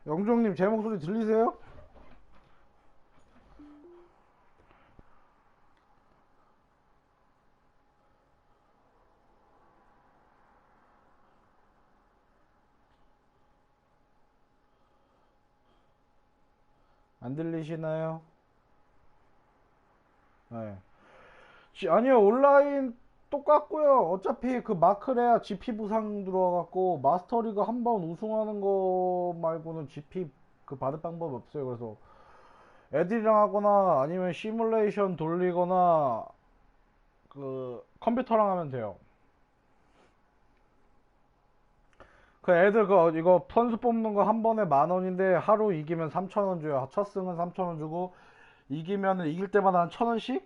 영종님 제 목소리 들리세요? 안 들리시나요? 네. 아니요, 온라인 똑같고요. 어차피 그 마클해야 GP 부상 들어와갖고 마스터리그 한 번 우승하는 거 말고는 GP 그 받을 방법이 없어요. 그래서 애들이랑 하거나 아니면 시뮬레이션 돌리거나 그 컴퓨터랑 하면 돼요. 그 애들 이거 선수 뽑는 거 한 번에 10,000원인데 하루 이기면 3,000원 줘요. 첫 승은 3,000원 주고 이기면은 이길 때마다 한 1,000원씩?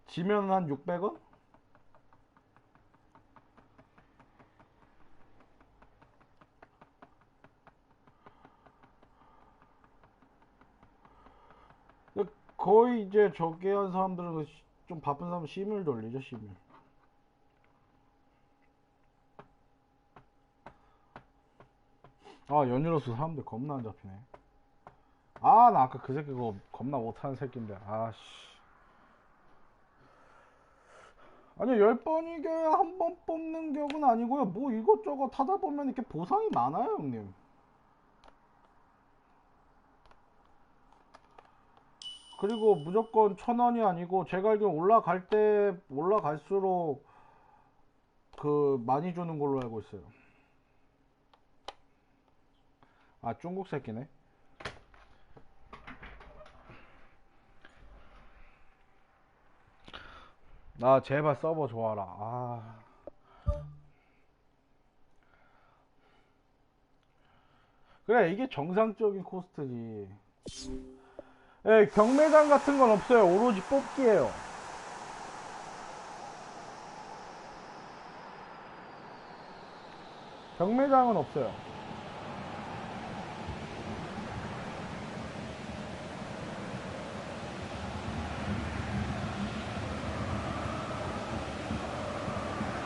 지면은 한 600원? 거의 이제 저기 한 사람들은 좀 바쁜 사람은 시뮬 돌리죠, 시뮬. 아, 연휴로서 사람들 겁나 안 잡히네. 아, 나 아까 그 새끼 그거 겁나 못하는 새끼인데. 아씨. 아니, 10번이게 한 번 뽑는 격은 아니고요. 뭐 이것저것 하다 보면 이렇게 보상이 많아요, 형님. 그리고 무조건 1,000원이 아니고 제가 알기로 올라갈 때 올라갈수록 그 많이 주는 걸로 알고 있어요. 아, 중국 새끼네. 나 제발 서버 좋아라. 아. 그래, 이게 정상적인 코스트지. 예, 경매장 같은 건 없어요. 오로지 뽑기예요. 경매장은 없어요.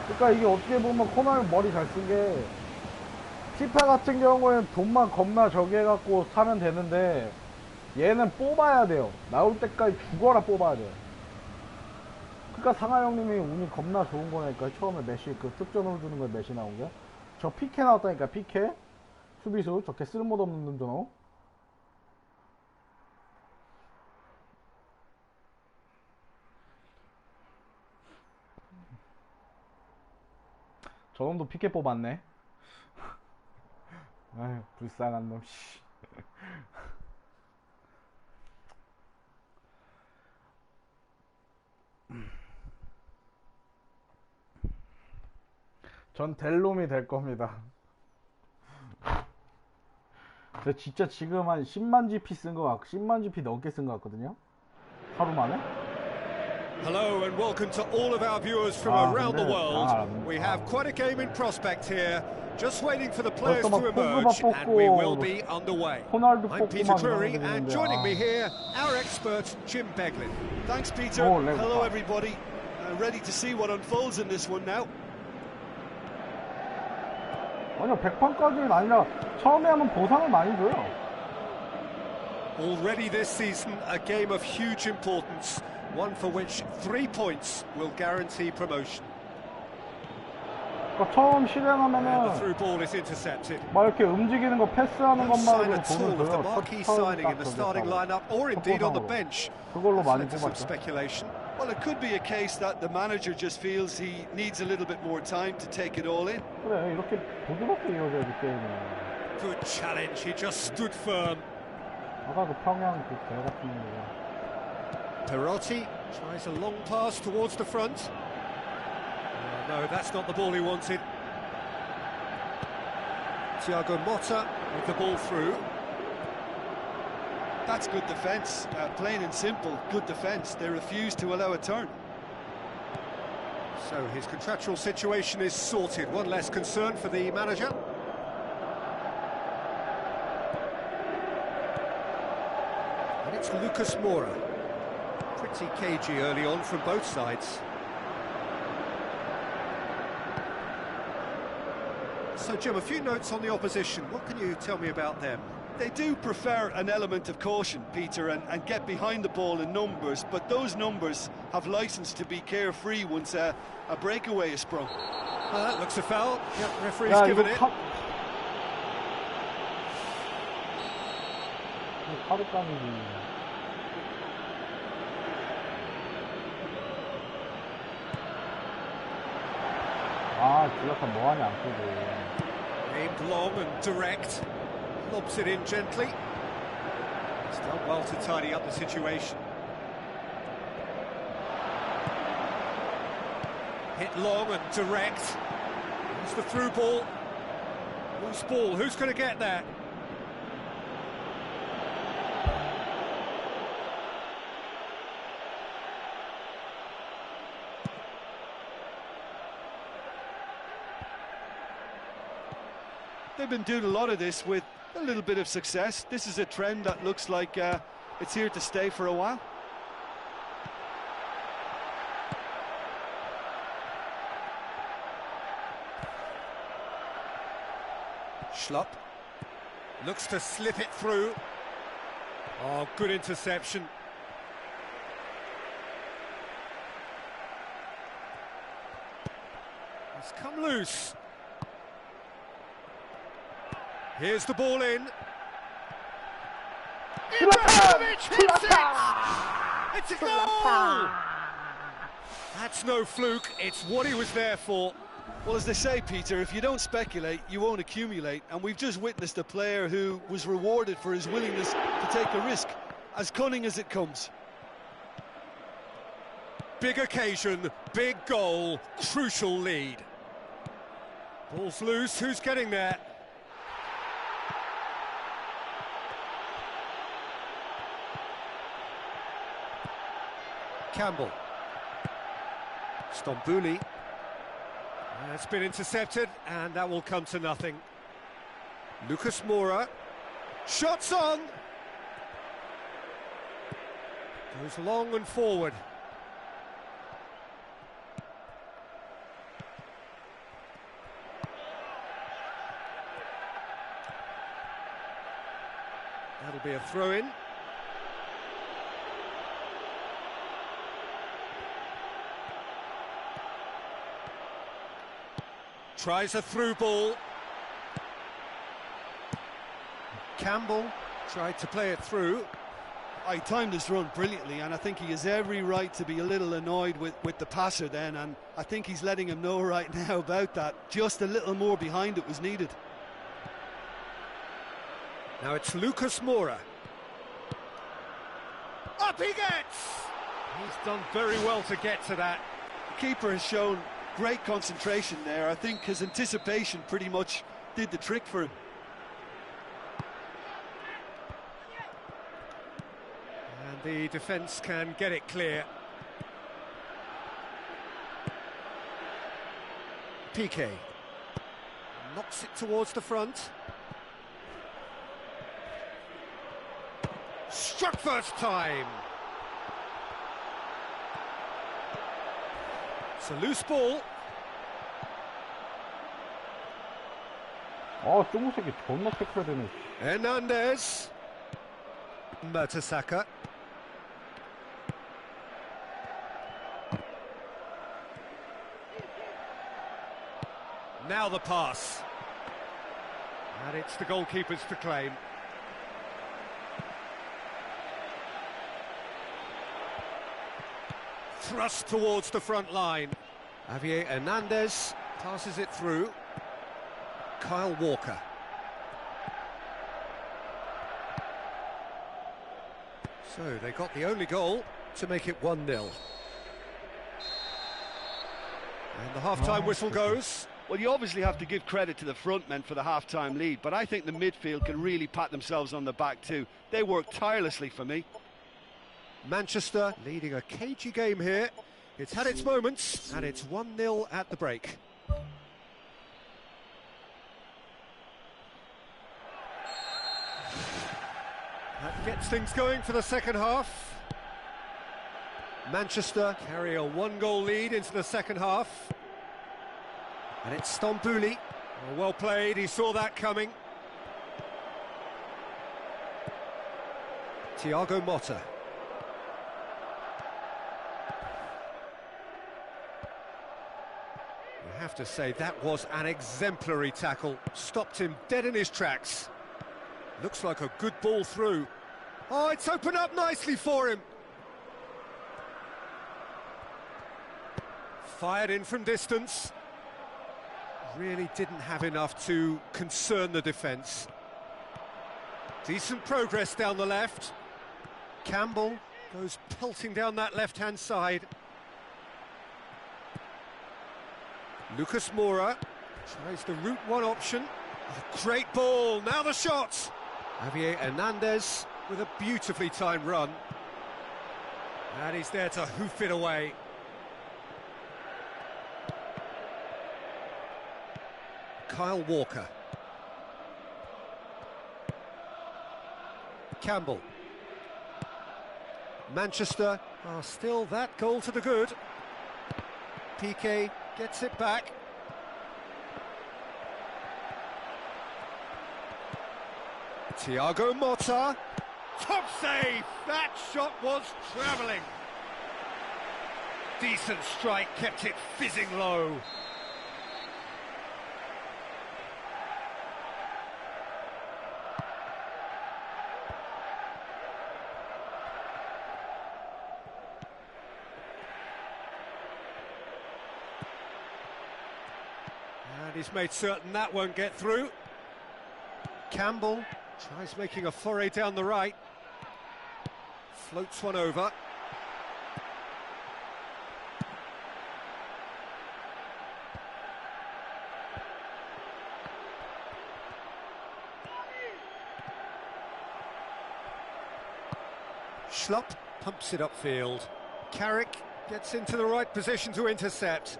그러니까 이게 어떻게 보면 코나미 머리 잘 쓴 게 피파 같은 경우에는 돈만 겁나 저기 해갖고 사면 되는데 얘는 뽑아야 돼요. 나올 때까지 죽어라 뽑아야 돼요. 그러니까 상하 형님이 운이 겁나 좋은 거니까 처음에 메시 그 특전으로 주는 거에 메시 나온 게. 저 피케 나왔다니까. 피케 수비수 저렇게 쓸모도 없는 놈. 저놈도 피케 뽑았네. 아휴, 불쌍한 놈. 씨. 전 될 놈이 될 겁니다. 저 진짜 지금 한 10만 GP 쓴 거 같고 10만 GP 넘게 쓴 거 같거든요. 하루 만에. Hello and welcome to all of our viewers from around the world. We have quite a game in prospect here. Just waiting for the players to emerge and we will be underway. I'm Peter Drury and joining me here, our expert Jim Beglin. Thanks Peter. Hello everybody. Ready to see what unfolds in this one now. 아니요, 100판까지는 아니라 처음에 하면 보상을 많이 줘요. Already this season a game of huge importance, one for which 3 points will guarantee promotion. 그러니까 처음 실행하면은 The through ball is intercepted. 막 이렇게 움직이는 거 패스하는 것만 해도 돈을 of the 줘요. marquee signing in the starting lineup or indeed on the bench. 그걸로 많이 Some 뽑았죠. speculation. Well, it could be a case that the manager just feels he needs a little bit more time to take it all in. 그래, 이렇게 부드럽게 이어져야지 게임이. Good challenge, he just stood firm. 아까 그 평양 그 개 같은 거. Perotti tries a long pass towards the front. No, that's not the ball he wanted. Thiago Motta with the ball through. That's good defence, plain and simple, good defence. They refuse to allow a turn. So his contractual situation is sorted, one less concern for the manager. And it's Lucas Moura. Pretty cagey early on from both sides. So, Jim, a few notes on the opposition. What can you tell me about them? They do prefer an element of caution, Peter, and get behind the ball in numbers, but those numbers have licence to be carefree once a breakaway is sprung. That looks a foul. Yep, referee's given it. 뭐하냐 안 쏘고. Aimed long and direct. Lobs it in gently. He's done well to tidy up the situation. Hit long and direct. Here's the through ball. Loose ball. Who's going to get that? They've been doing a lot of this with a little bit of success. This is a trend that looks like it's here to stay for a while. Schlupp looks to slip it through. Oh, good interception. It's come loose. Here's the ball in. Ibrahimovic hits it! It's a goal! That's no fluke, it's what he was there for. Well, as they say, Peter, if you don't speculate, you won't accumulate. And we've just witnessed a player who was rewarded for his willingness to take the risk, as cunning as it comes. Big occasion, big goal, crucial lead. Ball's loose, who's getting there? Campbell. Stambouli. It's been intercepted, and that will come to nothing. Lucas Moura. Shots on! Goes long and forward. That'll be a throw-in. Tries a through ball. Campbell tried to play it through. I timed this run brilliantly, and I think he has every right to be a little annoyed with the passer then, and I think he's letting him know right now about that. Just a little more behind it was needed. Now it's Lucas Moura. Up he gets! He's done very well to get to that. The keeper has shown great concentration there. I think his anticipation pretty much did the trick for him. And the defence can get it clear. Piqué knocks it towards the front. Struck first time. It's a loose ball. 쫑무 새끼 존나 태클 되네. Hernandez. Mertesacker. Now the pass. And it's the goalkeepers to claim. Thrust towards the front line. Javier Hernandez passes it through. Kyle Walker. So they got the only goal to make it 1-0. And the half-time whistle goes. Well, you obviously have to give credit to the front men for the half-time lead, but I think the midfield can really pat themselves on the back too. They worked tirelessly for me. Manchester leading a cagey game here. It's had its moments, and it's 1-0 at the break. That gets things going for the second half. Manchester carry a 1-goal lead into the second half. And it's Stambouli. Well played, he saw that coming. Thiago Motta. You have to say that was an exemplary tackle. Stopped him dead in his tracks. Looks like a good ball through. Oh, it's opened up nicely for him. Fired in from distance. Really didn't have enough to concern the defence. Decent progress down the left. Campbell goes pelting down that left-hand side. Lucas Moura tries the route one option. Oh, great ball, now the shot! Javier Hernandez with a beautifully timed run. And he's there to hoof it away. Kyle Walker. Campbell. Manchester are still that goal to the good. Piqué gets it back. Thiago Motta. Top save! That shot was travelling. Decent strike, kept it fizzing low. And he's made certain that won't get through. Campbell tries making a foray down the right. Floats one over. Schlupp pumps it upfield. Carrick gets into the right position to intercept.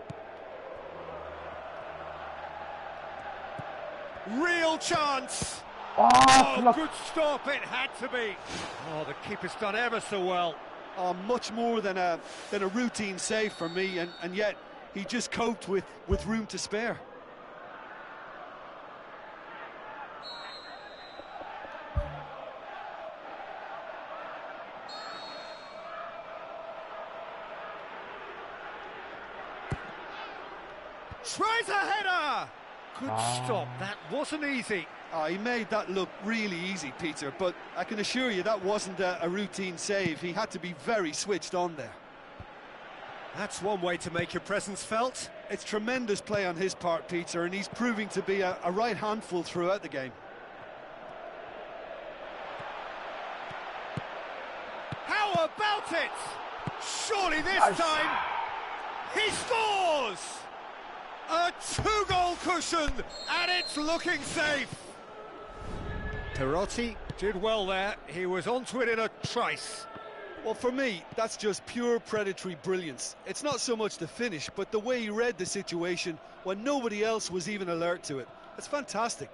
Real chance! Oh, good stop, it had to be. Oh, the keeper's done ever so well. Oh, much more than a routine save for me, and yet he just coped with room to spare. Tries a header! Good stop, that wasn't easy. Oh, he made that look really easy, Peter, but I can assure you that wasn't a routine save. He had to be very switched on there. That's one way to make your presence felt. It's tremendous play on his part, Peter, and he's proving to be a right handful throughout the game. How about it? Surely this time, he scores! A two-goal cushion, and it's looking safe. Perotti did well there. He was onto it in a trice. Well, for me, that's just pure predatory brilliance. It's not so much the finish, but the way he read the situation when nobody else was even alert to it. It's fantastic.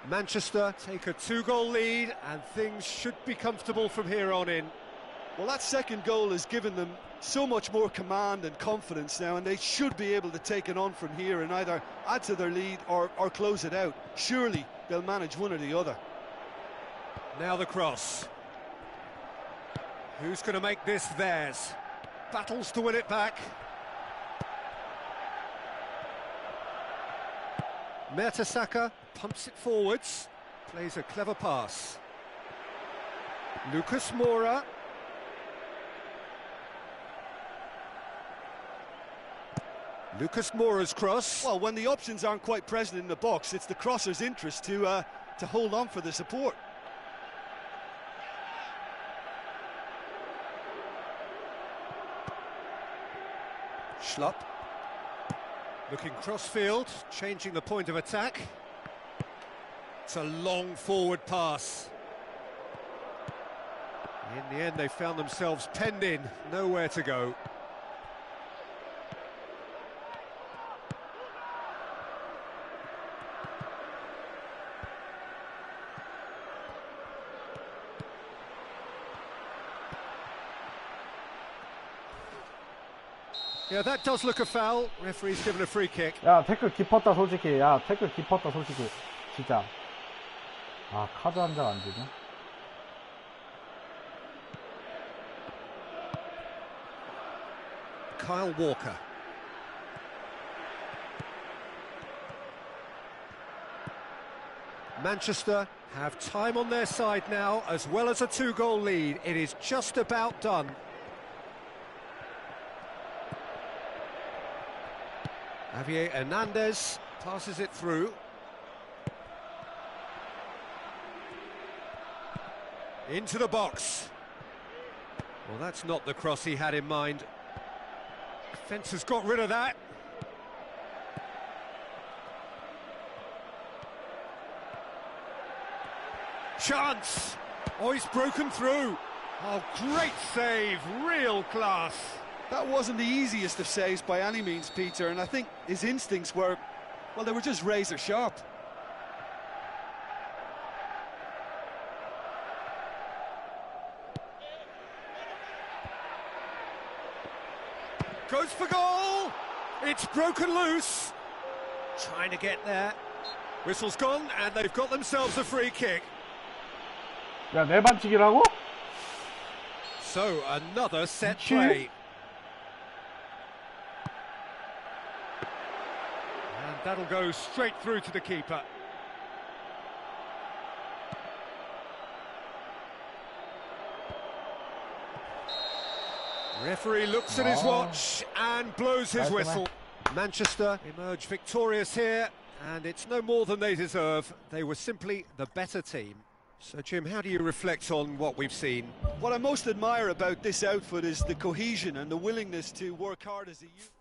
Manchester take a two-goal lead, and things should be comfortable from here on in. Well, that second goal has given them so much more command and confidence now, and they should be able to take it on from here and either add to their lead or close it out. Surely they'll manage one or the other. Now the cross. Who's going to make this theirs? Battles to win it back. Mertesacker pumps it forwards. Plays a clever pass. Lucas Moura. Lucas Moura's cross. Well, when the options aren't quite present in the box, it's the crosser's interest to hold on for the support. Schlupp. Looking cross-field, changing the point of attack. It's a long forward pass. In the end, they found themselves penned in, nowhere to go. Yeah, that does look a foul. Referee's given a free kick. 야, 태클 깊었다 솔직히. 야, 태클 깊었다 솔직히. 진짜. 아, 카드 한 장 안 주네. Kyle Walker. Manchester have time on their side now, as well as a 2-goal lead. It is just about done. Javier Hernandez passes it through. Into the box. Well, that's not the cross he had in mind. Defence has got rid of that. Chance! Oh, he's broken through. Oh, great save, real class. That wasn't the easiest of saves by any means, Peter, and I think his instincts were, well, they were just razor sharp. Goes for goal! It's broken loose. Trying to get there. Whistle's gone, and they've got themselves a free kick. 야, 내 반칙이라고? So, another set play. And that'll go straight through to the keeper. Referee looks at his watch and blows his whistle. Manchester emerge victorious here, and it's no more than they deserve. They were simply the better team. So, Jim, how do you reflect on what we've seen? What I most admire about this outfit is the cohesion and the willingness to work hard as a unit.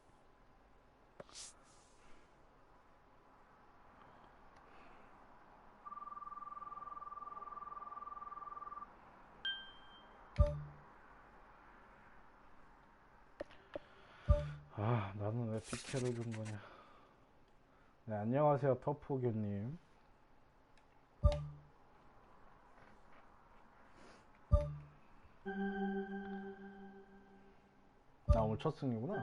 아, 나는 왜 PK를 준 거냐. 네, 안녕하세요, 터프교님. 나 오늘 첫 승이구나.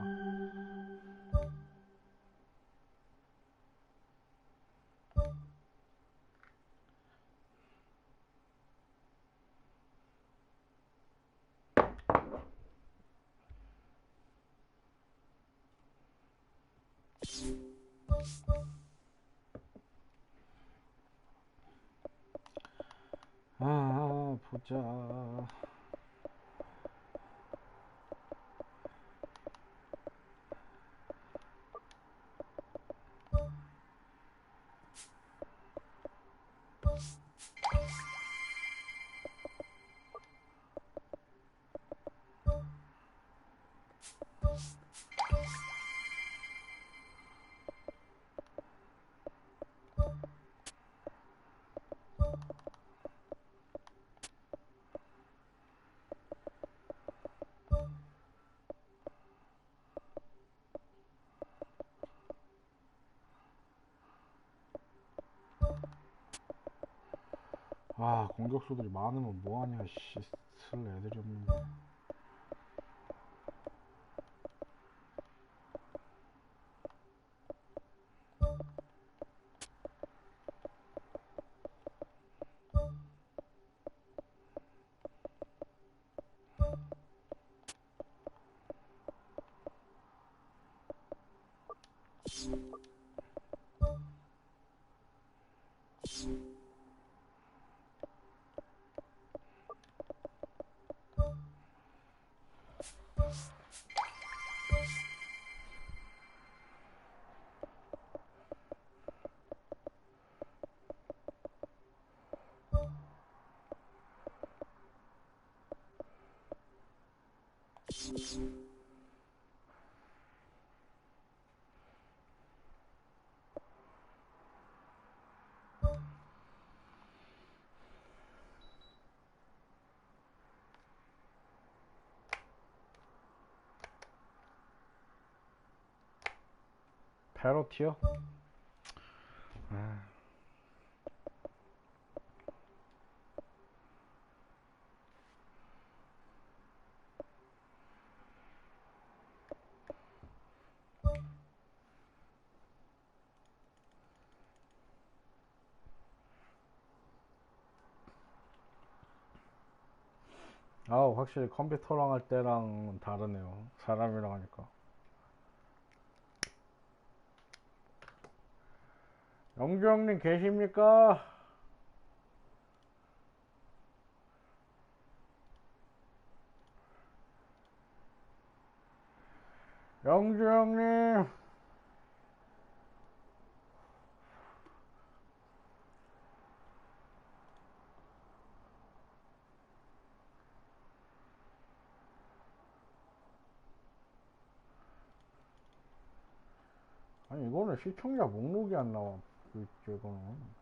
아, 보자. 아, 공격수들이 많으면 뭐하냐, 씨. 쓸 애들이 없는데. 페로티요? 아. 아우, 확실히 컴퓨터랑 할 때랑 다르네요. 사람이랑 하니까. 영주 형님 계십니까? 영주 형님. 아니, 이거는 시청자 목록이 안 나와. 이거는.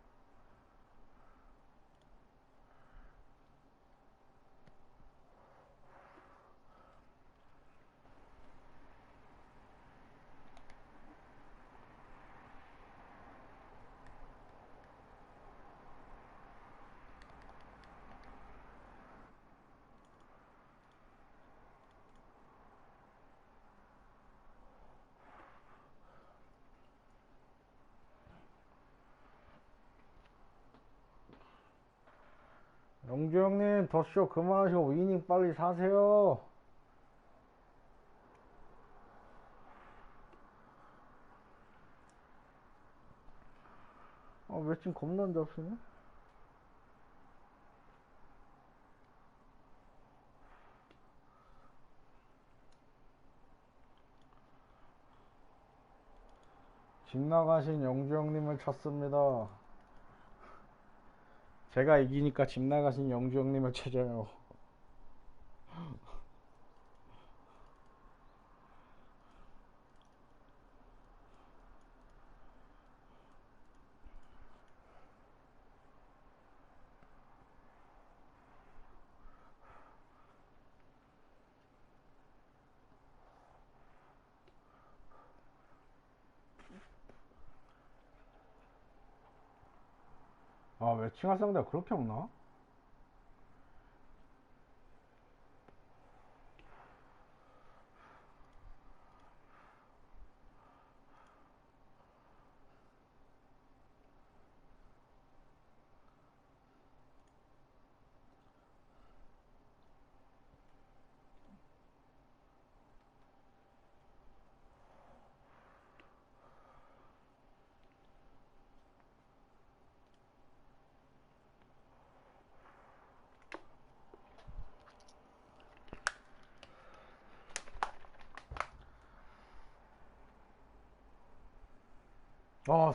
영주 형님, 더쇼 그만하시고 위닝 빨리 사세요. 매칭 겁나 안 잡히네? 집 나가신 영주 형님을 찾습니다. 제가 이기니까 집 나가신 영주 형님을 찾아요. 매칭할 상대가 그렇게 없나?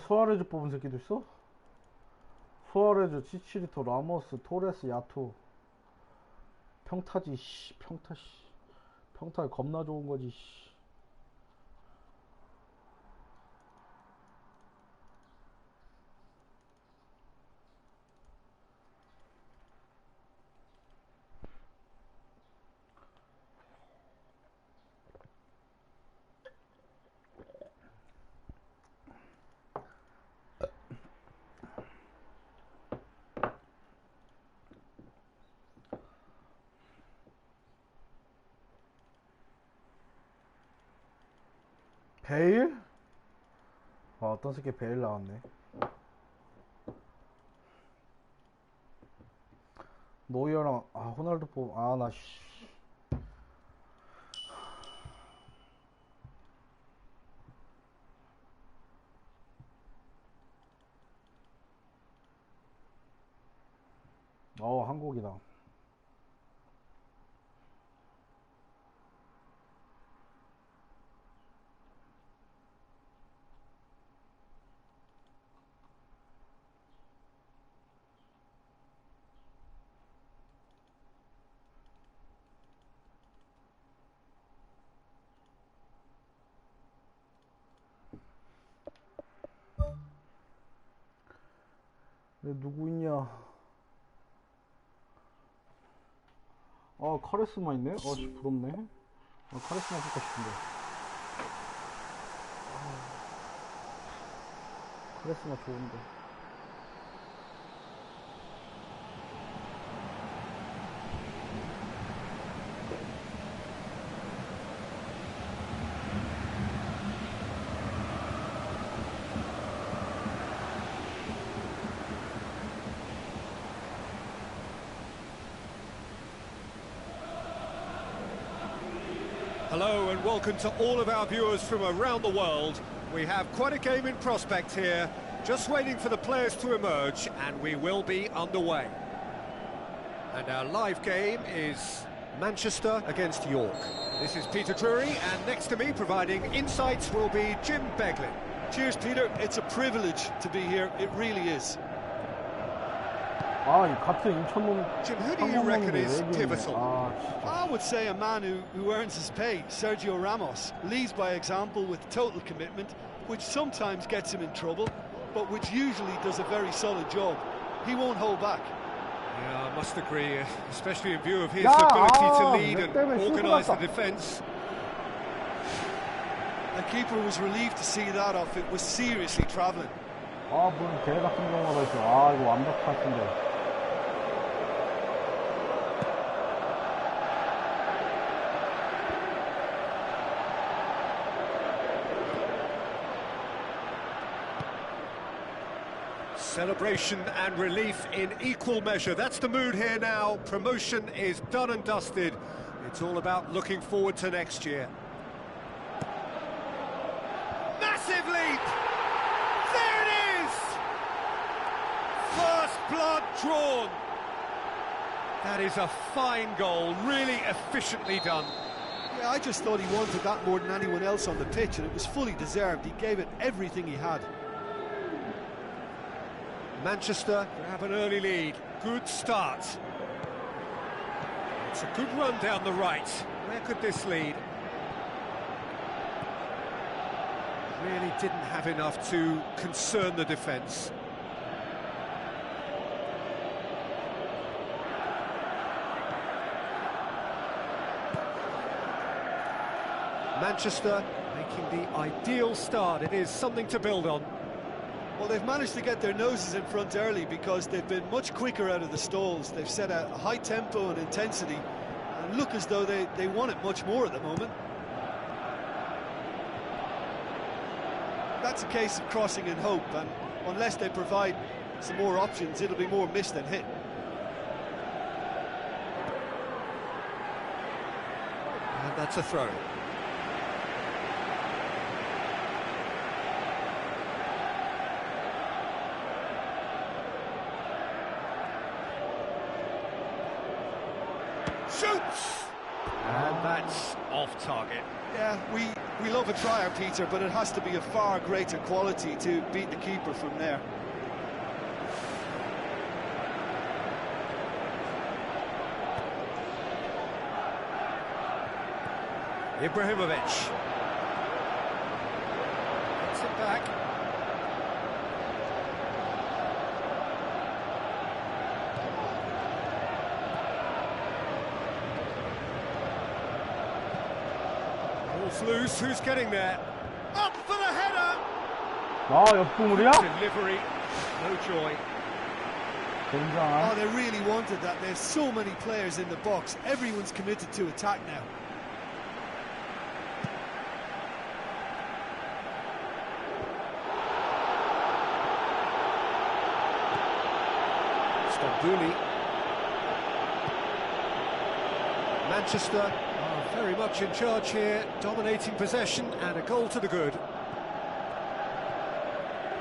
수아레즈 뽑은 새끼도 있어? 수아레즈, 치치리토, 라모스, 토레스, 야투. 평타지, 씨. 평타, 씨. 평타 겁나 좋은 거지, 씨. 베일? 어떤 새끼 베일 나왔네. 노이어랑, 호날두 나, 씨. 한국이다. 누구 있냐? 카리스마 있네? 씨, 부럽네. 카리스마 뽑고 싶은데. 카리스마 좋은데. Hello and welcome to all of our viewers from around the world. We have quite a game in prospect here, just waiting for the players to emerge, and we will be underway. And our live game is Manchester against York. This is Peter Drury, and next to me providing insights will be Jim Beglin. Cheers, Peter. It's a privilege to be here. It really is. Jim, who do you reckon is pivotal? I would say a man who earns his pay, Sergio Ramos. Leads by example with total commitment, which sometimes gets him in trouble, but which usually does a very solid job. He won't hold back. Yeah, I must agree, especially in view of his ability to lead and organise the defence. The keeper was relieved to see that off. It was seriously travelling. 이거 완벽하신데. Celebration and relief in equal measure. That's the mood here now. Promotion is done and dusted. It's all about looking forward to next year. Massive leap! There it is! First blood drawn. That is a fine goal, really efficiently done. Yeah, I just thought he wanted that more than anyone else on the pitch, and it was fully deserved. He gave it everything he had. Manchester grab an early lead. Good start. It's a good run down the right. Where could this lead? Really didn't have enough to concern the defence. Manchester making the ideal start. It is something to build on. Well, they've managed to get their noses in front early because they've been much quicker out of the stalls. They've set a high tempo and intensity and look as though they want it much more at the moment. That's a case of crossing in hope, and unless they provide some more options, it'll be more miss than hit. And that's a throw. Shoots! And that's off target. Yeah, we love a trier, Peter, but it has to be a far greater quality to beat the keeper from there. Ibrahimovic. Gets it back. Loose, who's getting there? Up for the header! Delivery, no joy. Oh, they really wanted that. There's so many players in the box. Everyone's committed to attack now. Stambouli. Manchester very much in charge here, dominating possession and a goal to the good.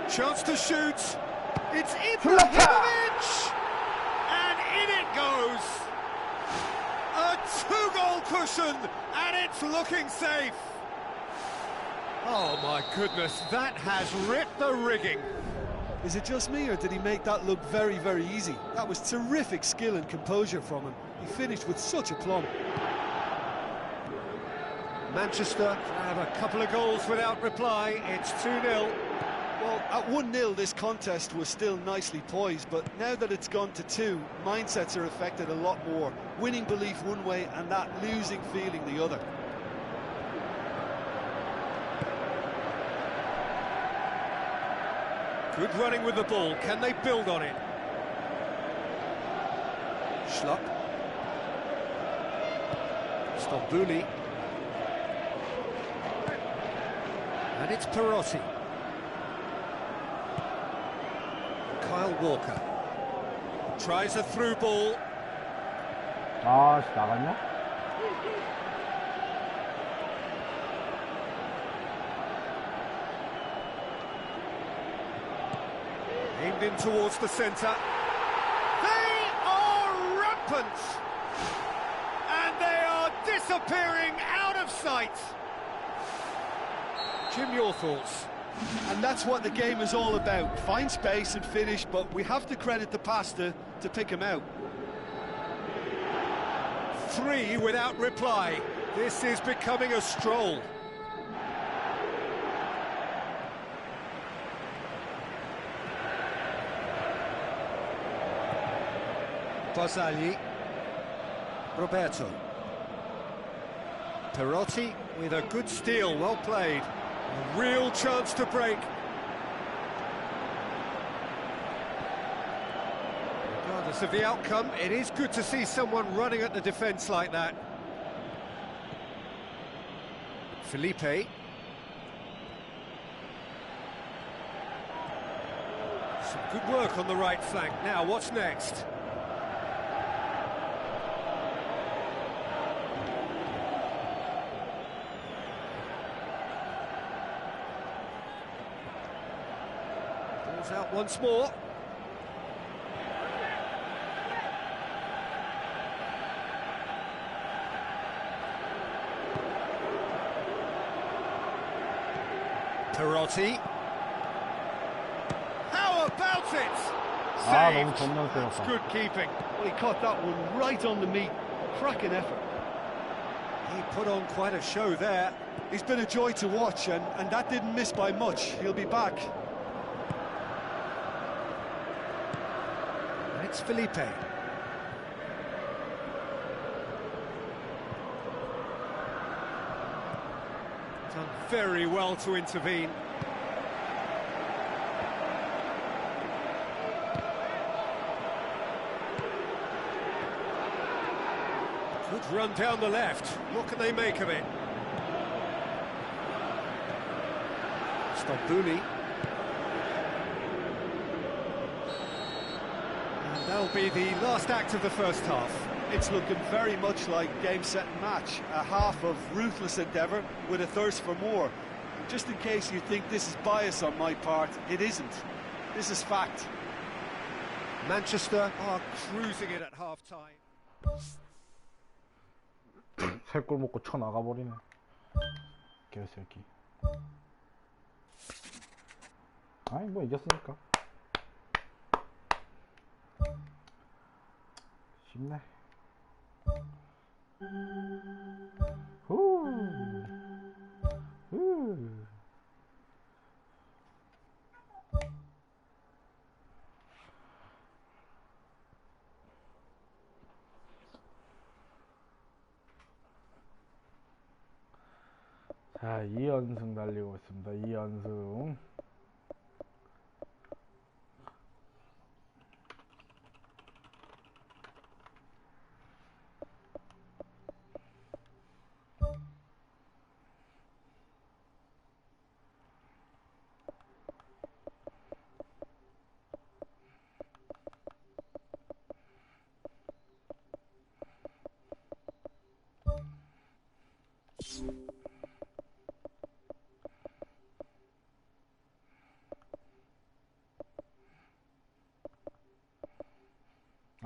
Chance to shoot. It's Ibrahimovic! And in it goes. A two-goal cushion, and it's looking safe. Oh my goodness, that has ripped the rigging. Is it just me, or did he make that look very, very easy? That was terrific skill and composure from him. He finished with such aplomb. Manchester have a couple of goals without reply. It's 2-0. Well, at 1-0 this contest was still nicely poised, but now that it's gone to 2, mindsets are affected a lot more. Winning belief one way and that losing feeling the other. Good running with the ball. Can they build on it? Schlupp. Stambouli. And it's Perotti. Kyle Walker. Tries a through ball. 나갔냐? Aimed in towards the centre. They are rampant! And they are disappearing out of sight. Jim, your thoughts? And that's what the game is all about. Find space and finish, but we have to credit the pasta to pick him out. 3 without reply. This is becoming a stroll. Bozzagli. Roberto. Perotti with a good steal, well played. A real chance to break. Regardless of the outcome, it is good to see someone running at the defence like that. Felipe. Some good work on the right flank. Now, what's next? Ball's out once more. Perotti. How about it? Saved. That's good keeping. Well, he caught that one right on the meat. Cracking effort. He put on quite a show there. He's been a joy to watch, and that didn't miss by much. He'll be back. And it's Felipe. Done very well to intervene. Good run down the left. What can they make of it? Stambouli. And that'll be the last act of the first half. It's looking very much like game, set and match. A half of ruthless endeavour with a thirst for more. Just in case you think this is bias on my part, it isn't. This is fact. Manchester are cruising it at half-time. 세 골 먹고 쳐 나가버리네. 개새끼. 아니 뭐 이겼으니까. 쉽네. 후. 자, 2연승 달리고 있습니다. 2연승.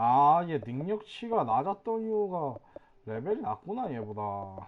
아, 얘 능력치가 낮았던 이유가 레벨이 낮구나, 얘보다.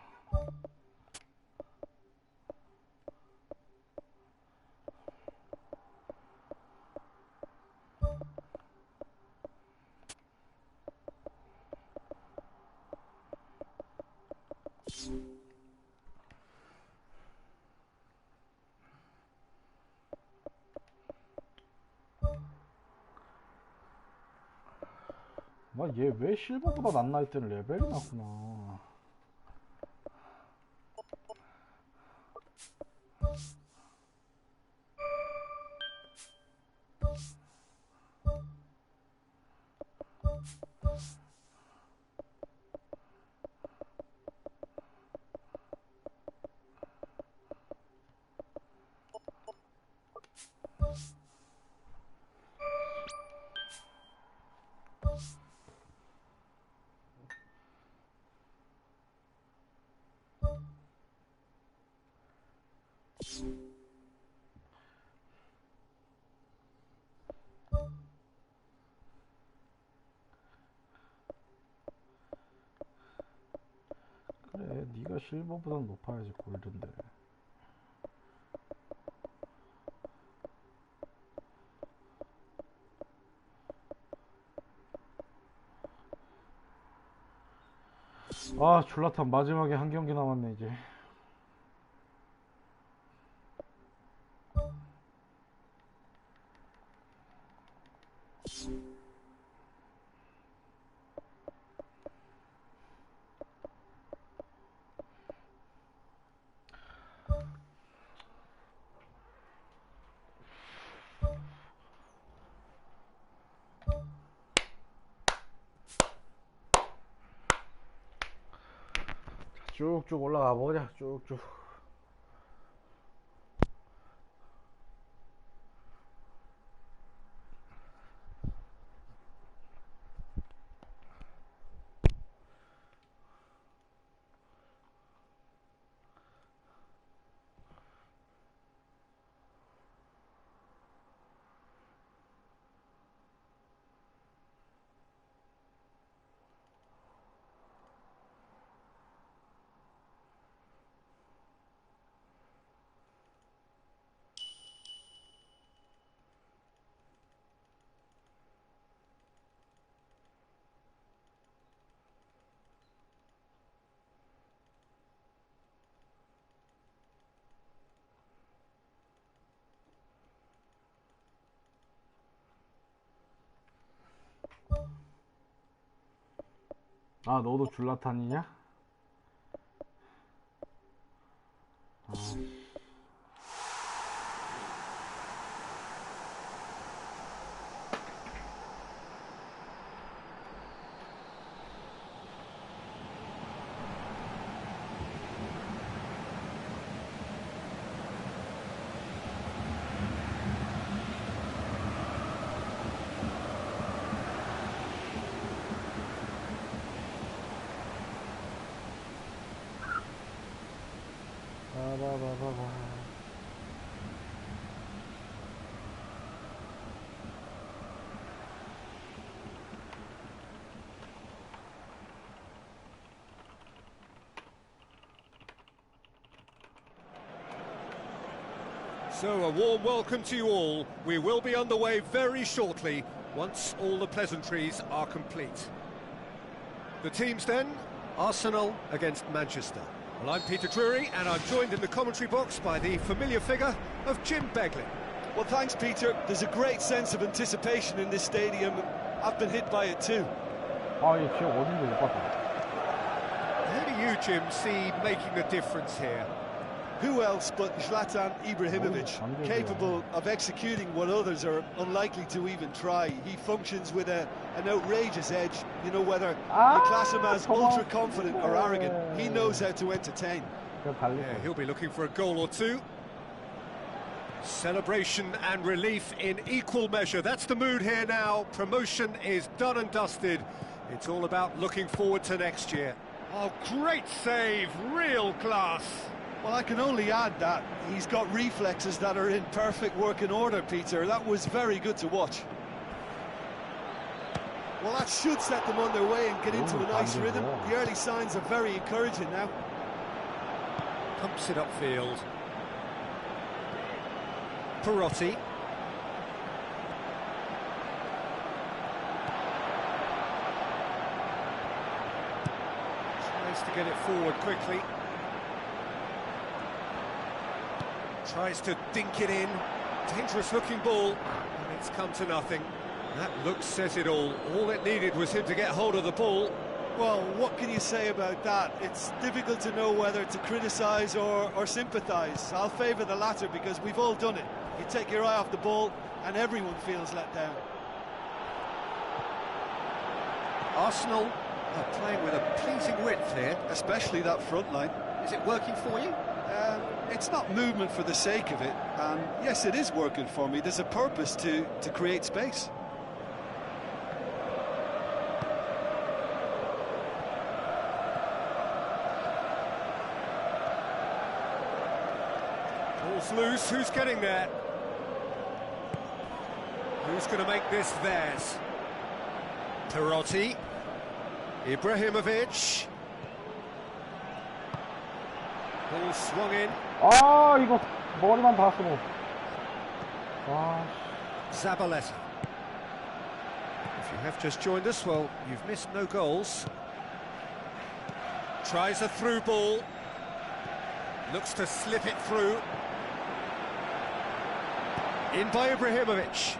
나 얘 왜 실버보다 낫나 했더니 레벨이 낮구나. 그래, 네가 실버보단 높아야지 골든데. 아, 줄라탄 마지막에 한 경기 남았네 이제. 쭉쭉 올라가 보자. 쭉쭉. 아, 너도 줄라탄이냐? 아. So a warm welcome to you all. We will be underway very shortly, once all the pleasantries are complete. The teams then, Arsenal against Manchester. Well, I'm Peter Drury, and I'm joined in the commentary box by the familiar figure of Jim Beglin. Well, thanks, Peter. There's a great sense of anticipation in this stadium. I've been hit by it too. 아, 얘 지금 어딘지 못 봤다. Who do you, Jim, see making the difference here? Who else but Zlatan Ibrahimovic, capable of executing what others are unlikely to even try. He functions with an outrageous edge. You know, whether you class him as ultra-confident or arrogant, he knows how to entertain. Yeah, he'll be looking for a goal or two. Celebration and relief in equal measure. That's the mood here now. Promotion is done and dusted. It's all about looking forward to next year. Oh, great save, real class. Well, I can only add that he's got reflexes that are in perfect working order, Peter. That was very good to watch. Well, that should set them on their way and get into a nice rhythm. The early signs are very encouraging now. Pumps it upfield. Perotti. Tries to get it forward quickly. Tries to dink it in. Dangerous looking ball, and it's come to nothing. That look says it all. All it needed was him to get hold of the ball. Well, what can you say about that? It's difficult to know whether to criticise or sympathise. I'll favour the latter because we've all done it. You take your eye off the ball and everyone feels let down. Arsenal are playing with a pleasing width here. Especially that front line. Is it working for you? It's not movement for the sake of it, and yes, it is working for me. There's a purpose to create space. Ball's loose, who's getting there? Who's going to make this theirs? Perotti. Ibrahimovic. Ball swung in. 아, 이거 머리만 닿았어. 와. Zabaleta. If you have just joined us, well, you've missed no goals. Tries a through ball. Looks to slip it through. In by Ibrahimovic.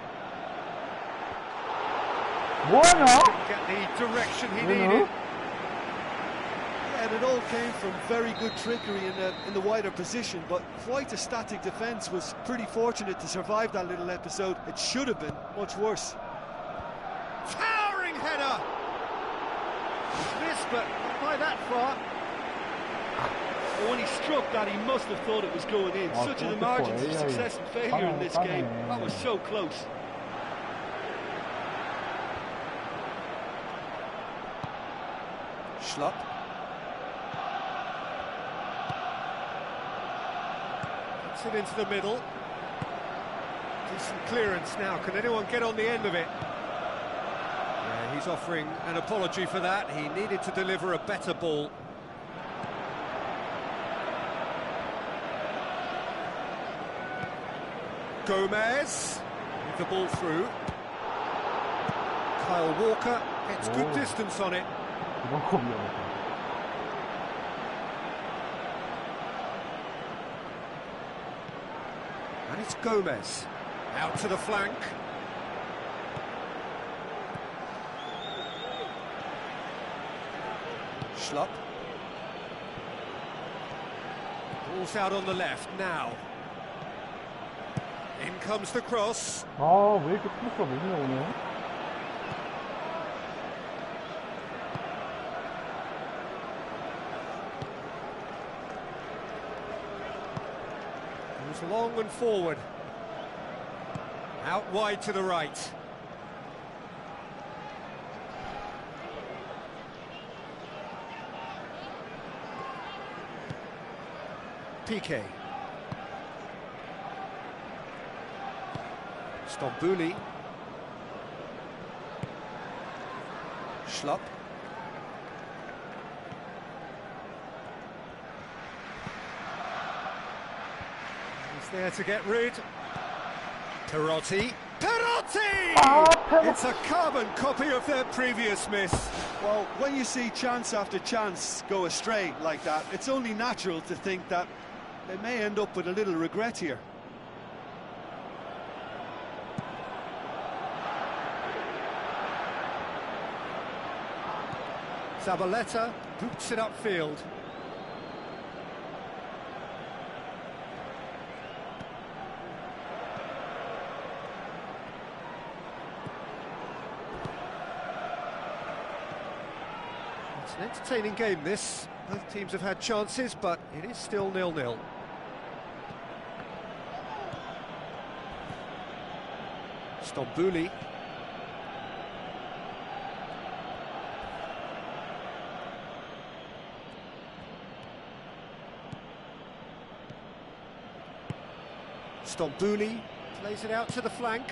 뭐하냐? Get the direction he needed. And it all came from very good trickery in the wider position, but quite a static defence. Was pretty fortunate to survive that little episode. It should have been much worse. Towering header! He's missed, but not by that far. Well, when he struck that, he must have thought it was going in. Such are the margins of success and failure in this game. That was so close. Schlupp. Puts it into the middle. Decent clearance now. Can anyone get on the end of it? Yeah, he's offering an apology for that. He needed to deliver a better ball. Gomez with the ball through. Kyle Walker gets good distance on it. And it's Gomez out to the flank. Schlupp. Ball's out on the left now. In comes the cross. 아, 왜 이렇게 크로스가 못 나오냐? Moves long and forward. Out wide to the right. Piqué. Stambouli. Schlupp. He's there to get rid. Perotti. Perotti! It's a carbon copy of their previous miss. Well, when you see chance after chance go astray like that, it's only natural to think that they may end up with a little regret here. Zabaleta boots it upfield. It's an entertaining game, this. Both teams have had chances, but it is still 0-0. Stambouli. Stambouli plays it out to the flank.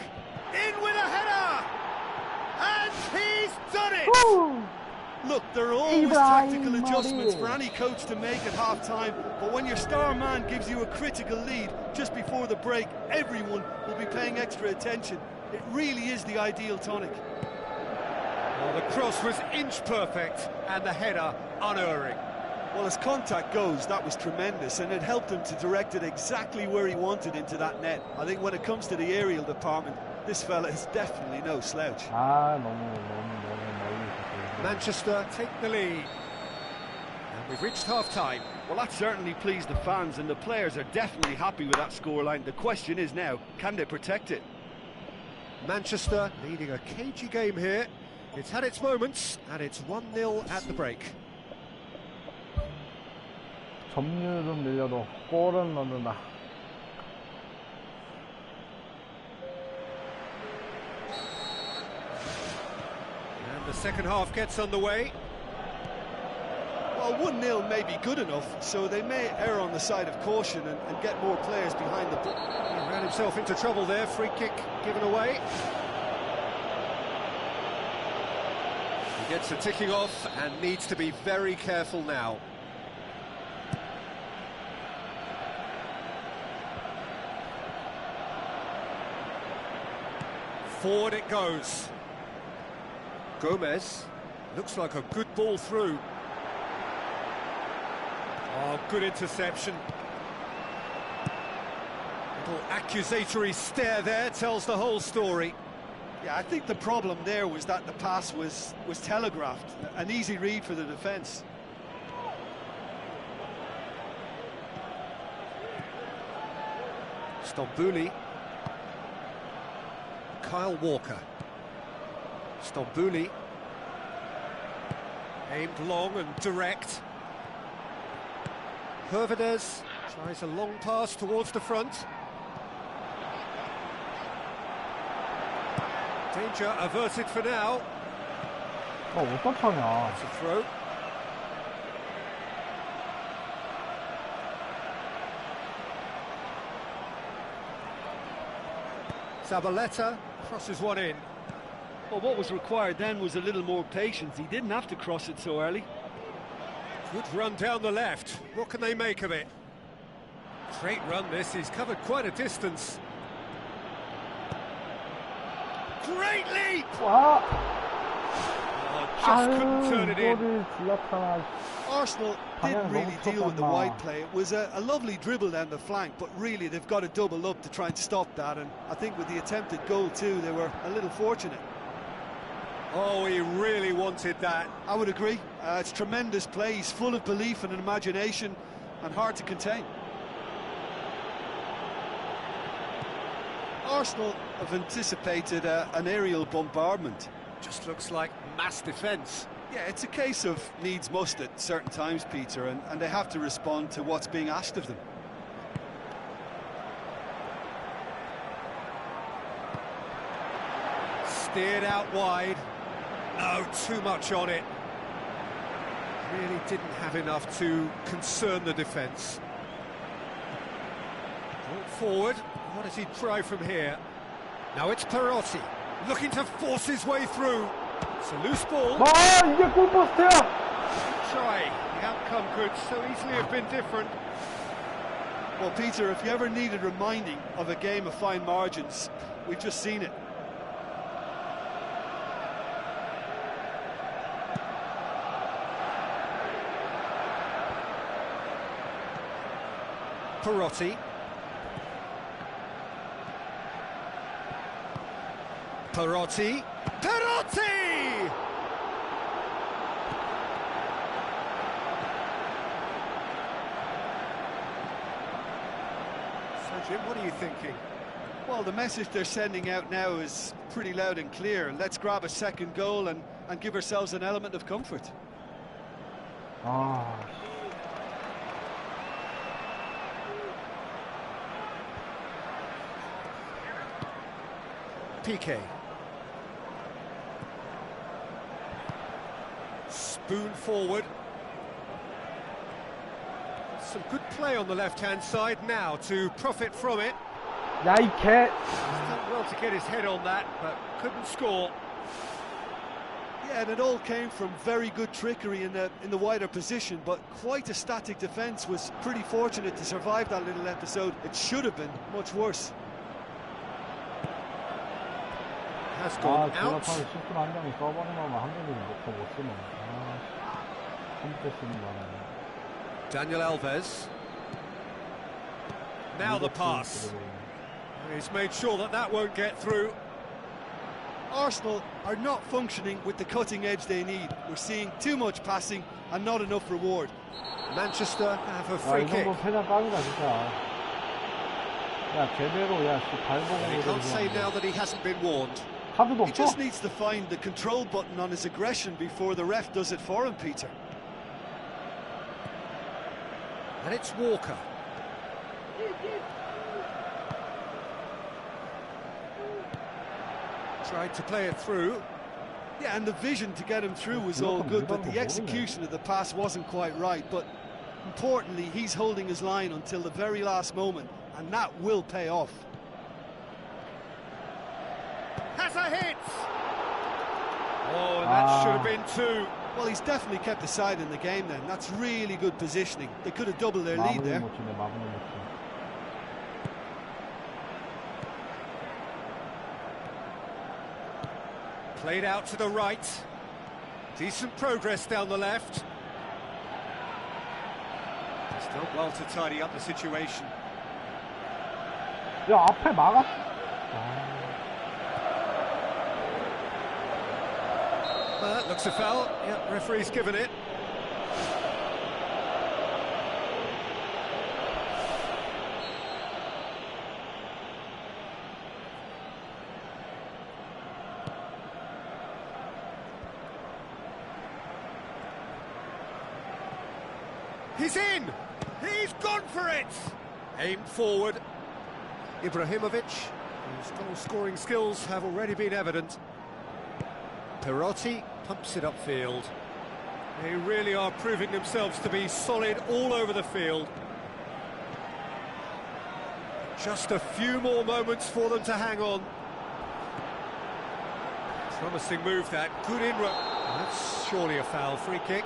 In with a header! And he's done it! Woo! Look, there are always tactical adjustments for any coach to make at half-time, but when your star man gives you a critical lead just before the break, everyone will be paying extra attention. It really is the ideal tonic. Well, the cross was inch perfect and the header unerring. Well, as contact goes, that was tremendous, and it helped him to direct it exactly where he wanted into that net. I think when it comes to the aerial department, this fella is definitely no slouch. Manchester take the lead. And we've reached half-time. Well, that certainly pleased the fans, and the players are definitely happy with that scoreline. The question is now, can they protect it? Manchester leading a cagey game here. It's had its moments, and it's 1-0 at the break. 점유율은 밀려도 골은 넣는다. And the second half gets underway. Well, 1-0 may be good enough, so they may err on the side of caution and get more players behind the ball. He ran himself into trouble there, free kick given away. He gets the ticking off and needs to be very careful now. Forward it goes. Gomez. Looks like a good ball through. Oh, good interception. Little accusatory stare there tells the whole story. Yeah, I think the problem there was that the pass was telegraphed. An easy read for the defence. Stambouli. Kyle Walker. Stambouli. Aimed long and direct. Hervedez tries a long pass towards the front. Danger averted for now. 어떡하냐. It's a throw. Zabaleta crosses one in. Well, what was required then was a little more patience. He didn't have to cross it so early. Good run down the left. What can they make of it? Great run this. He's covered quite a distance. Great leap! 와. Oh, just couldn't turn it in. 이거를 질렀잖아. Arsenal didn't really deal with the wide play. It was a lovely dribble down the flank, but really they've got to double up to try and stop that. And I think with the attempted goal too, they were a little fortunate. Oh, he really wanted that. I would agree. It's tremendous play. He's full of belief and imagination and hard to contain. Arsenal have anticipated an aerial bombardment. Just looks like mass defence. Yeah, it's a case of needs must at certain times, Peter, and they have to respond to what's being asked of them. Steered out wide. No, too much on it. Really didn't have enough to concern the defence. Brought forward. What does he try from here? Now it's Perotti, looking to force his way through. It's a loose ball. 아, 이게 골포스트야. Good try. The outcome could so easily have been different. Well, Peter, if you ever needed reminding of a game of fine margins, we've just seen it. Perotti. Perotti. Perotti! So, Jim, what are you thinking? Well, the message they're sending out now is pretty loud and clear. Let's grab a second goal and give ourselves an element of comfort. 아. PK. Spoon forward. Some good play on the left-hand side now to profit from it. 야, 이 개. Done well to get his head on that, but couldn't score. Yeah, and it all came from very good trickery in the wider position, but quite a static defence. Was pretty fortunate to survive that little episode. It should have been much worse. Has gone 아, out. 제가 실수 한 장이 써버리면 한 장이 못 쓰네. 아, 컴퓨터 쓰는 거네. Daniel Alves. Now the pass. He's made sure that that won't get through. Arsenal are not functioning with the cutting edge they need. We're seeing too much passing and not enough reward. Manchester have a 야, free 이 kick. 정도 패자 깡이다 진짜. 야, 제대로 야, 발봉으로. He can't say now that he hasn't been warned. 카드도 He 없어? just needs to find the control button on his aggression before the ref does it for him, Peter. And it's Walker. Tried to play it through. Yeah, and the vision to get him through was all good, but the execution of the pass wasn't quite right. But importantly, he's holding his line until the very last moment, and that will pay off. Has a hit! Oh, and that should have been two. Well, he's definitely kept the side in the game then. That's really good positioning. They could have doubled their lead there. Played out to the right. Decent progress down the left. It's done well to tidy up the situation. 야, 앞에 막았. That looks a foul. Yeah, referee's given it. He's in! He's gone for it! Aimed forward. Ibrahimovic, whose goal-scoring skills have already been evident. Perotti pumps it upfield. They really are proving themselves to be solid all over the field. Just a few more moments for them to hang on. Promising move that. Good inroad. That's surely a foul. Free kick.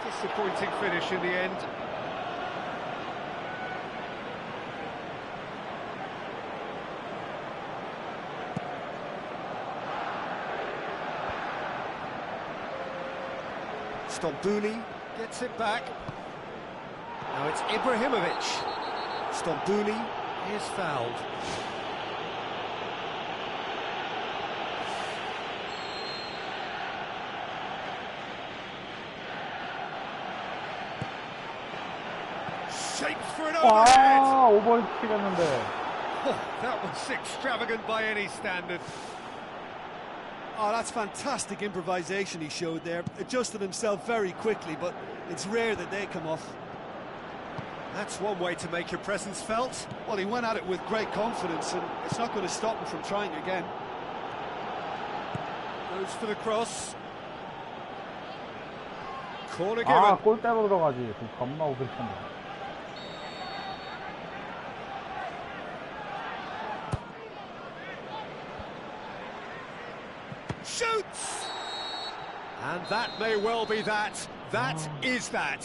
Disappointing finish in the end. Stambouli gets it back. Now it's Ibrahimovic. Stambouli is fouled. Shapes for an overhead. 오버킥 했는데. Oh, that was extravagant by any standard. Oh, that's fantastic improvisation he showed there. Adjusted himself very quickly, but it's rare that they come off. That's one way to make your presence felt. Well, he went at it with great confidence, and it's not going to stop him from trying again. Goes for the cross. Corner given. 골대로 들어가지. 좀 겁나 오길 텐데. Shoots! And that may well be that. That is that.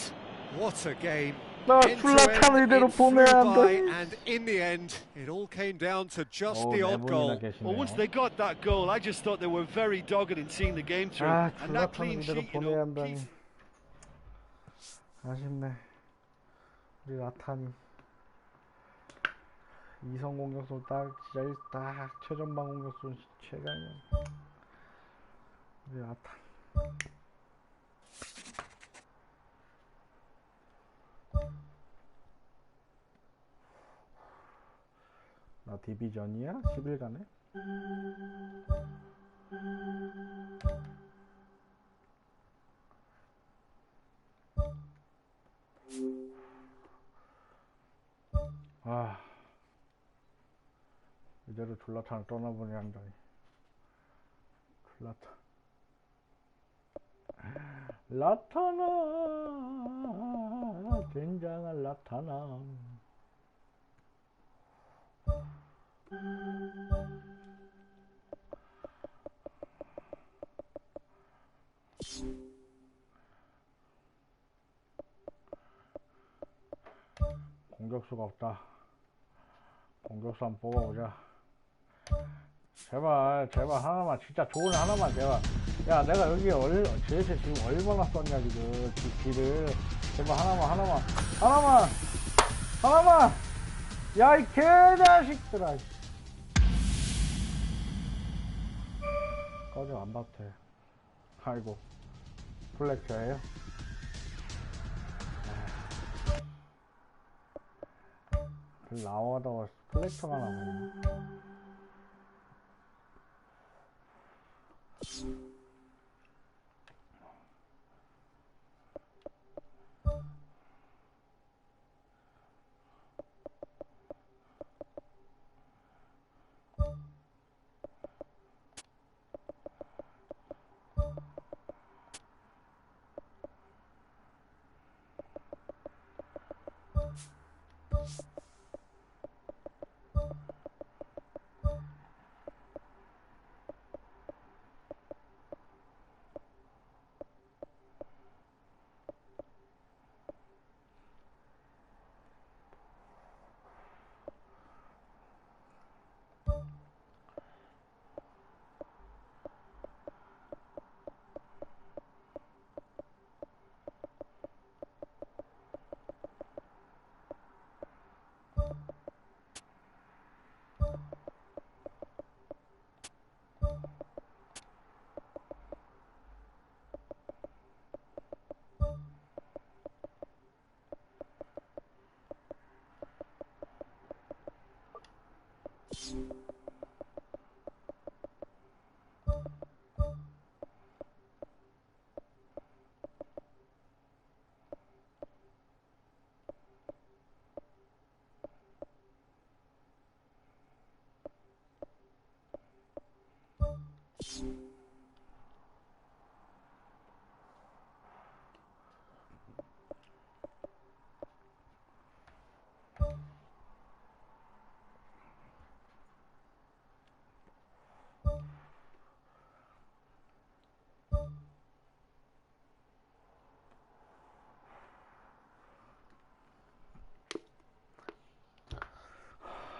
What a game. 플라탄을 이대로 보내야 한다. And in the end, it all came down to just the odd goal. Well, once they got that goal, I just thought they were very dogged in seeing the game through. And that clean sheet, you know, 아쉽네. 우리 라탄이 이성 공격수 딱 최전방 공격수 최강이야. 우리 라탄. 나 디비전이야? 10일 가네? 이대로 졸라탄을 떠나보내 한다니. 졸라탄. 라타나, 굉장한 라타나. 공격수가 없다. 공격수 한번 뽑아보자. 제발 하나만, 진짜 좋은 하나만, 제발. 야, 내가 여기 도대체 지금 얼마나 썼냐, 지금. 딜을. 제발 하나만! 야, 이 개자식들아. 꺼져, 안 봐도 돼. 아이고. 플렉처예요? 나와다가 플렉처가 나오네.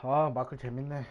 아, 마클 재밌네.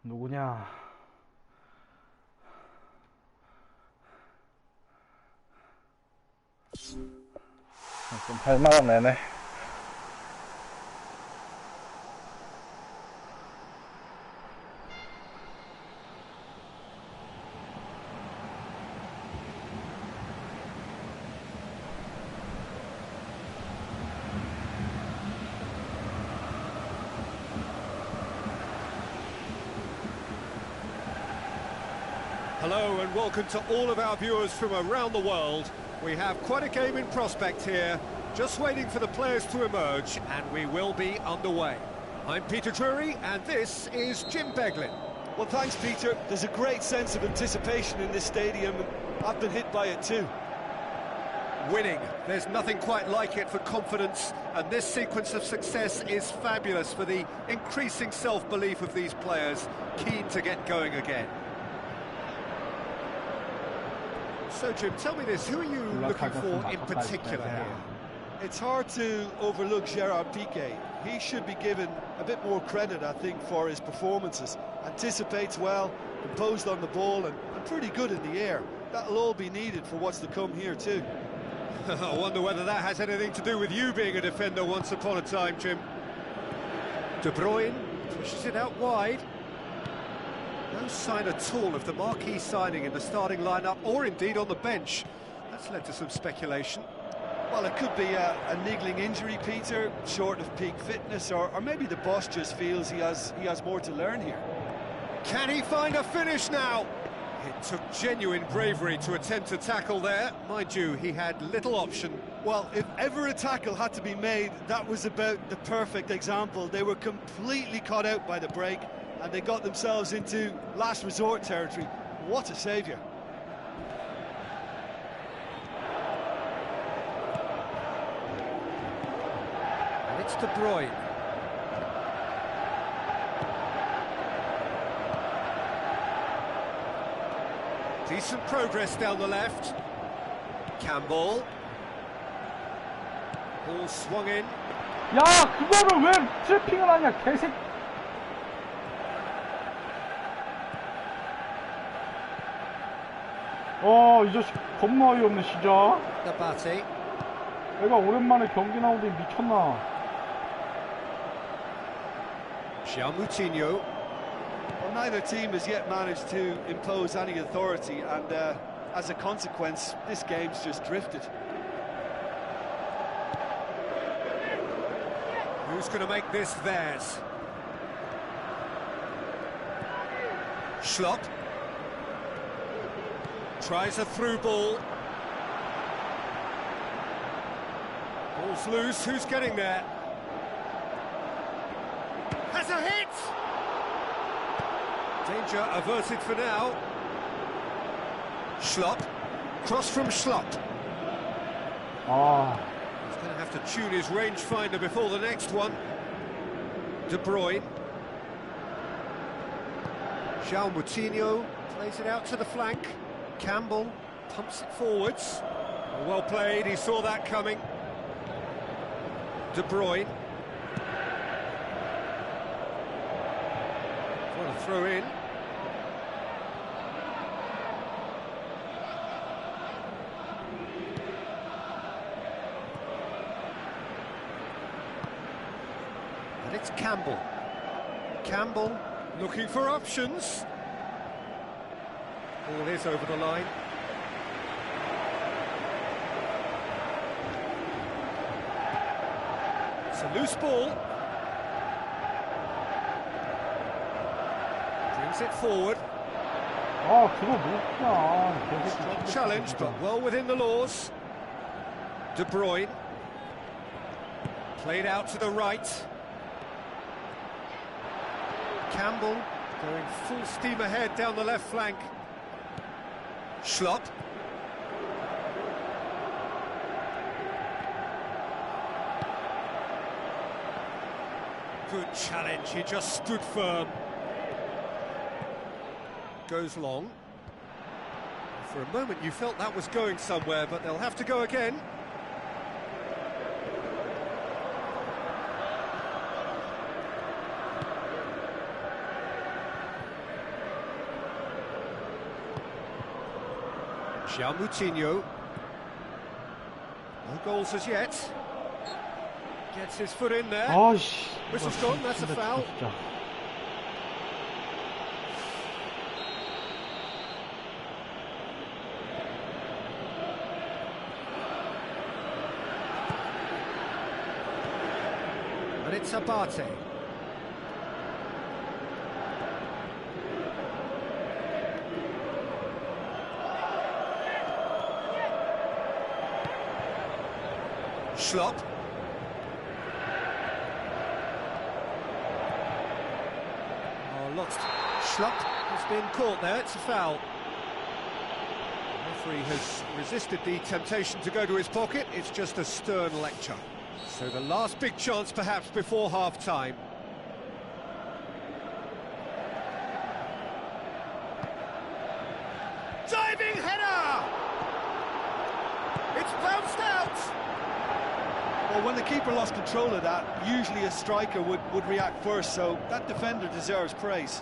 누구냐? 좀 발만한 애네. Hello and welcome to all of our viewers from around the world. We have quite a game in prospect here, just waiting for the players to emerge, and we will be underway. I'm Peter Drury, and this is Jim Beglin. Well, thanks, Peter. There's a great sense of anticipation in this stadium, and I've been hit by it too. Winning. There's nothing quite like it for confidence, and this sequence of success is fabulous for the increasing self-belief of these players, keen to get going again. So, Jim, tell me this, who are you looking for in particular here? It's hard to overlook Gerard Piqué. He should be given a bit more credit, I think, for his performances. Anticipates well, composed on the ball, and pretty good in the air. That'll all be needed for what's to come here, too. I wonder whether that has anything to do with you being a defender once upon a time, Jim. De Bruyne pushes it out wide. No sign at all of the marquee signing in the starting lineup, or indeed on the bench. That's led to some speculation. Well, it could be a niggling injury, Peter, short of peak fitness, or maybe the boss just feels he has more to learn here. Can he find a finish now? It took genuine bravery to attempt to tackle there. Mind you, he had little option. Well, if ever a tackle had to be made, that was about the perfect example. They were completely caught out by the break, and they got themselves into last resort territory. What a saviour. And it's De Bruyne. Decent progress down the left. Campbell. Ball swung in. 야, 그거를 왜 트래핑을 하냐, 개새끼. 이 자식 겁나 어이없네, 진짜. Nabate. 애가 오랜만에 경기 나오더니 미쳤나. Moutinho. Well, neither team has yet managed to impose any authority, and as a consequence, this game's just drifted. Who's going to make this theirs? Schlupp. Tries a through ball. Ball's loose, who's getting there? Has a hit! Danger averted for now. Schlupp. Cross from Schlupp. 아, He's going to have to tune his rangefinder before the next one. De Bruyne. João Moutinho plays it out to the flank. Campbell pumps it forwards. Well played, he saw that coming. De Bruyne. What a throw in. And it's Campbell. Campbell looking for options. Ball is over the line. It's a loose ball. Brings it forward. 아, 그거 놓구나. Strong challenge, but well within the laws. De Bruyne. Played out to the right. Campbell going full steam ahead down the left flank. Schlupp. Good challenge, he just stood firm. Goes long. For a moment you felt that was going somewhere, but they'll have to go again. João Moutinho. No goals as yet. Gets his foot in there. 아, 씨. Whistle's gone, that's a foul. 진짜. And it's Abate. Schlupp. Oh, lost. Schlupp has been caught there, it's a foul. The referee has resisted the temptation to go to his pocket, it's just a stern lecture. So the last big chance perhaps before half-time. Diving header! It's bounced out! Well, when the keeper lost control of that, usually a striker would react first, so that defender deserves praise.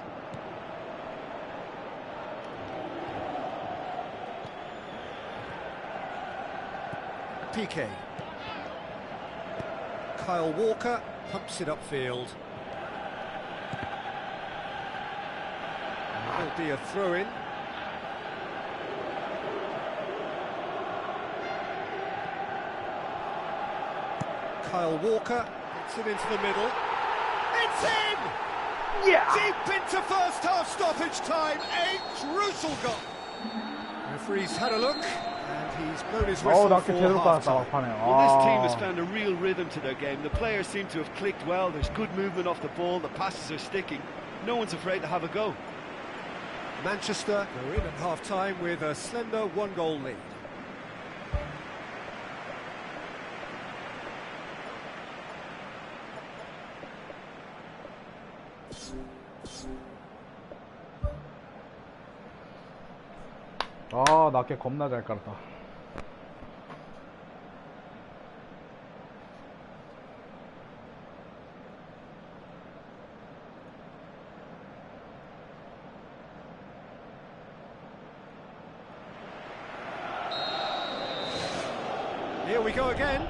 Piqué. Kyle Walker pumps it upfield. And there'll be a throw-in. Kyle Walker gets it into the middle. It's in! Yeah! Deep into first half stoppage time. A crucial goal. Referee's had a look, and he's blown his whistle 낮게 for 제대로 half-time. 빠졌다, 막판에. Well, this team has found a real rhythm to their game. The players seem to have clicked well. There's good movement off the ball. The passes are sticking. No one's afraid to have a go. Manchester go in at half-time with a slender one-goal lead. 아, 낮게 겁나 잘 깔았다. Here we go again.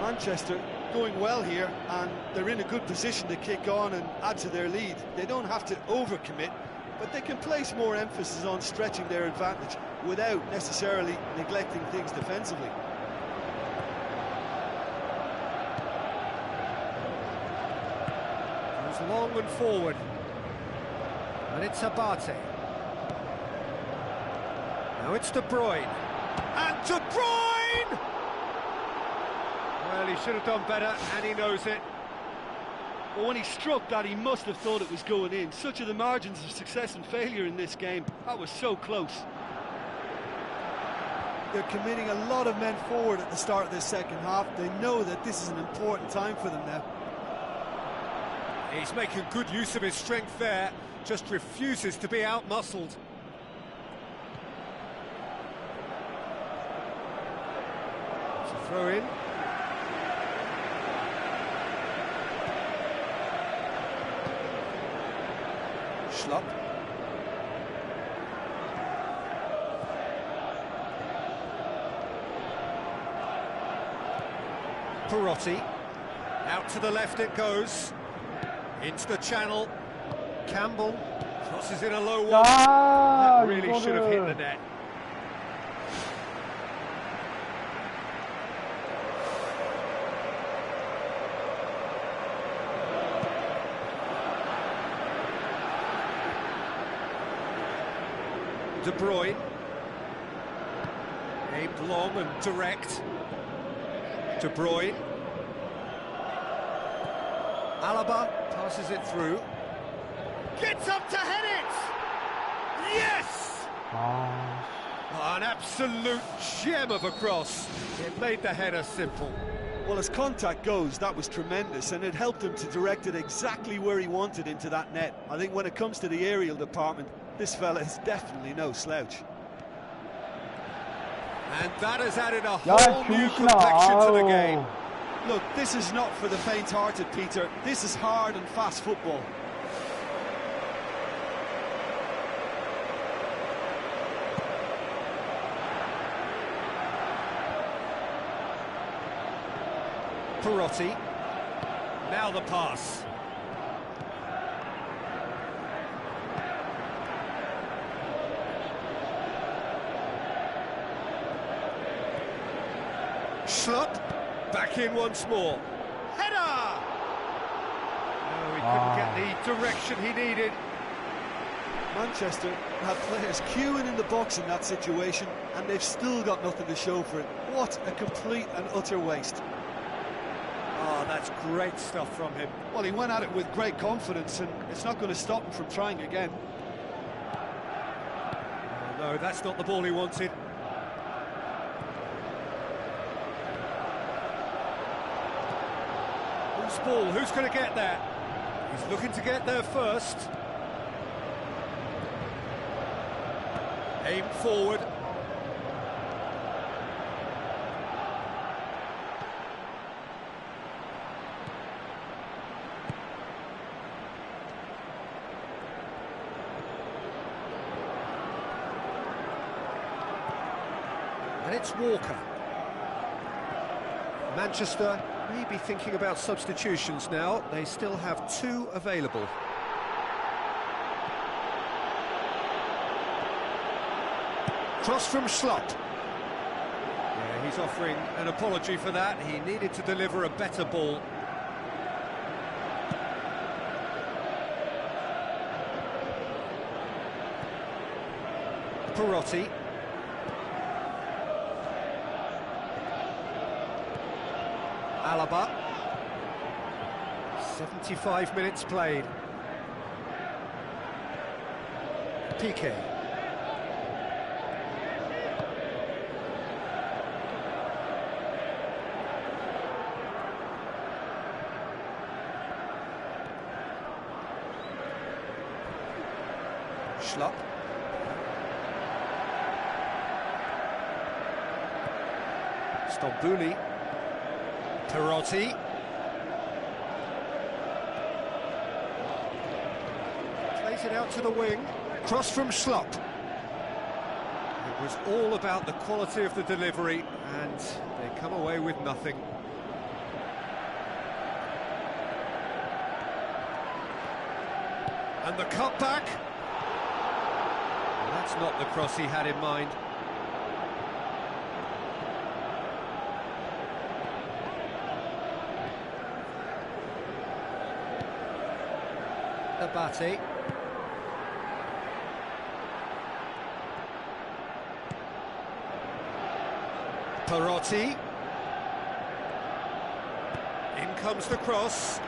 Manchester going well here, and they're in a good position to kick on and add to their lead. They don't have to overcommit, but they can place more emphasis on stretching their advantage without necessarily neglecting things defensively. Goes long and forward. And it's Abate. Now it's De Bruyne. And De Bruyne! Well, he should have done better, and he knows it. But when he struck that, he must have thought it was going in. Such are the margins of success and failure in this game. That was so close. they're committing a lot of men forward at the start of this second half. They know that this is an important time for them now. He's making good use of his strength there, just refuses to be out-muscled. It's a throw in. Schlupp. Perotti. Out to the left it goes. Into the channel. Campbell crosses in a low one. That really should have hit the net. De Bruyne. Aimed long and direct. De Bruyne. Alaba passes it through. Gets up to head it! Yes! An absolute gem of a cross. It made the header simple. Well, as contact goes, that was tremendous, and it helped him to direct it exactly where he wanted into that net. I think when it comes to the aerial department, this fella is definitely no slouch. And that has added a whole new complexion to the game. Look, this is not for the faint-hearted, Peter. This is hard and fast football. Perotti. Now the pass. Schlupp. Back in once more. Header! No, he couldn't get the direction he needed. Manchester had players queuing in the box in that situation, and they've still got nothing to show for it. What a complete and utter waste. Oh, that's great stuff from him. Well, he went at it with great confidence, and it's not going to stop him from trying again. Oh, no, that's not the ball he wanted. Whose ball? Who's going to get there? He's looking to get there first. Aim forward. And it's Walker. Manchester may be thinking about substitutions now. They still have 2 available. Cross from Schlupp. Yeah, he's offering an apology for that. He needed to deliver a better ball. Perotti. Alaba. 75 minutes played. Piqué. Schlupp. Stambouli. Perotti. Plays it out to the wing. Cross from Schlupp. It was all about the quality of the delivery, and they come away with nothing. And the cutback. Well, that's not the cross he had in mind. Abate. Perotti. In comes the cross.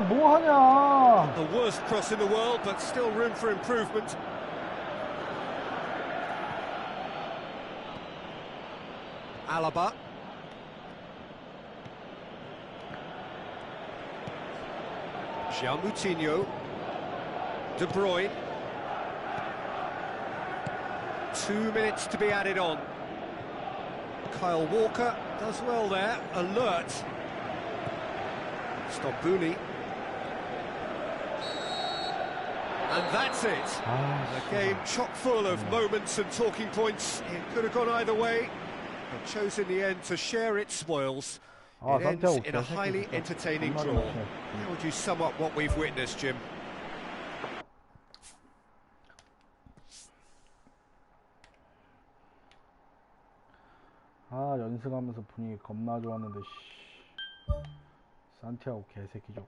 뭐 하냐? The worst cross in the world, but still room for improvement. Alaba. João Moutinho. De Bruyne. 2 minutes to be added on. Kyle Walker does well there, alert. Stompuli. And that's it. A game chock full of moments and talking points. It could have gone either way, but chose in the end to share its spoils. It ends in a highly entertaining draw. How would you sum up what we've witnessed, Jim? 연승하면서 분위기 겁나 좋았는데 산티아고 개새끼죠.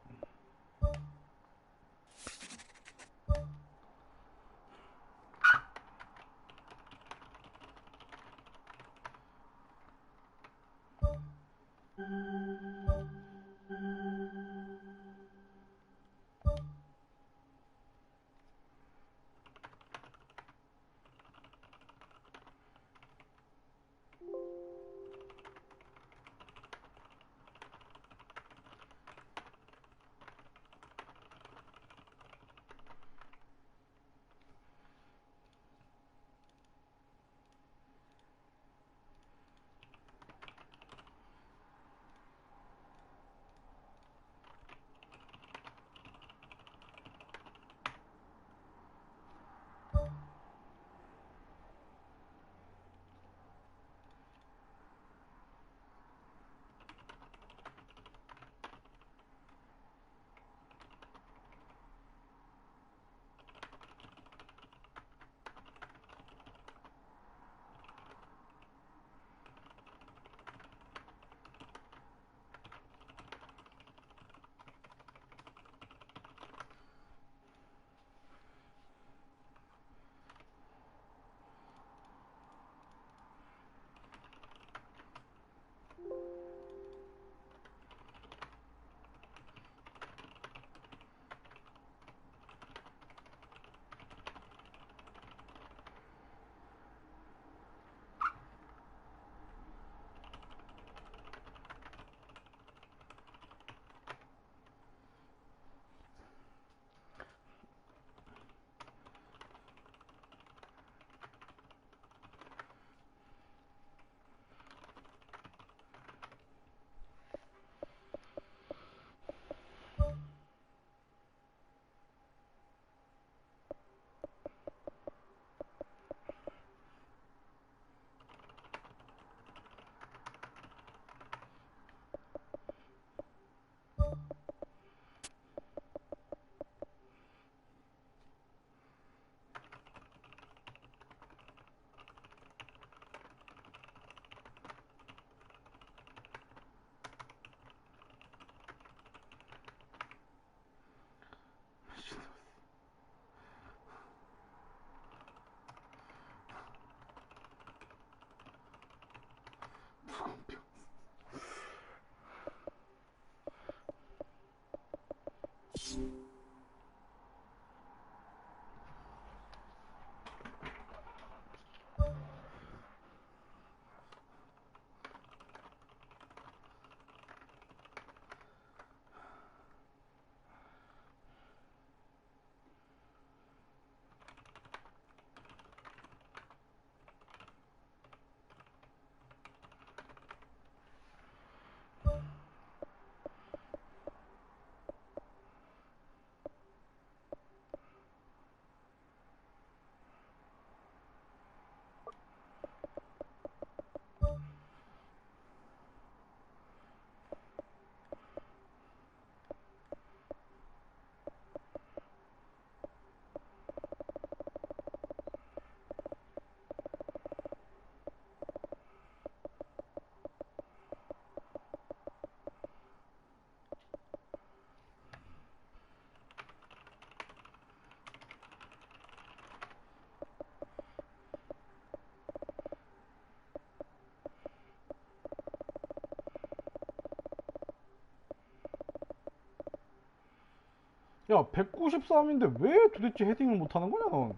야, 193인데 왜 도대체 헤딩을 못하는 거냐, 넌?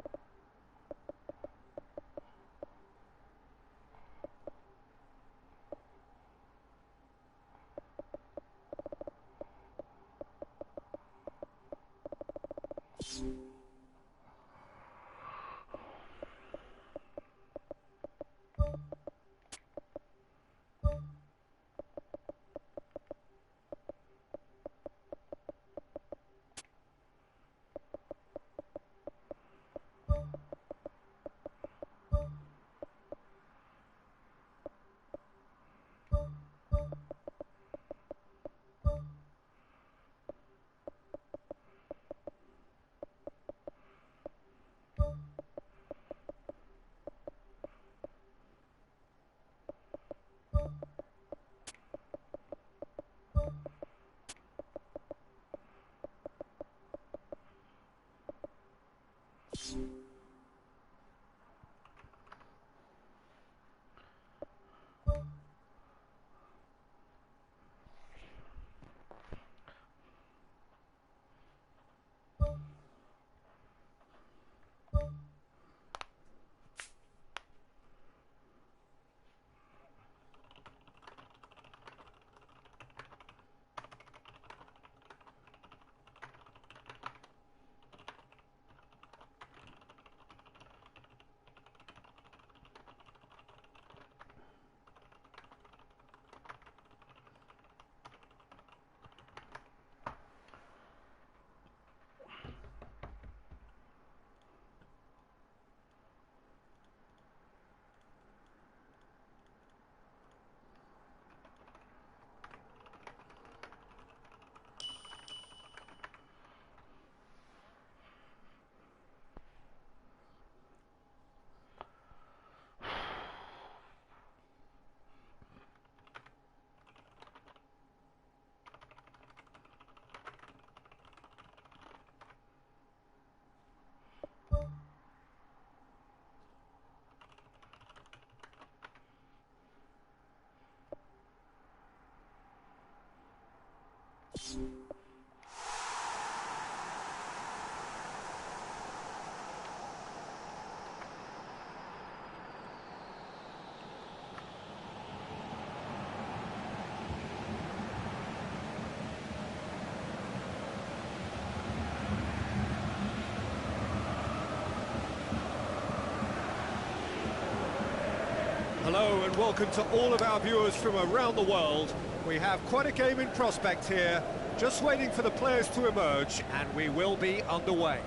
Hello and welcome to all of our viewers from around the world. We have quite a game in prospect here, just waiting for the players to emerge, and we will be underway.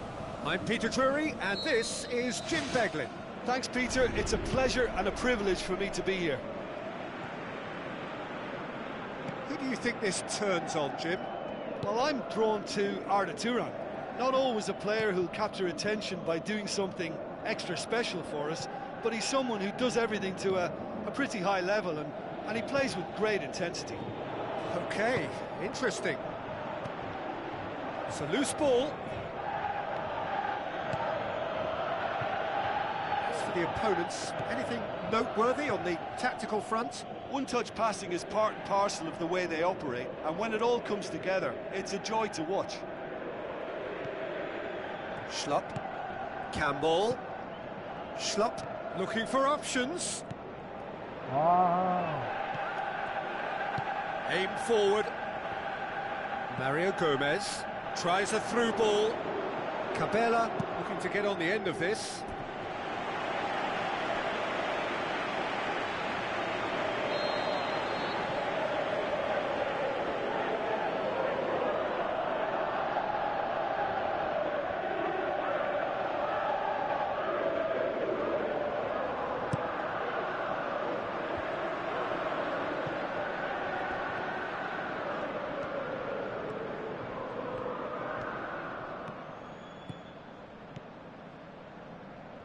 I'm Peter Drury, and this is Jim Beglin. Thanks, Peter. It's a pleasure and a privilege for me to be here. Who do you think this turns on, Jim? Well, I'm drawn to Arda Turan. Not always a player who'll capture attention by doing something extra special for us, but he's someone who does everything to a pretty high level, and he plays with great intensity. Okay, interesting. It's a loose ball. As for the opponents, anything noteworthy on the tactical front? One-touch passing is part and parcel of the way they operate, and when it all comes together, it's a joy to watch. Schlupp. Campbell. Schlupp. Looking for options. Wow. Aim forward. Mario Gomez tries a through ball. Cabela looking to get on the end of this.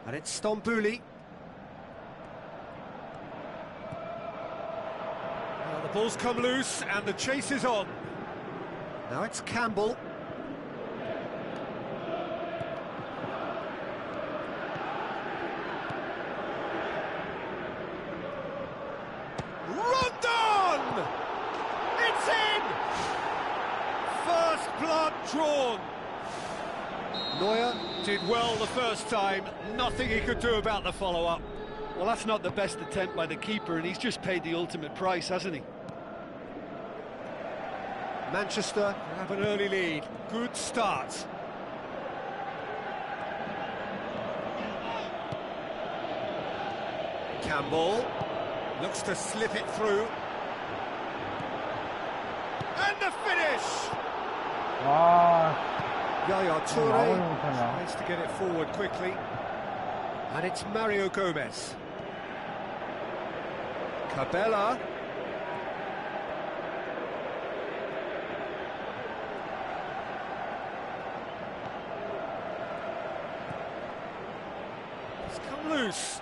And it's Stambouli. Well, the ball's come loose and the chase is on. Now it's Campbell. Rondon! It's in! First blood drawn. Neuer did well the first time, nothing he could do about the follow-up. Well, that's not the best attempt by the keeper, and he's just paid the ultimate price, hasn't he? Manchester have an early lead. Good start. Campbell looks to slip it through. And the finish! Yaya Toure tries to get it forward quickly. And it's Mario Gomez. Cabela. It's come loose.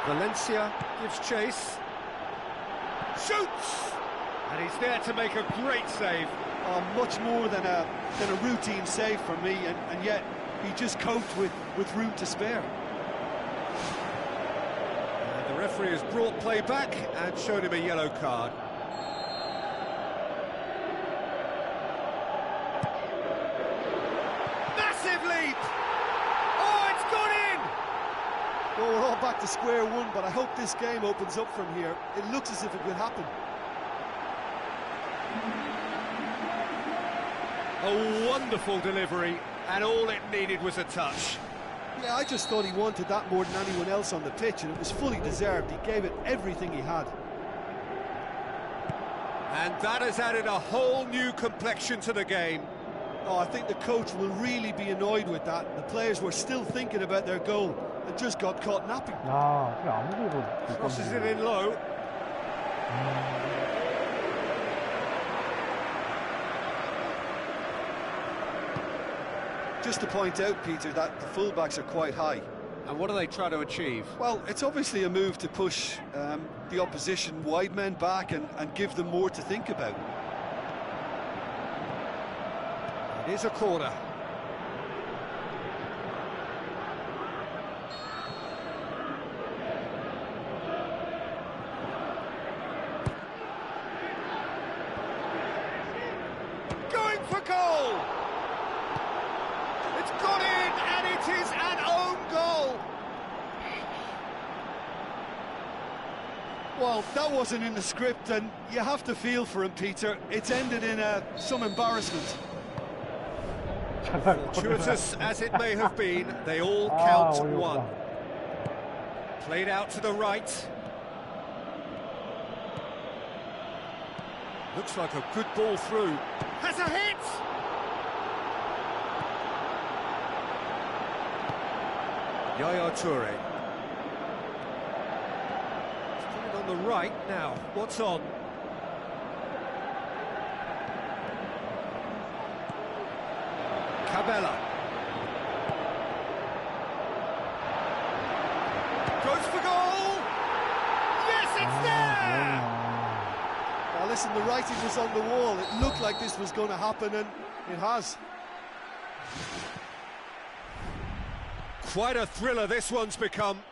Valencia gives chase. Shoots! And he's there to make a great save. Oh, much more than a routine save for me, and yet he just coped with room to spare. And the referee has brought play back and showed him a yellow card. Massive leap! Oh, it's gone in! Well, we're all back to square one, but I hope this game opens up from here. It looks as if it could happen. A wonderful delivery, and all it needed was a touch. Yeah, I just thought he wanted that more than anyone else on the pitch, and it was fully deserved. He gave it everything he had. And that has added a whole new complexion to the game. Oh, I think the coach will really be annoyed with that. The players were still thinking about their goal and just got caught napping. Crosses it in low. Just to point out, Peter, that the fullbacks are quite high. And what do they try to achieve? Well, it's obviously a move to push the opposition wide men back and give them more to think about. It is a corner. Going for goal! It's gone in, and it is an own goal! Well, that wasn't in the script, and you have to feel for him, Peter. It's ended in some embarrassment. Fortuitous as it may have been, they all count one. Played out to the right. Looks like a good ball through. Has a hit! Yaya Toure. He's put it on the right now. What's on? Cabela. Goes for goal! Yes, it's there! Now listen, the writing was on the wall. It looked like this was going to happen, and it has. Quite a thriller this one's become.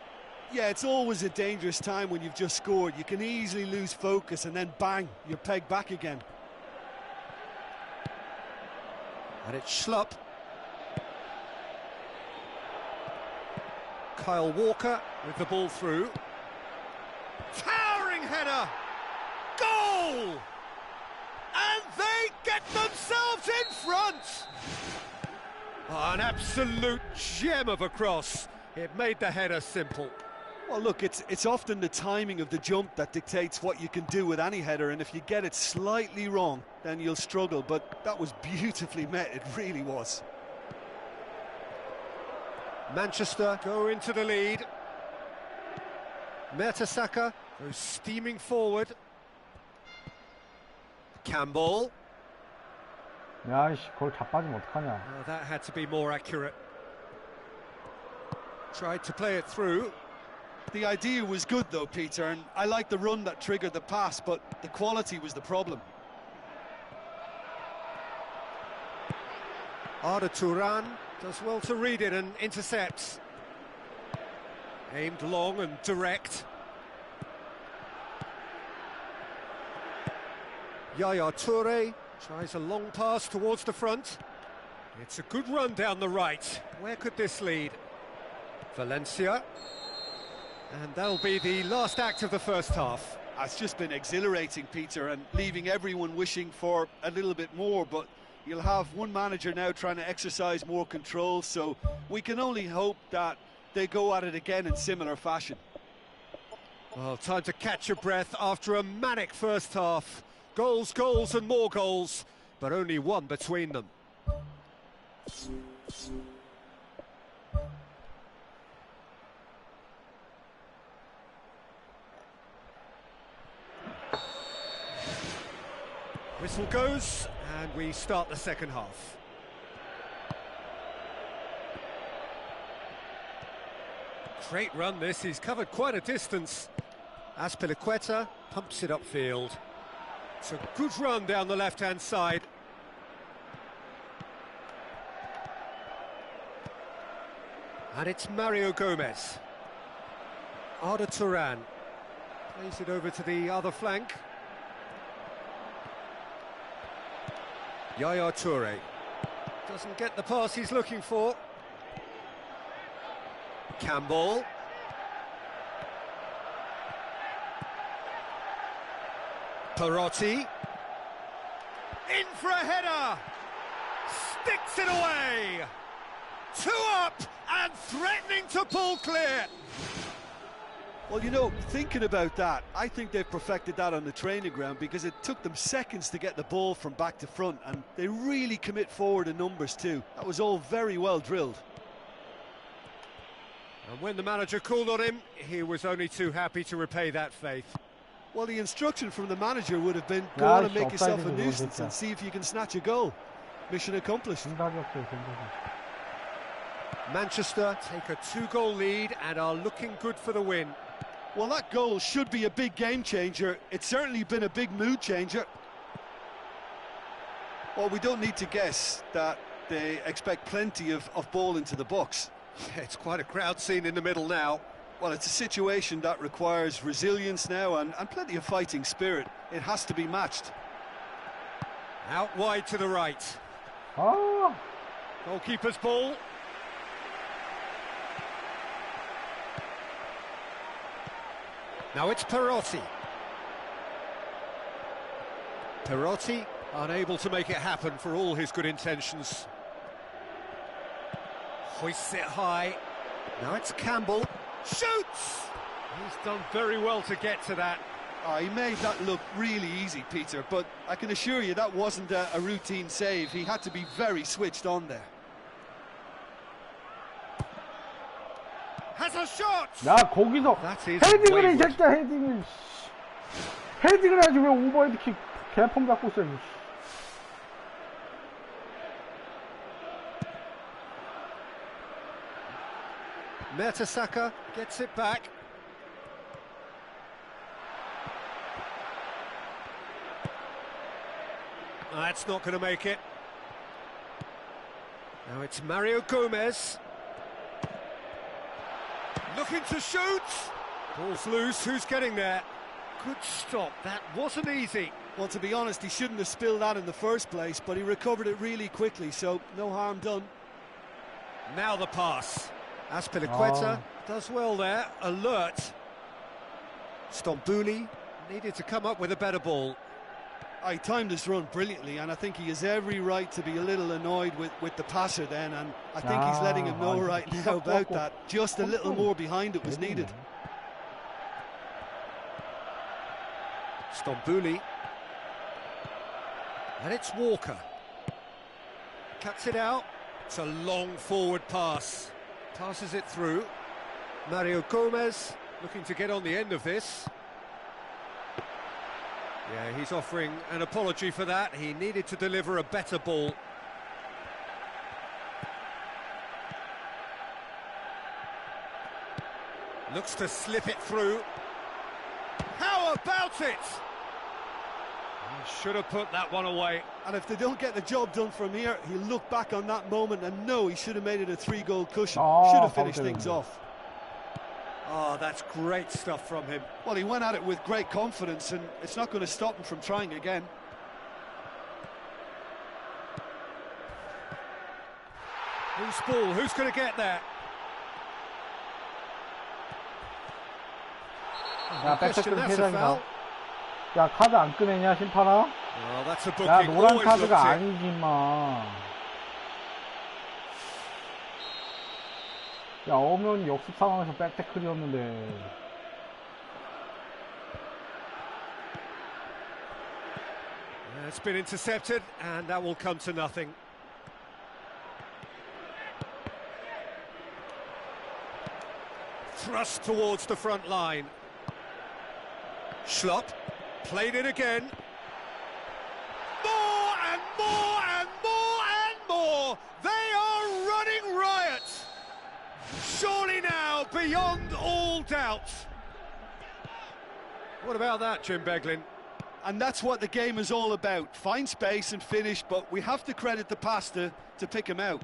Yeah, it's always a dangerous time when you've just scored. You can easily lose focus, and then bang, you're pegged back again. And it's Schlupp. Kyle Walker with the ball through. Towering header! Goal! And they get themselves in front! Oh, an absolute gem of a cross. It made the header simple. Well, look, it's often the timing of the jump that dictates what you can do with any header, and if you get it slightly wrong, then you'll struggle, but that was beautifully met, it really was. Manchester go into the lead. Mertesacker goes steaming forward. Campbell. 야이씨, 그걸 자빠지면 어떡하냐. Oh, that had to be more accurate. Tried to play it through. The idea was good though, Peter, and I like the run that triggered the pass, but the quality was the problem. Arda Turan does well to read it and intercepts. Aimed long and direct. Yaya Toure tries a long pass towards the front. It's a good run down the right. Where could this lead? Valencia. And that'll be the last act of the first half. It's just been exhilarating, Peter, and leaving everyone wishing for a little bit more, but you'll have one manager now trying to exercise more control, so we can only hope that they go at it again in similar fashion. Well, time to catch your breath after a manic first half. Goals, goals and more goals, but only one between them. Whistle goes, and we start the second half. Great run this, he's covered quite a distance. Azpilicueta pumps it upfield. It's a good run down the left-hand side. And it's Mario Gomez. Arda Turan plays it over to the other flank. Yaya Toure doesn't get the pass he's looking for. Campbell. Perotti. In for a header. Sticks it away. 2 up and threatening to pull clear. Well, you know, thinking about that, I think they've perfected that on the training ground because it took them seconds to get the ball from back to front, and they really commit forward in numbers too. That was all very well drilled. And when the manager called on him, he was only too happy to repay that faith. Well, the instruction from the manager would have been, go on and make yourself a nuisance and see if you can snatch a goal. Mission accomplished. Manchester take a 2-goal lead and are looking good for the win. Well, that goal should be a big game changer. It's certainly been a big mood changer. Well, we don't need to guess that they expect plenty of ball into the box. Yeah, it's quite a crowd scene in the middle now. Well, it's a situation that requires resilience now and plenty of fighting spirit. It has to be matched. Out wide to the right. Oh. Goalkeeper's ball. Now it's Perotti. Perotti unable to make it happen for all his good intentions. Hoists it high. Now it's Campbell. Shoots! He's done very well to get to that. Oh, he made that look really easy, Peter, but I can assure you that wasn't a routine save. He had to be very switched on there. Has a shot! 야, 거기서 헤딩을 해, 이 새끼야, 헤딩을. 헤딩을 해야지 왜 오버헤드킥 개폼 갖고 있어, 이거. Mertesacker gets it back. That's not going to make it. Now it's Mario Gomez. Looking to shoot. Ball's loose, who's getting there? Good stop, that wasn't easy. Well, to be honest, he shouldn't have spilled that in the first place, but he recovered it really quickly, so no harm done. Now the pass. Azpilicueta does well there, alert. Stambouli needed to come up with a better ball. He timed his run brilliantly, and I think he has every right to be a little annoyed with the passer then, and I think he's letting him know right now about that. Just a little more behind it was needed. Stambouli. And it's Walker. Cuts it out. It's a long forward pass. Passes it through. Mario Gomez looking to get on the end of this. Yeah, he's offering an apology for that. He needed to deliver a better ball. Looks to slip it through. How about it? He should have put that one away. And if they don't get the job done from here, he'll look back on that moment and know he should have made it a 3-goal cushion. Should have finished things off. Oh, that's great stuff from him. Well, he went at it with great confidence, and it's not going to stop him from trying again. Who's ball? Who's going to get there? 야, 백태클 회장이다. 야, 카드 안 끄내냐, 심판아? 야, 노란 카드가 아니지, 마. 야, 엄연 역습 상황에서 백태클이었는데. It's been intercepted, and that will come to nothing. Thrust towards the front line. Schlupp played it again. More and more and more and more. They are running riot. Surely now, beyond all doubt. What about that, Jim Beglin? And that's what the game is all about. Find space and finish, but we have to credit the passer to pick him out.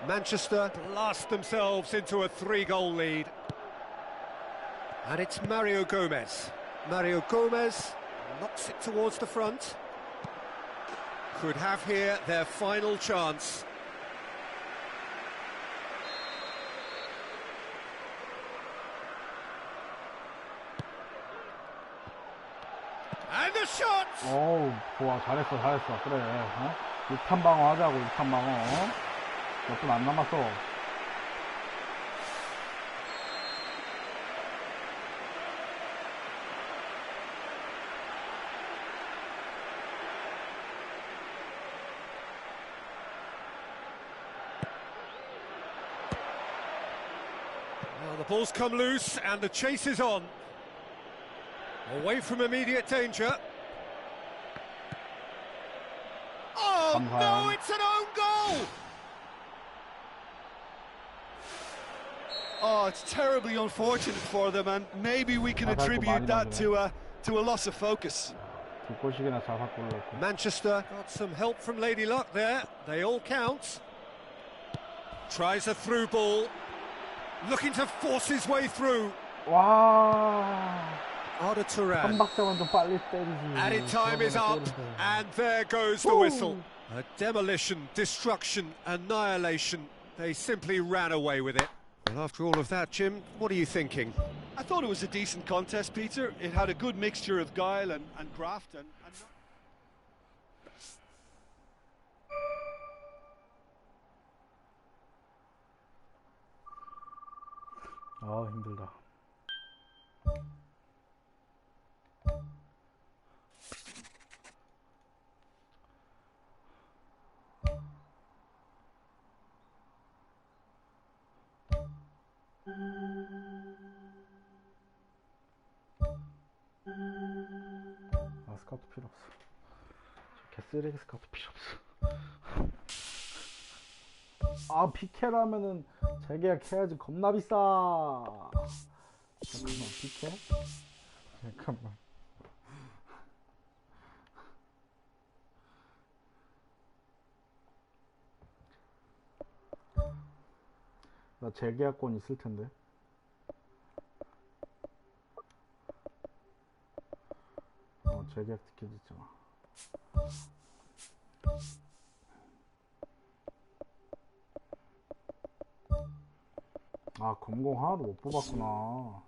Manchester blast themselves into a 3-goal lead. And it's Mario Gomez. Mario Gomez knocks it towards the front. Could have here their final chance. And the shot! 어우, 좋아. 잘했어, 잘했어. 그래. 어? 6탄 방어 하자고, 6탄 방어. 몇 분 안 남았어. Well, the ball's come loose and the chase is on. Away from immediate danger. Oh, no, it's an own goal! Oh, it's terribly unfortunate for them, and maybe we can attribute that to a loss of focus. Manchester got some help from Lady Luck there. They all count. Tries a through ball. Looking to force his way through. 와. Arda Turan. 때리지. Added time is up, and there goes the whistle. A demolition, destruction, annihilation. They simply ran away with it. Well, after all of that, Jim, what are you thinking? I thought it was a decent contest, Peter. It had a good mixture of guile and craft. 아, 힘들다. 아, 스카우트 필요 없어. 개쓰레기 스카우트 필요 없어. 아, 피케라면은 재계약 해야지. 겁나 비싸. 잠깐만, 피케? 잠깐만. 나 재계약권 있을 텐데. 재계약 티켓 있잖아. 아, 검공 하나도 못 뽑았구나.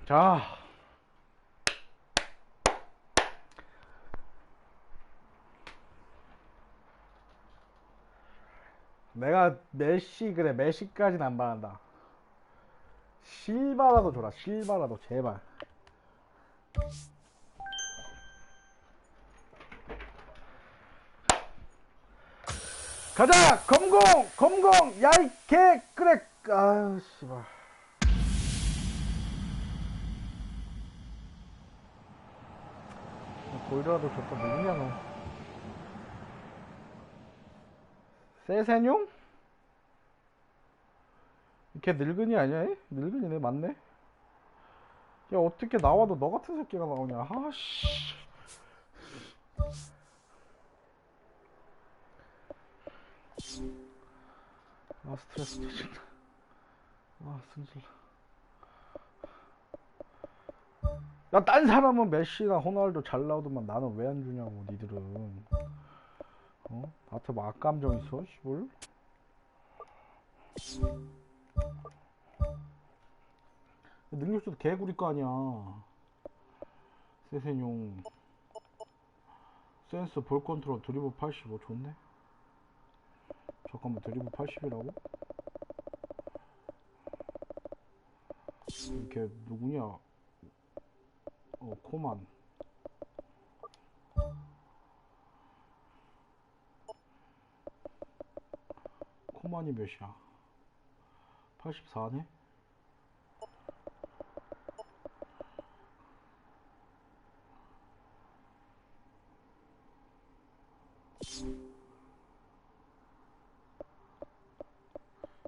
자, 내가 메시, 그래, 메시까지는 안 바란다. 실바라도 줘라. 실바라도 제발. 가자! 검공! 검공! 야이 개! 그래! 아유 씨발. 보이라도 좋다. 누구냐 너. 세세뇽? 걔 늙은이 아니야? 얘? 늙은이네. 맞네. 야 어떻게 나와도 너 같은 새끼가 나오냐. 아씨. 아 스트레스 터진다. 아 승질. 야 딴 사람은 메시나 호날두 잘 나오더만 나는 왜 안 주냐고 니들은. 어? 나한테 뭐 악감정 있어? 씨발. 능력치도 개구리 거 아니야. 세세뇽. 센스 볼 컨트롤 드리블 85 좋네. 잠깐만 드리블 80이라고? 이게 누구냐? 코만. 코만이 몇이야? 84네?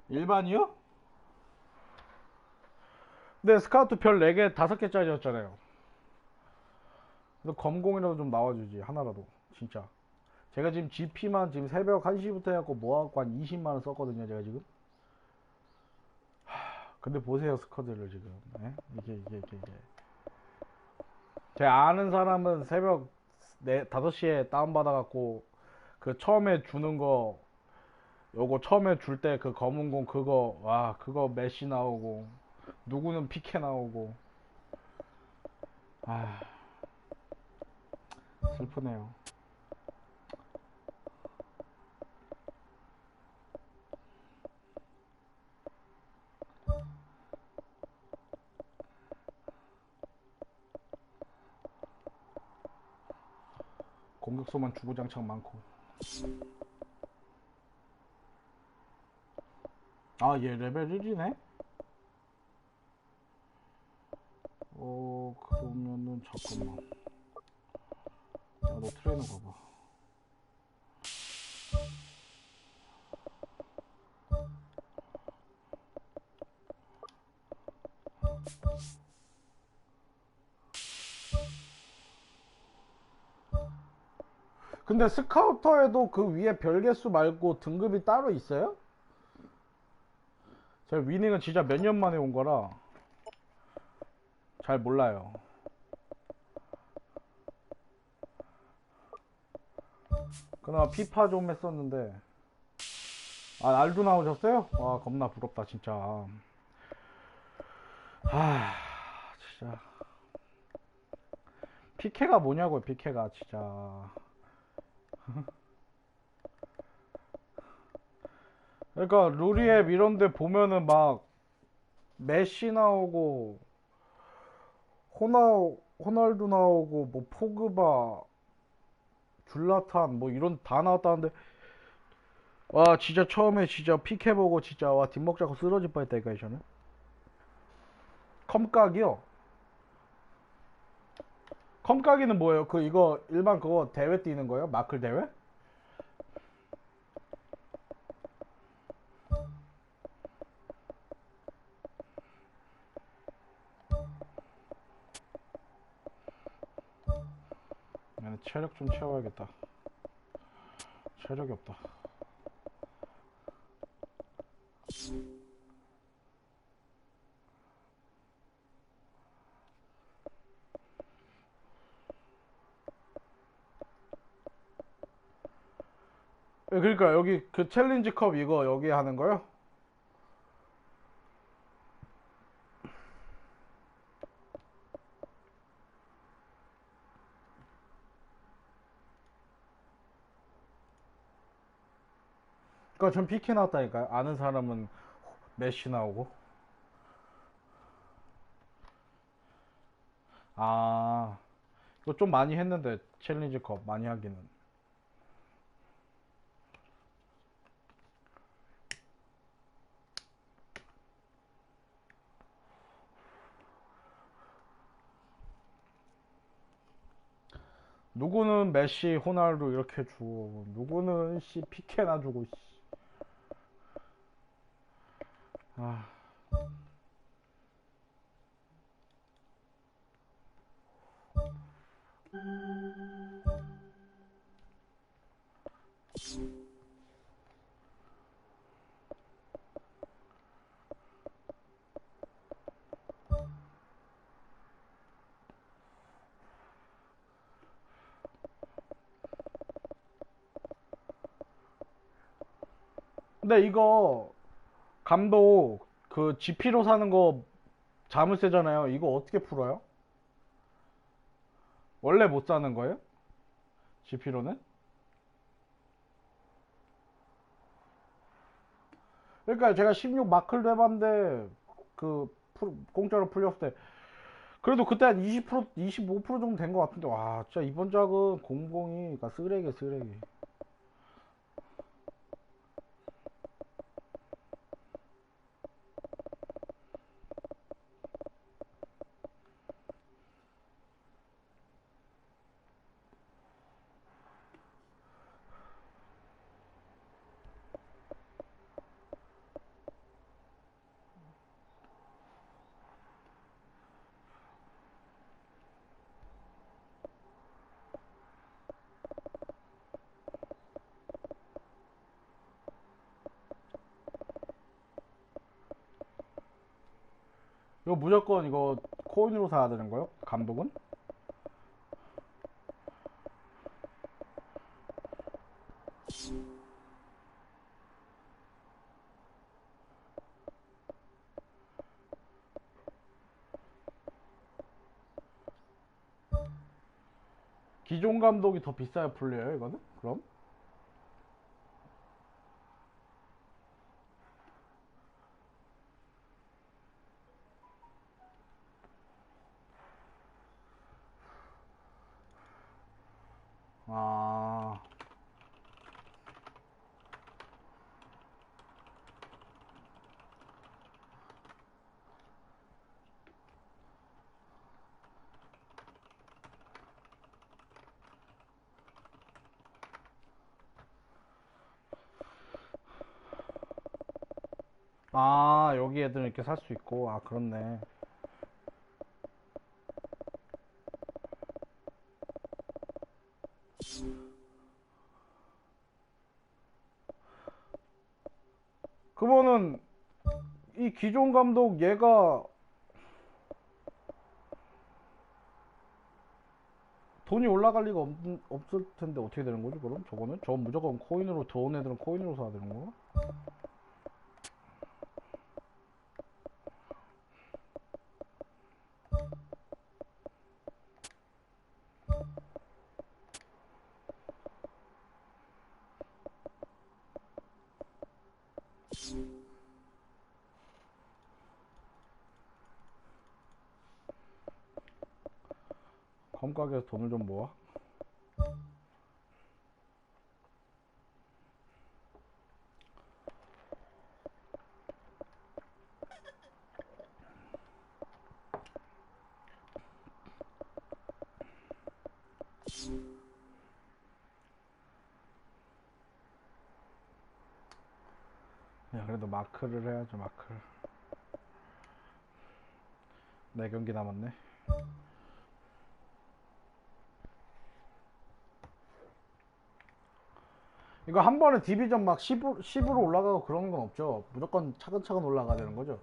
일반이요? 네, 스카우트 별 4개, 5개짜리였잖아요. 그래서 검공이라도 좀 나와주지, 하나라도. 진짜. 제가 지금 GP만 지금 새벽 1시부터 해갖고 모아갖고 한 20만원 썼거든요, 제가 지금. 근데 보세요, 스쿼드를 지금. 예? 이게. 제 아는 사람은 새벽 5시에 다운받아갖고, 그 처음에 주는 거, 요거 처음에 줄 때 그 검은 공 그거, 와, 그거 메시 나오고, 누구는 피케 나오고. 아, 슬프네요. 공격수만 주구장창 많고. 아, 얘 레벨 1이네? 그러면은 잠깐만. 야, 너 트레이너 가봐. 근데 스카우터에도 그 위에 별개수 말고 등급이 따로 있어요? 제가 위닝은 진짜 몇 년 만에 온 거라 잘 몰라요. 그나마 피파 좀 했었는데. 아, 알도 나오셨어요? 와, 겁나 부럽다 진짜. 아, 진짜. 피케가 뭐냐고요, 피케가 진짜. 그러니까 루리앱 이런데 보면은 막 메시 나오고 호날두 나오고 뭐 포그바, 줄라탄 뭐 이런 다 나왔다는데, 와 진짜 처음에 진짜 피케 보고 진짜 와 뒷목 잡고 쓰러질 뻔했다니까. 저는 컴각이요. 컴각이는 뭐예요? 그 이거 일반 그거 대회 뛰는 거예요? 마클 대회? 체력 좀 채워야겠다. 체력이 없다. 그러니까 여기 그 챌린지 컵 이거 여기 하는 거요? 그니까 전 피케 나왔다니까요. 아는 사람은 메시 나오고. 아, 이거 좀 많이 했는데 챌린지 컵 많이 하기는. 누구는 메시, 호날두 이렇게 주고 누구는 씨 피케나 주고 씨. 아. 근데 이거 감독 그 GP로 사는 거 자물쇠잖아요. 이거 어떻게 풀어요? 원래 못 사는 거예요? GP로는? 그러니까 제가 16 마클도 해봤는데 공짜로 풀렸을 때 그래도 그때 한 20%, 25% 정도 된 것 같은데 와 진짜 이번 작은 공공이 그러니까 쓰레기 쓰레기. 이거 무조건 이거 코인으로 사야 되는 거요? 감독은? 기존 감독이 더 비싸게 풀려요 이거는? 그럼? 아... 아 여기 애들은 이렇게 살 수 있고 아 그렇네. 그러면은 이 기존 감독 얘가 돈이 올라갈 리가 없을 텐데 어떻게 되는 거지 그럼 저거는? 저건 무조건 코인으로 들어온 애들은 코인으로 사야 되는 거야? 컴가게에서 돈을 좀 모아? 야 그래도 마크를 해야죠 마크. 4경기 남았네. 이거 한 번에 디비전 막 10으로 올라가고 그런 건 없죠. 무조건 차근차근 올라가야 되는 거죠.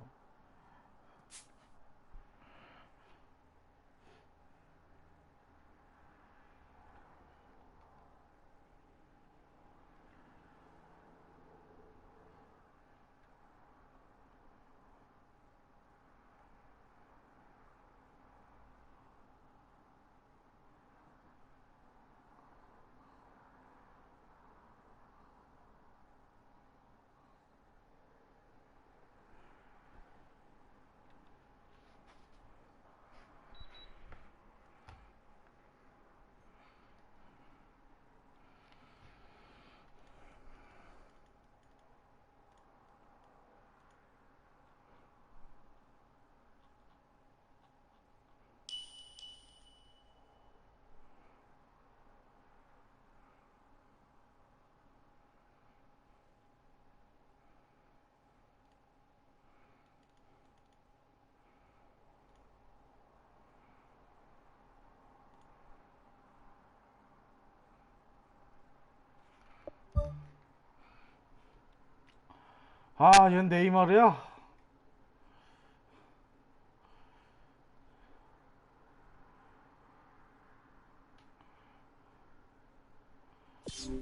아, 얜 네이마르야?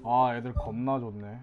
아, 애들 겁나 좋네.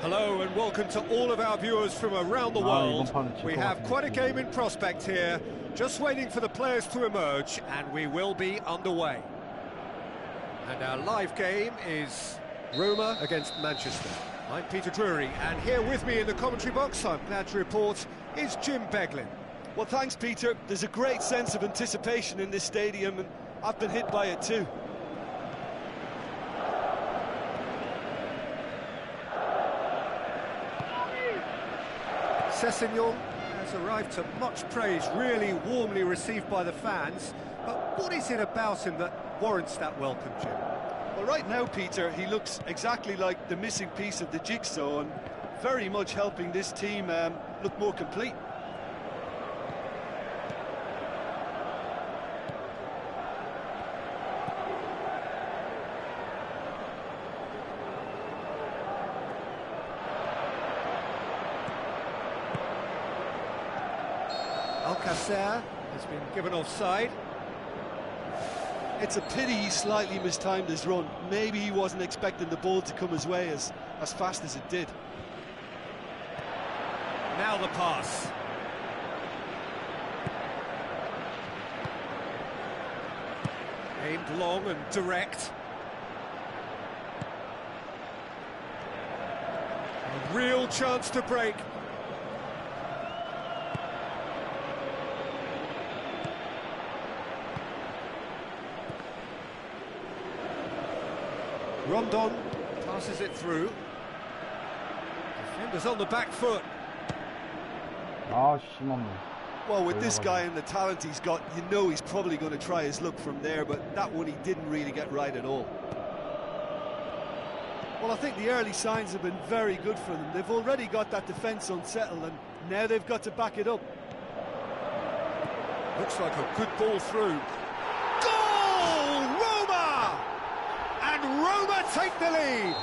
Hello and welcome to all of our viewers from around the world. We have quite a game in prospect here, just waiting for the players to emerge, and we will be underway. And our live game is Roma against Manchester. I'm Peter Drury, and here with me in the commentary box, I'm glad to report, is Jim Beglin. Well, thanks, Peter. There's a great sense of anticipation in this stadium, and I've been hit by it too. Sessegnon has arrived to much praise, really warmly received by the fans. But what is it about him that warrants that welcome, Jim? Well, right now, Peter, he looks exactly like the missing piece of the jigsaw and very much helping this team look more complete. Alcacer has been given offside. It's a pity he slightly mistimed his run. Maybe he wasn't expecting the ball to come his way as fast as it did. Now the pass. Aimed long and direct. A real chance to break. Rondon passes it through. Defenders on the back foot. 아, 심없네. Well, with this guy and the talent he's got, you know he's probably going to try his luck from there, but that one he didn't really get right at all. Well, I think the early signs have been very good for them. They've already got that defence unsettled, and now they've got to back it up. Looks like a good ball through. Goal! Roma! And Roma take the lead.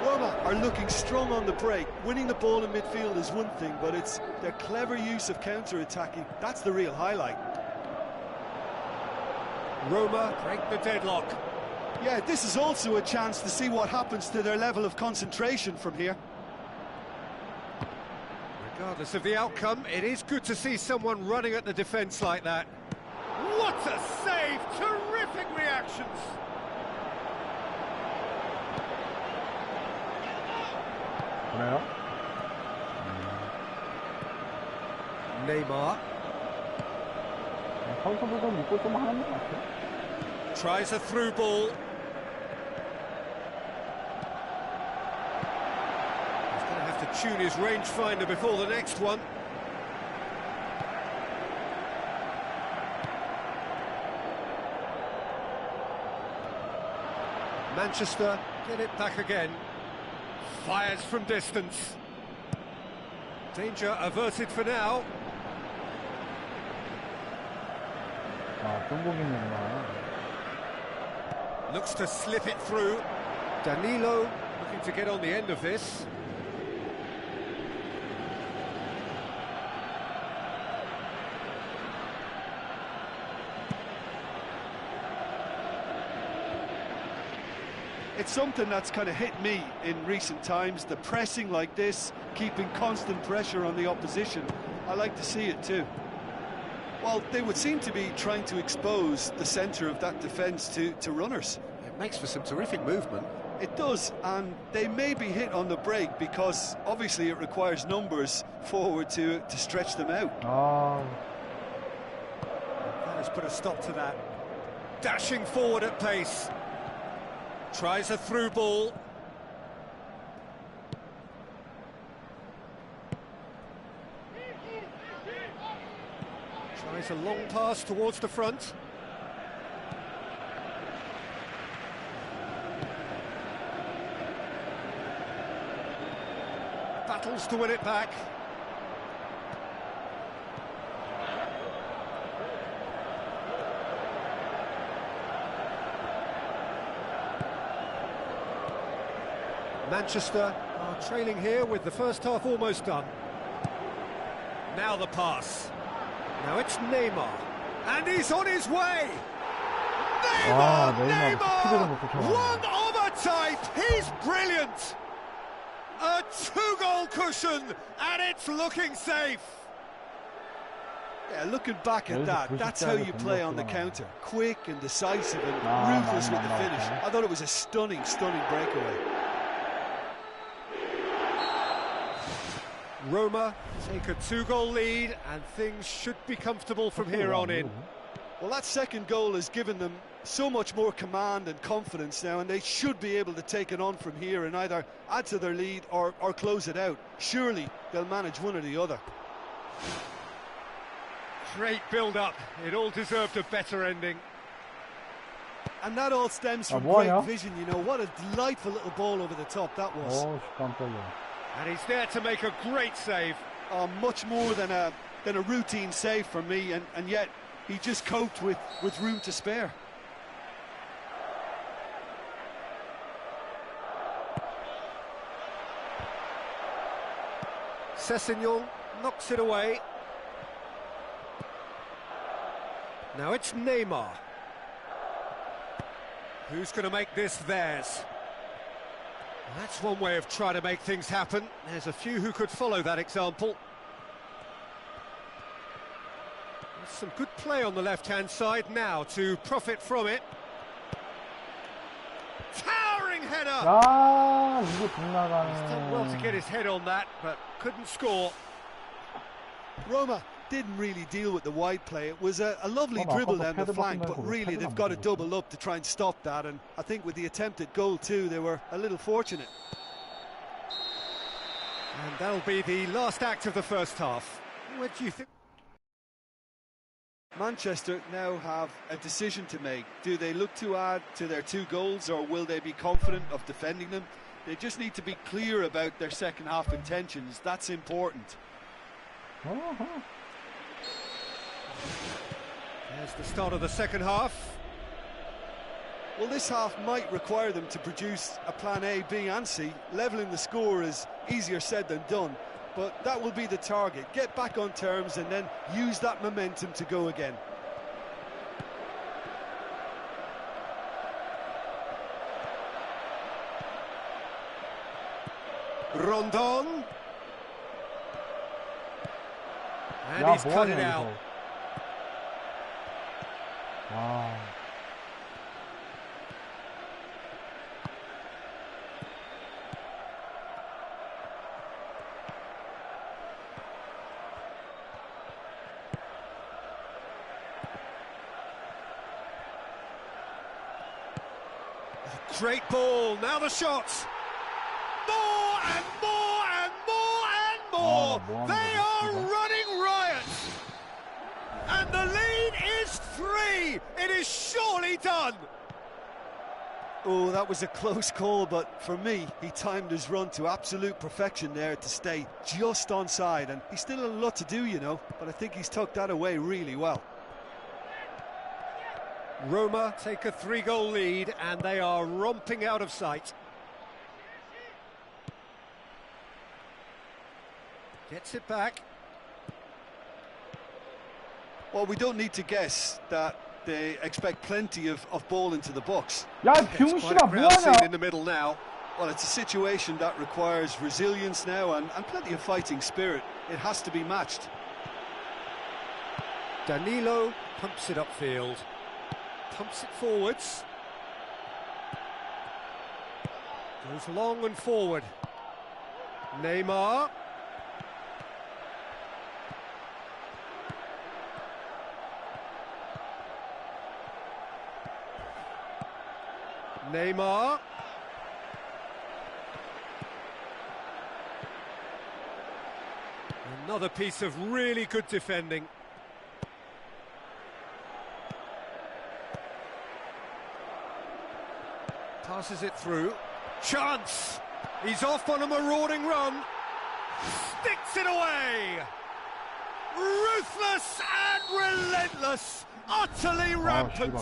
Roma are looking strong on the break. Winning the ball in midfield is one thing, but it's their clever use of counter-attacking. That's the real highlight. Roma break the deadlock. Yeah, this is also a chance to see what happens to their level of concentration from here. Regardless of the outcome, it is good to see someone running at the defence like that. What a save! Terrific reactions! 그래요? Neymar 선수들도 믿고 좀 하는 것 같아. tries a through ball. He's going to have to tune his rangefinder before the next one. Manchester get it back again. Fires from distance. Danger averted for now. 아, 중국인이구나. Looks to slip it through. Danilo looking to get on the end of this. It's something that's kind of hit me in recent times, the pressing like this, keeping constant pressure on the opposition. I like to see it too. Well, they would seem to be trying to expose the centre of that defence to runners. It makes for some terrific movement. It does, and they may be hit on the break because obviously it requires numbers forward to stretch them out. That has put a stop to that. Dashing forward at pace. Tries a through ball. Tries a long pass towards the front. Battles to win it back. Manchester are trailing here with the first half almost done. Now the pass. Now it's Neymar. And he's on his way! Neymar! One of a type! He's brilliant! A two-goal cushion, and it's looking safe! Yeah, looking back at that, that's how you play on the counter. Quick and decisive and ruthless with the finish. I thought it was a stunning, stunning breakaway. Roma take a two-goal lead, and things should be comfortable from here on in. Well, that second goal has given them so much more command and confidence now, and they should be able to take it on from here and either add to their lead or close it out. Surely they'll manage one or the other. Great build-up. It all deserved a better ending. And that all stems from great vision, you know. What a delightful little ball over the top that was. And he's there to make a great save. Oh, much more than a routine save for me, and yet he just coped with room to spare. Sessegnon knocks it away. Now it's Neymar. Who's going to make this theirs? That's one way of trying to make things happen. There's a few who could follow that example. There's some good play on the left-hand side now to profit from it. Towering header! He's done well to get his head on that, but couldn't score. Roma didn't really deal with the wide play. It was a lovely dribble down the flank, but really they've got to double up to try and stop that, and I think with the attempted goal too, they were a little fortunate. And that'll be the last act of the first half. What do you think? Manchester now have a decision to make. Do they look to add to their 2 goals, or will they be confident of defending them? They just need to be clear about their second half intentions. That's important. There's the start of the second half. Well, this half might require them to produce a plan A, B and C. Levelling the score is easier said than done, but that will be the target. Get back on terms and then use that momentum to go again. Rondon. And he's cut it out. Wow. Great ball, now the shots. More and more and more and more. They are running riot. And the lead is 3. It is surely done. Oh, that was a close call, but for me, he timed his run to absolute perfection there to stay just onside, and he's still a lot to do, you know, but I think he's tucked that away really well. Roma take a 3-goal lead, and they are romping out of sight. Gets it back. Well, we don't need to guess that they expect plenty of ball into the box. 야, It's quite a 병신아, crowd scene 뭐하냐? in the middle now. Well, it's a situation that requires resilience now and plenty of fighting spirit. It has to be matched. Danilo pumps it upfield. Pumps it forwards. Goes long and forward. Neymar. Neymar. Another piece of really good defending. Passes it through. Chance! He's off on a marauding run. Sticks it away! Ruthless and relentless! Utterly rampant!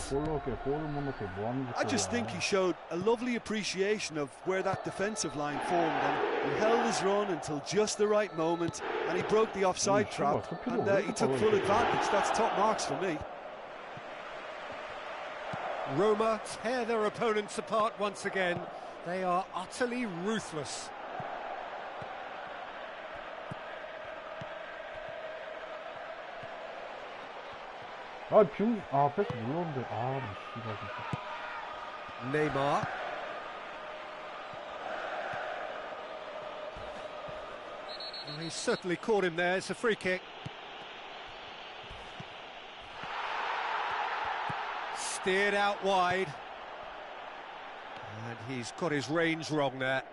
I just think he showed a lovely appreciation of where that defensive line formed, and he held his run until just the right moment, and he broke the offside trap, and he took full advantage. That's top marks for me. Roma tear their opponents apart once again. They are utterly ruthless. 패스 눌렀는데, 씨발, 진짜. Neymar. Well, he's certainly caught him there. It's a free kick. Steered out wide. And he's got his range wrong there.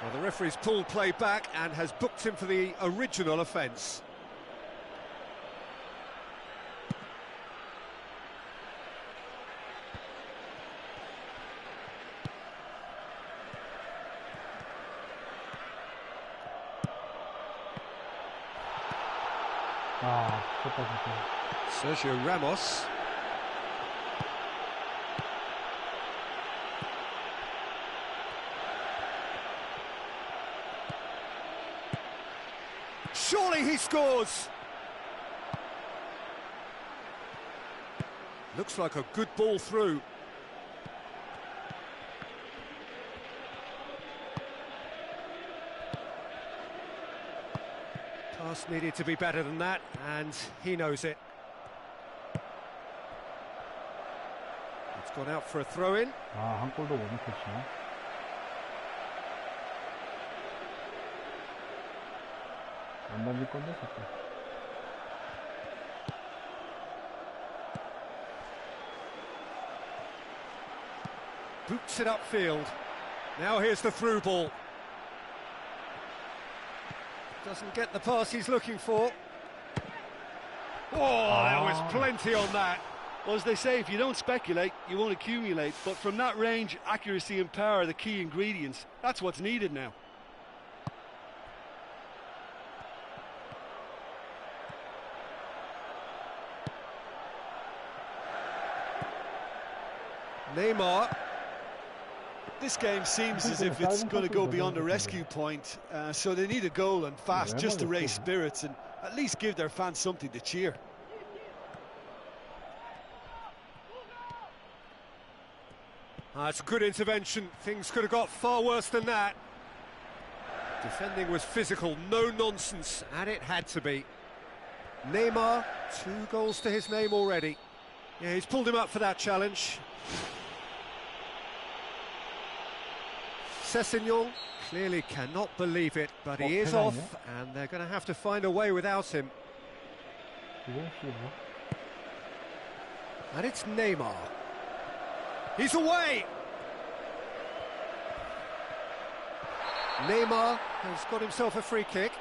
Well, the referee's pulled play back and has booked him for the original offence. Sergio Ramos. Surely he scores. Looks like a good ball through. Pass needed to be better than that, and he knows it. It's gone out for a throw-in. 한 골도 못 넣겠지만. 안 던질 건데, 자꾸. Boots it upfield. Now here's the through ball. Doesn't get the pass he's looking for. Oh, there was plenty on that. Well, as they say, if you don't speculate, you won't accumulate. But from that range, accuracy and power are the key ingredients. That's what's needed now. Neymar. This game seems as if it's going to go beyond a rescue point, so they need a goal and fast just to raise spirits and at least give their fans something to cheer. It's a good intervention. Things could have got far worse than that. Defending was physical, no nonsense, and it had to be. Neymar, 2 goals to his name already. Yeah, he's pulled him up for that challenge. Sessegnon clearly cannot believe it, but he is off, and they're going to have to find a way without him. And it's Neymar. He's away! Neymar has got himself a free kick.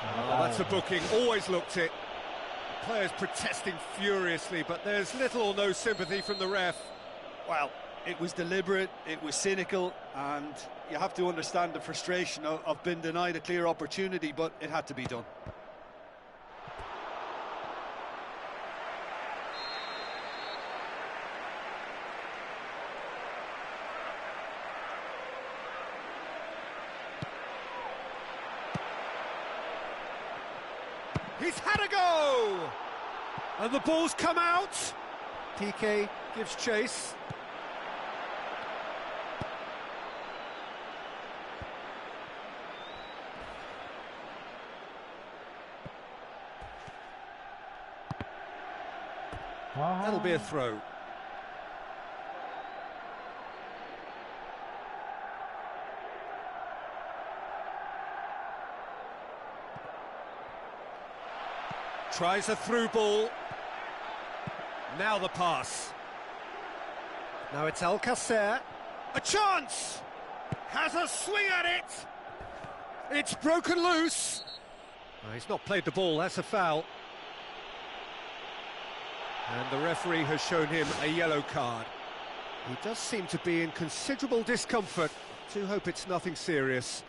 Oh, that's a booking, always looked it. Players protesting furiously, but there's little or no sympathy from the ref. Well, it was deliberate, it was cynical, and you have to understand the frustration of being denied a clear opportunity, but it had to be done. He's had a go! And the ball's come out. PK gives chase. That'll be a throw. Tries a through ball. Now the pass. Now it's Alcacer. A chance! Has a swing at it! It's broken loose. Oh, he's not played the ball, that's a foul. And the referee has shown him a yellow card. He does seem to be in considerable discomfort. Do hope it's nothing serious.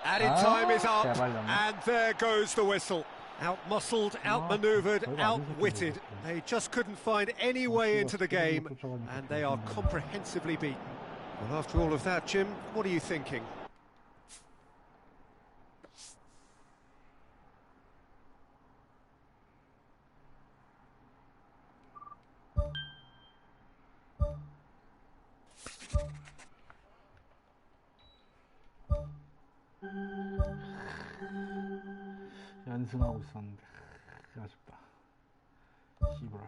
Added time is up, and there goes the whistle. Out-muscled, out-manoeuvred, outwitted. They just couldn't find any way into the game, and they are comprehensively beaten. Well, after all of that, Jim, what are you thinking? 연승하고 있었는데 아쉽다. 시부랄.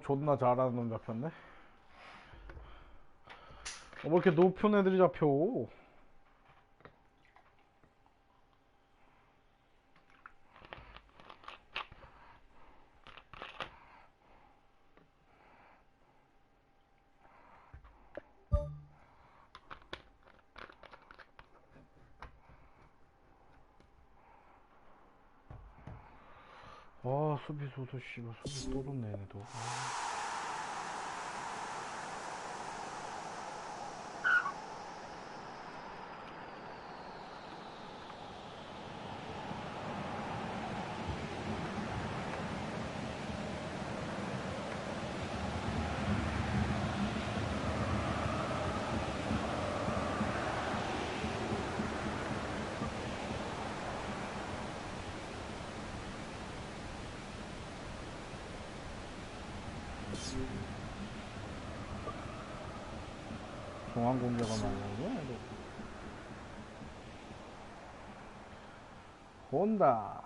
존나 잘하는 놈 잡혔네. 왜 이렇게 높은 애들이 잡혀? 수비수도 씨발 수비 또 좋네 얘네도. 중앙 공격을 많이 하네. 혼다.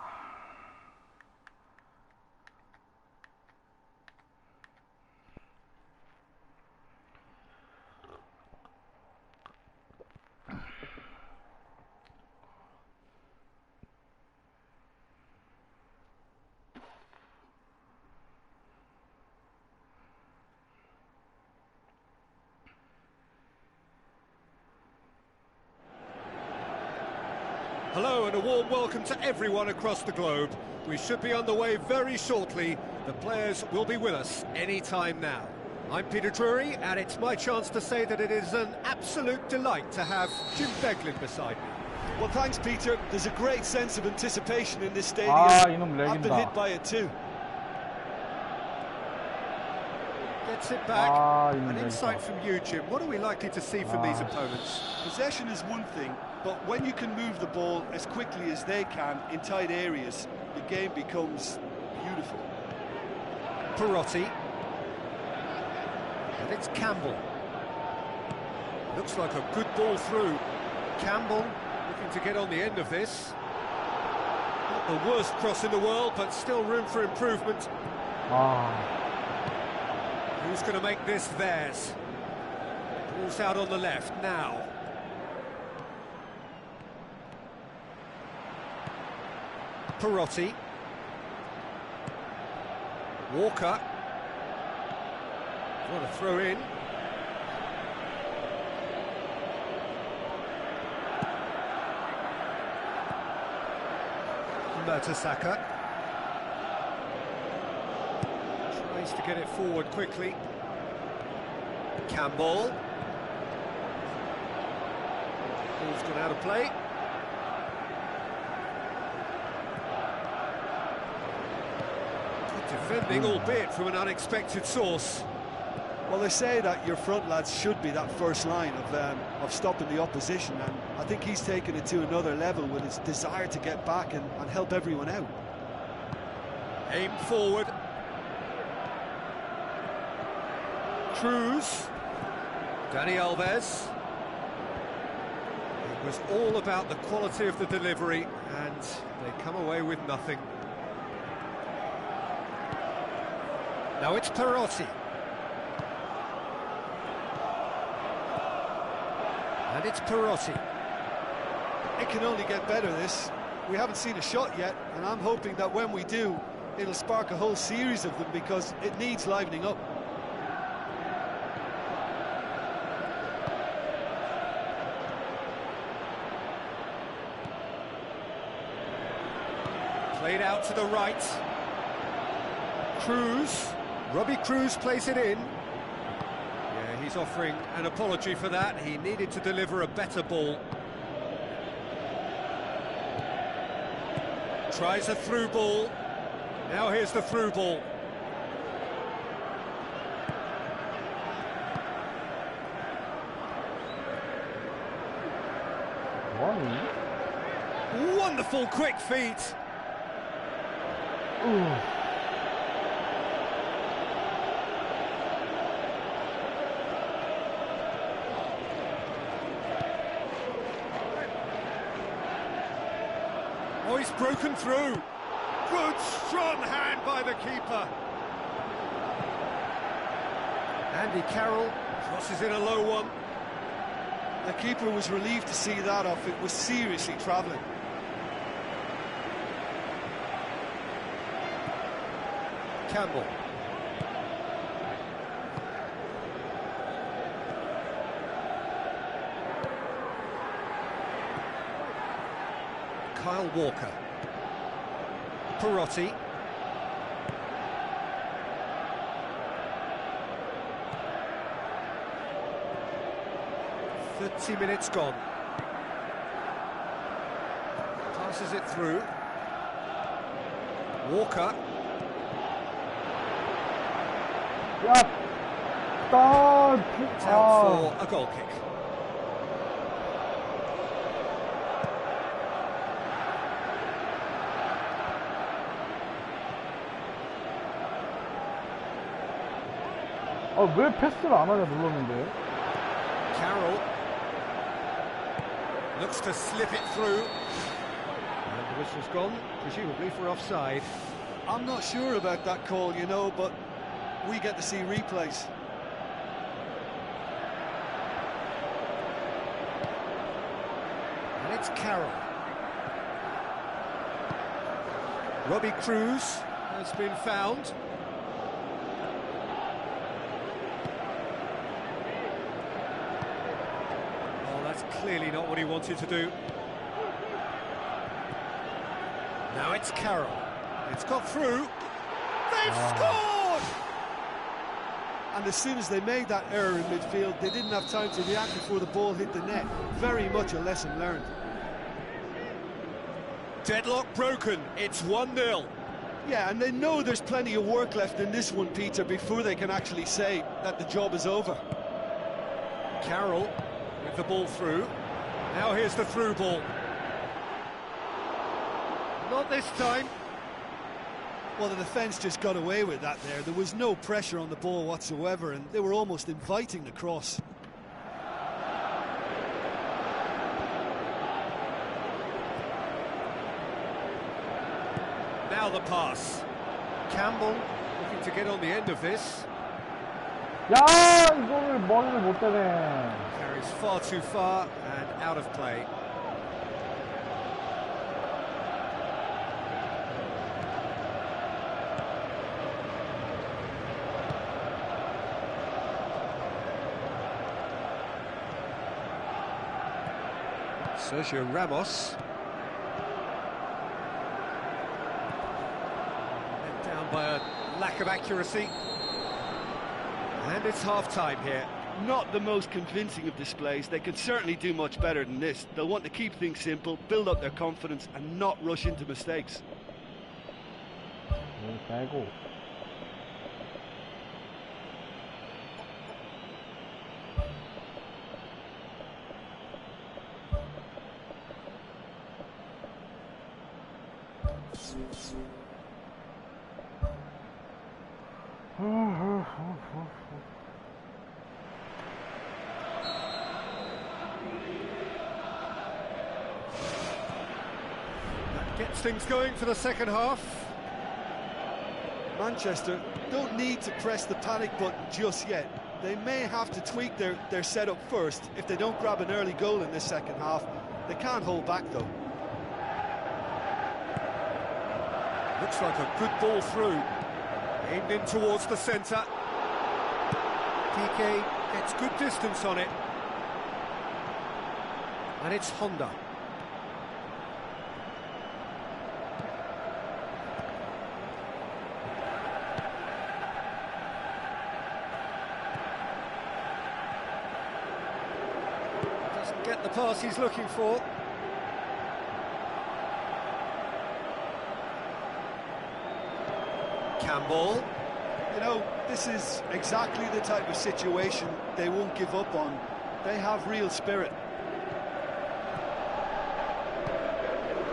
Hello and a warm welcome to everyone across the globe. We should be on the way very shortly. The players will be with us any time now. I'm Peter Drury, and it's my chance to say that it is an absolute delight to have Jim Beglin beside me. Well, thanks, Peter. There's a great sense of anticipation in this stadium. 이놈 I've been 렉이다. hit by it too. Gets it back. 이놈 An 렉이다. insight from you, Jim. What are we likely to see from these opponents? Possession is one thing, but when you can move the ball as quickly as they can in tight areas, the game becomes beautiful. Perotti. And it's Campbell. Looks like a good ball through. Campbell looking to get on the end of this. Not the worst cross in the world, but still room for improvement. Who's going to make this theirs? Ball's out on the left now. Perotti. Walker. What a throw in. Mertesacker. Tries to get it forward quickly. Campbell. Ball's gone out of play. Good defending, albeit from an unexpected source. Well, they say that your front lads should be that first line of stopping the opposition, and I think he's taken it to another level with his desire to get back and help everyone out. Aim forward. Cruz. Dani Alves. It was all about the quality of the delivery, and they come away with nothing. Now it's Perotti. And it's Perotti. It can only get better, this. We haven't seen a shot yet, and I'm hoping that when we do, it'll spark a whole series of them, because it needs livening up. Played out to the right. Cruz. Robbie Cruz plays it in. Yeah, he's offering an apology for that. He needed to deliver a better ball. Tries a through ball. Now here's the through ball. Wonderful quick feet. Oh, he's broken through. Good, strong hand by the keeper. Andy Carroll crosses in a low one. The keeper was relieved to see that off. It was seriously travelling. Campbell. Kyle Walker. Perotti. "30 minutes gone." Passes it through. Walker. It's out for a goal kick. 왜 패스를 안 하냐 눌렀는데. Carroll Carroll looks to slip it through. And the whistle's gone, presumably for offside. I'm not sure about that call, you know, but we get to see replays. And it's Carroll. Robbie Cruz has been found. Oh, that's clearly not what he wanted to do. Now it's Carroll. It's got through. They've scored! And as soon as they made that error in midfield, they didn't have time to react before the ball hit the net. Very much a lesson learned. Deadlock broken. It's 1-0. Yeah, and they know there's plenty of work left in this one, Peter, before they can actually say that the job is over. Carroll with the ball through. Now here's the through ball. Not this time. Well, the defence just got away with that there. There was no pressure on the ball whatsoever, and they were almost inviting the cross. Now the pass. Campbell looking to get on the end of this. 야, 이거를 머리를 못 대네. Carries far too far and out of play. Sergio Ramos. Let down by a lack of accuracy. And it's half-time here. Not the most convincing of displays. They can certainly do much better than this. They'll want to keep things simple, build up their confidence, and not rush into mistakes. 빼고. That gets things going for the second half. Manchester don't need to press the panic button just yet. They may have to tweak their setup first if they don't grab an early goal in this second half. They can't hold back though. Looks like a good ball through. Aimed in towards the centre. Piqué gets good distance on it. And it's Honda. Doesn't get the pass he's looking for. Campbell. You know, this is exactly the type of situation they won't give up on. They have real spirit.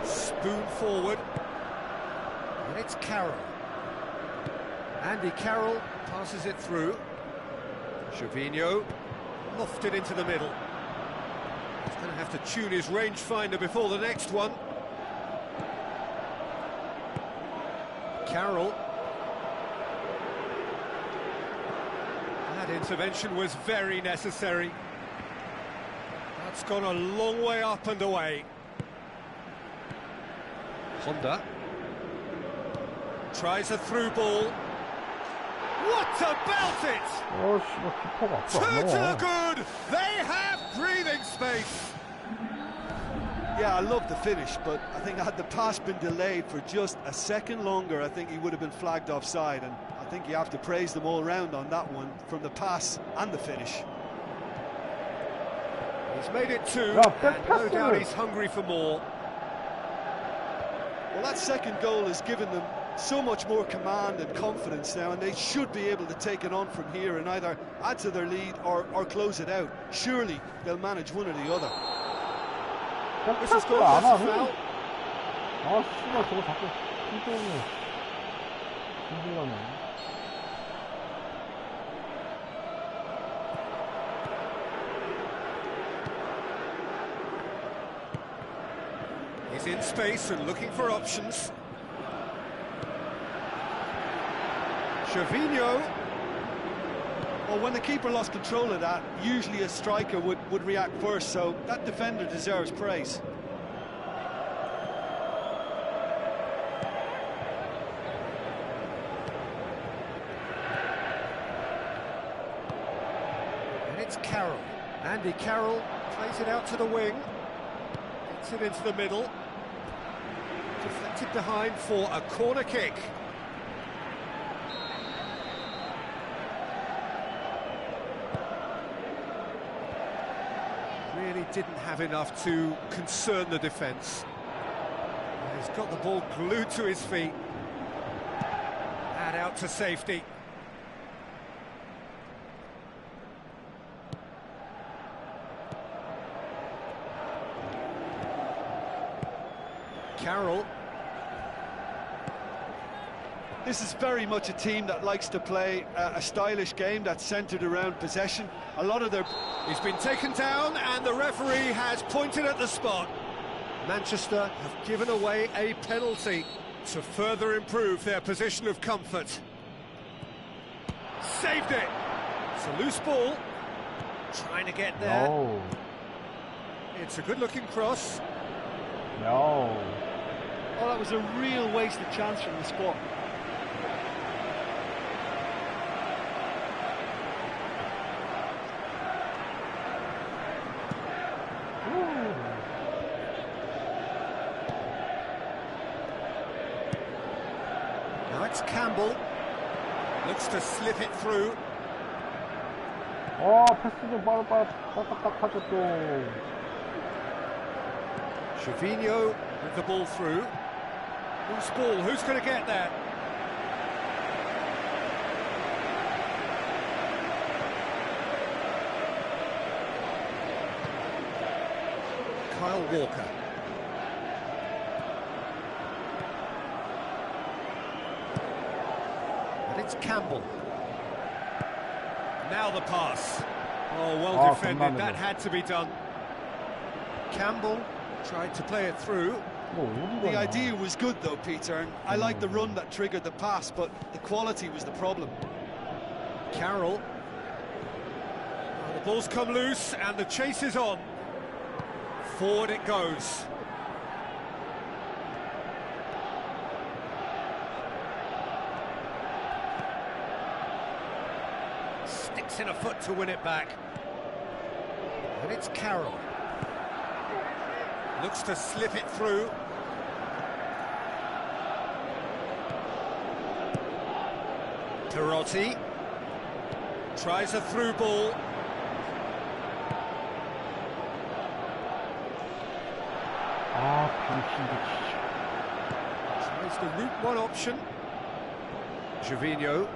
Spoon forward. And it's Carroll. Andy Carroll passes it through. Trevino lofted into the middle. He's going to have to tune his rangefinder before the next one. Carroll. That intervention was very necessary. That's gone a long way up and away. Honda tries a through ball. What about it? 어, 씨발, 키퍼가 앞으로 안 Two to 나와. good. They have breathing space. Yeah, I love the finish, but I think had the pass been delayed for just a second longer, I think he would have been flagged offside, and I think you have to praise them all round on that one, from the pass and the finish. He's made it two, Yeah, and no doubt he's hungry for more. Well, that second goal has given them so much more command and confidence now, and they should be able to take it on from here and either add to their lead or close it out. Surely they'll manage one or the other. This is 안 called 하네. foul. 아, 씨발, 저거 자꾸 힘들네. 힘들네. He's in space and looking for options. Gervinho. Well, when the keeper lost control of that, usually a striker would react first, so that defender deserves praise. And it's Carroll. Andy Carroll plays it out to the wing. Gets it into the middle. Deflected behind for a corner kick. Really didn't have enough to concern the defence. He's got the ball glued to his feet. And out to safety. Carroll. This is very much a team that likes to play a stylish game that's centred around possession. A lot of their... He's been taken down and the referee has pointed at the spot. Manchester have given away a penalty to further improve their position of comfort. Saved it! It's a loose ball. Trying to get there. No. It's a good-looking cross. No. Oh, that was a real wasted chance from the spot. Now it's Campbell. Looks to slip it through. 패스 좀 딱딱딱 하죠 또. Gervinho with the ball through. Loose ball, who's going to get there? Kyle Walker. And it's Campbell. Now the pass. Oh, well defended, that had to be done. Campbell tried to play it through. The idea was good though, Peter, and I like the run that triggered the pass, but the quality was the problem. Carroll. Oh, the ball's come loose and the chase is on. Forward it goes. Sticks in a foot to win it back. And it's Carroll. Looks to slip it through. Perotti tries a through ball. Tries the route one option. Gervinho.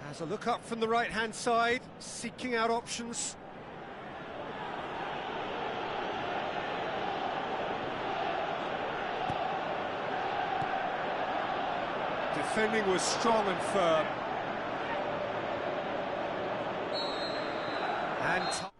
Has a look up from the right-hand side, seeking out options. Defending was strong and firm. And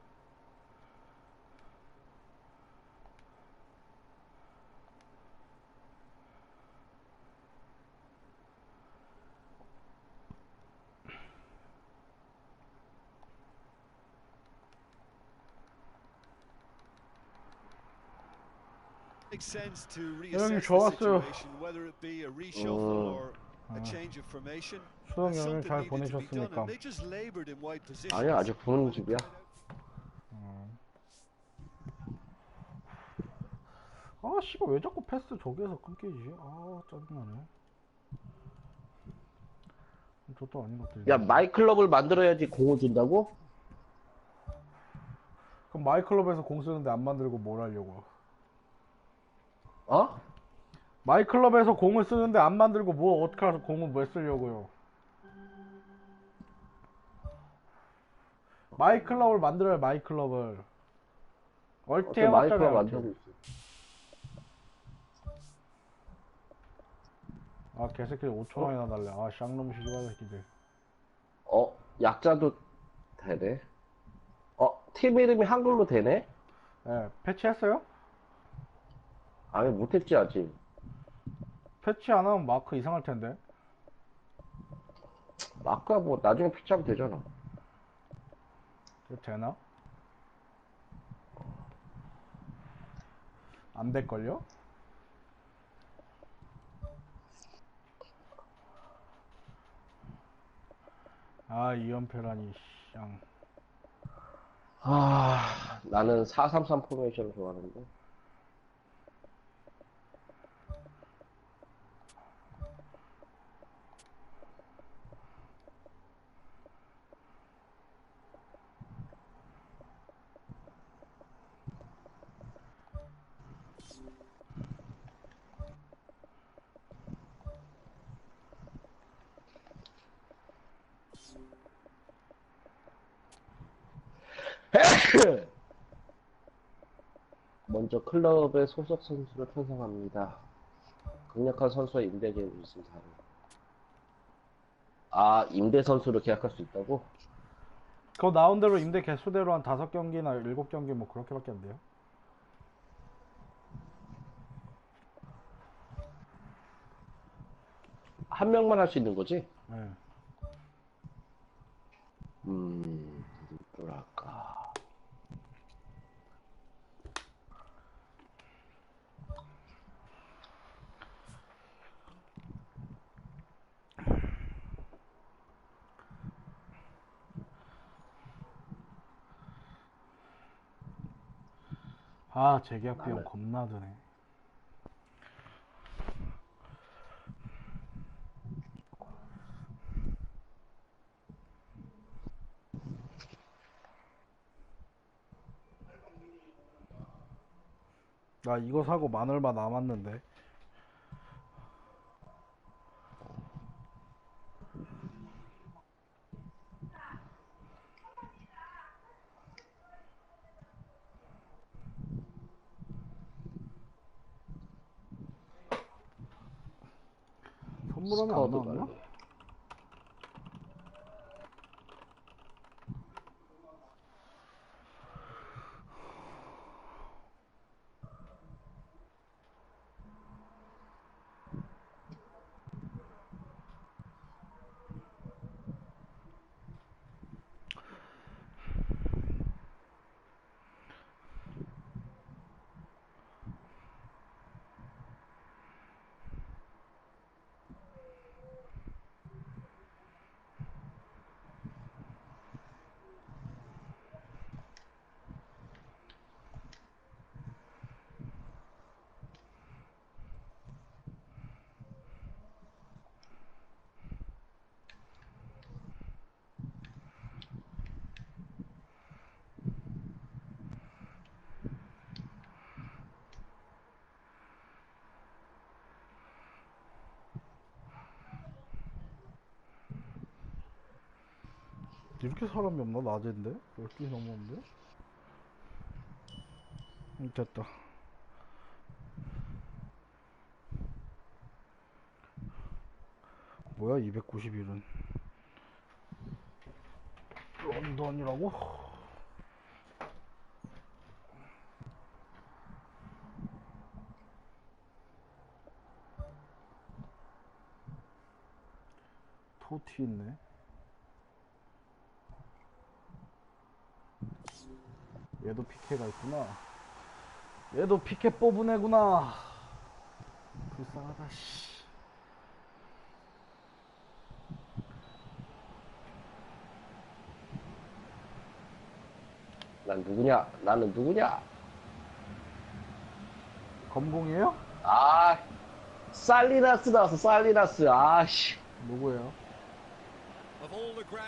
Makes sense to reassess the situation, whether it be a reshuffle or a change of formation. 수영 잘 보내셨습니까? They just labored in wide positions. 아니야, 아직 보는 중이야. 씨발 왜 자꾸 패스 저기에서 끊기지? 짜증나네. 저도 아닌 것들. 야, 마이클럽을 만들어야지 공을 준다고? 그럼 마이클럽에서 공 쓰는데 안 만들고 뭘 하려고? 어? 마이클럽에서 공을 쓰는데 안 만들고 뭐 어떻게 해서 공을 왜 쓰려고요? 마이클럽을 만들어요, 마이클럽을. 얼티 마이클럽 만들고 있어. 개새끼들 5천원이나 달래. 쌍놈 시주가 새끼들. 약자도 되네. 팀 이름이 한글로 되네? 예, 패치했어요? 아니, 못했지, 아직. 패치 안 하면 마크 이상할 텐데. 아까 뭐, 나중에 피치하면 되잖아. 이거 되나? 안 될걸요? 아, 2연패라니, 쌍. 나는 433 포메이션을 좋아하는데. 먼저 클럽의 소속 선수를 편성합니다. 강력한 선수와 임대 계약을 있습니다. 아, 임대 선수로 계약할 수 있다고? 그거 나온 대로 임대 개수대로 한 5경기나 7경기 뭐 그렇게밖에 안 돼요. 한 명만 할 수 있는 거지? 네. 누구랄까. 아, 재계약 비용 겁나 드네. 나 이거 사고 만 얼마 남았는데. 선물하면 안 나왔나? 이렇게 사람이 없나? 낮인데? 10개 넘었는데? 됐다. 뭐야 291은 런던이라고? 토티 있네. 얘도 피케가 있구나. 얘도 피케 뽑은 애구나. 불쌍하다 씨. 난 누구냐? 나는 누구냐? 검공이에요? 아, 살리나스 나왔어, 살리나스. 아씨. 누구예요?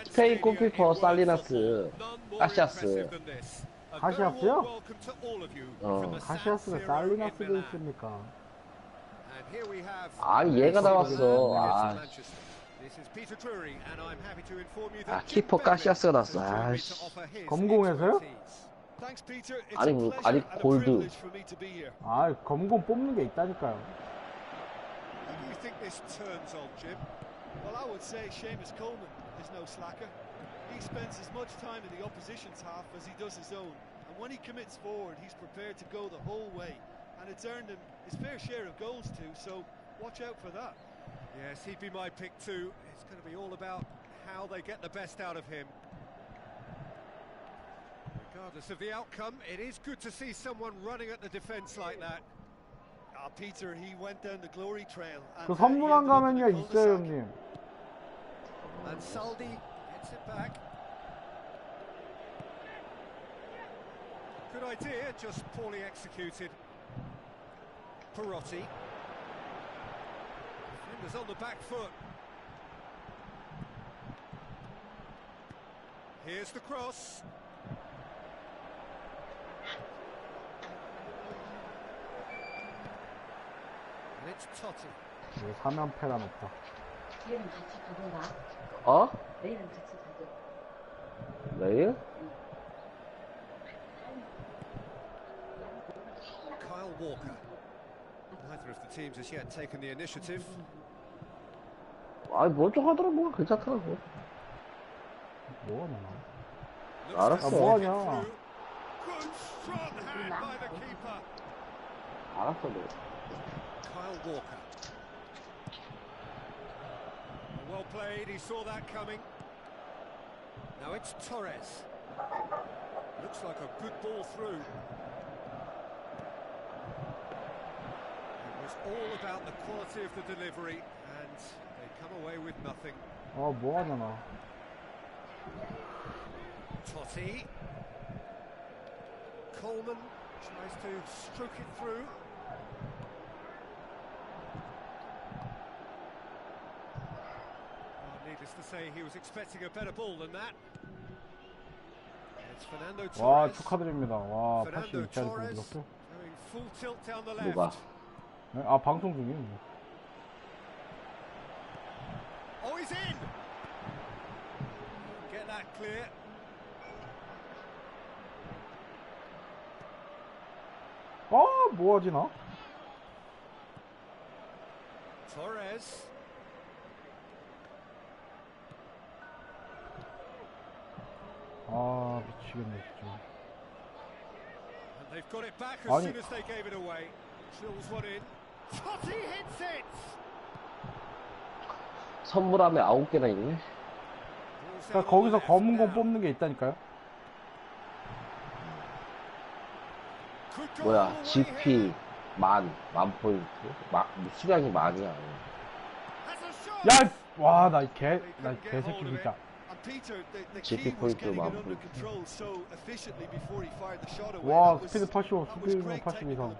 스페인 골키퍼 살리나스. 카시아스. 카시아스요? 카시아스가 살리나스도 있습니까? 아니, 얘가 나왔어. 키퍼 카시아스가 나왔어. 아씨. 검공에서요? 아니, 골드. 아, 검공 뽑는 게 있다니까요. He spends as much time in the opposition's half as he does his own. And when he commits forward, he's prepared to go the whole way. And it's earned him his fair share of goals too, so watch out for that. Yes, he'd be my pick too. It's going to be all about how they get the best out of him. Regardless of the outcome, it is good to see someone running at the defence like that. Peter, he went down the glory trail. 그 선물한 가면요 있어요, 형님. And Saldi gets it back. Good idea, just poorly executed. Perotti. Defenders on the back foot. Here's the cross. And it's Totti. 사면패가 높다. 내일은 같이 가던가. 어? 내일은 같이 가던가. 내일? Kyle Walker. Neither of the teams has yet taken the initiative. 아니 먼저 하더라 뭐 괜찮더라고. 뭐하냐? 알았어. 뭐하냐? Good strong hand by the keeper. 알았어 너. Kyle Walker. Well played, he saw that coming. Now it's Torres. Looks like a good ball through. It was all about the quality of the delivery, and they come away with nothing. 뭐하냐 나. Totti. Coleman tries to stroke it through. Needless to say, he was expecting a better ball than that. It's Fernando 와 Torres. 축하드립니다. 와 Fernando 82짜리 보고 Torres 이렇게? going full tilt down the 누가? left. 네? 아 방송 중이에요. Oh, he's in. Get that clear. 뭐하지 나? Torres. 미치겠네 진짜. And they've got it back as 아니. soon as they gave it away. Drills one in. Totti hits it. 선물함에 9개나 있네. 그러니까 거기서 검은 공 뽑는 게 있다니까요. 뭐야 GP 만 포인트 수량이 만이야. 야, 와, 나 개새끼 진짜. GP 포인트 만 포인트. 와, 스피드 85, 수비력 80 이상.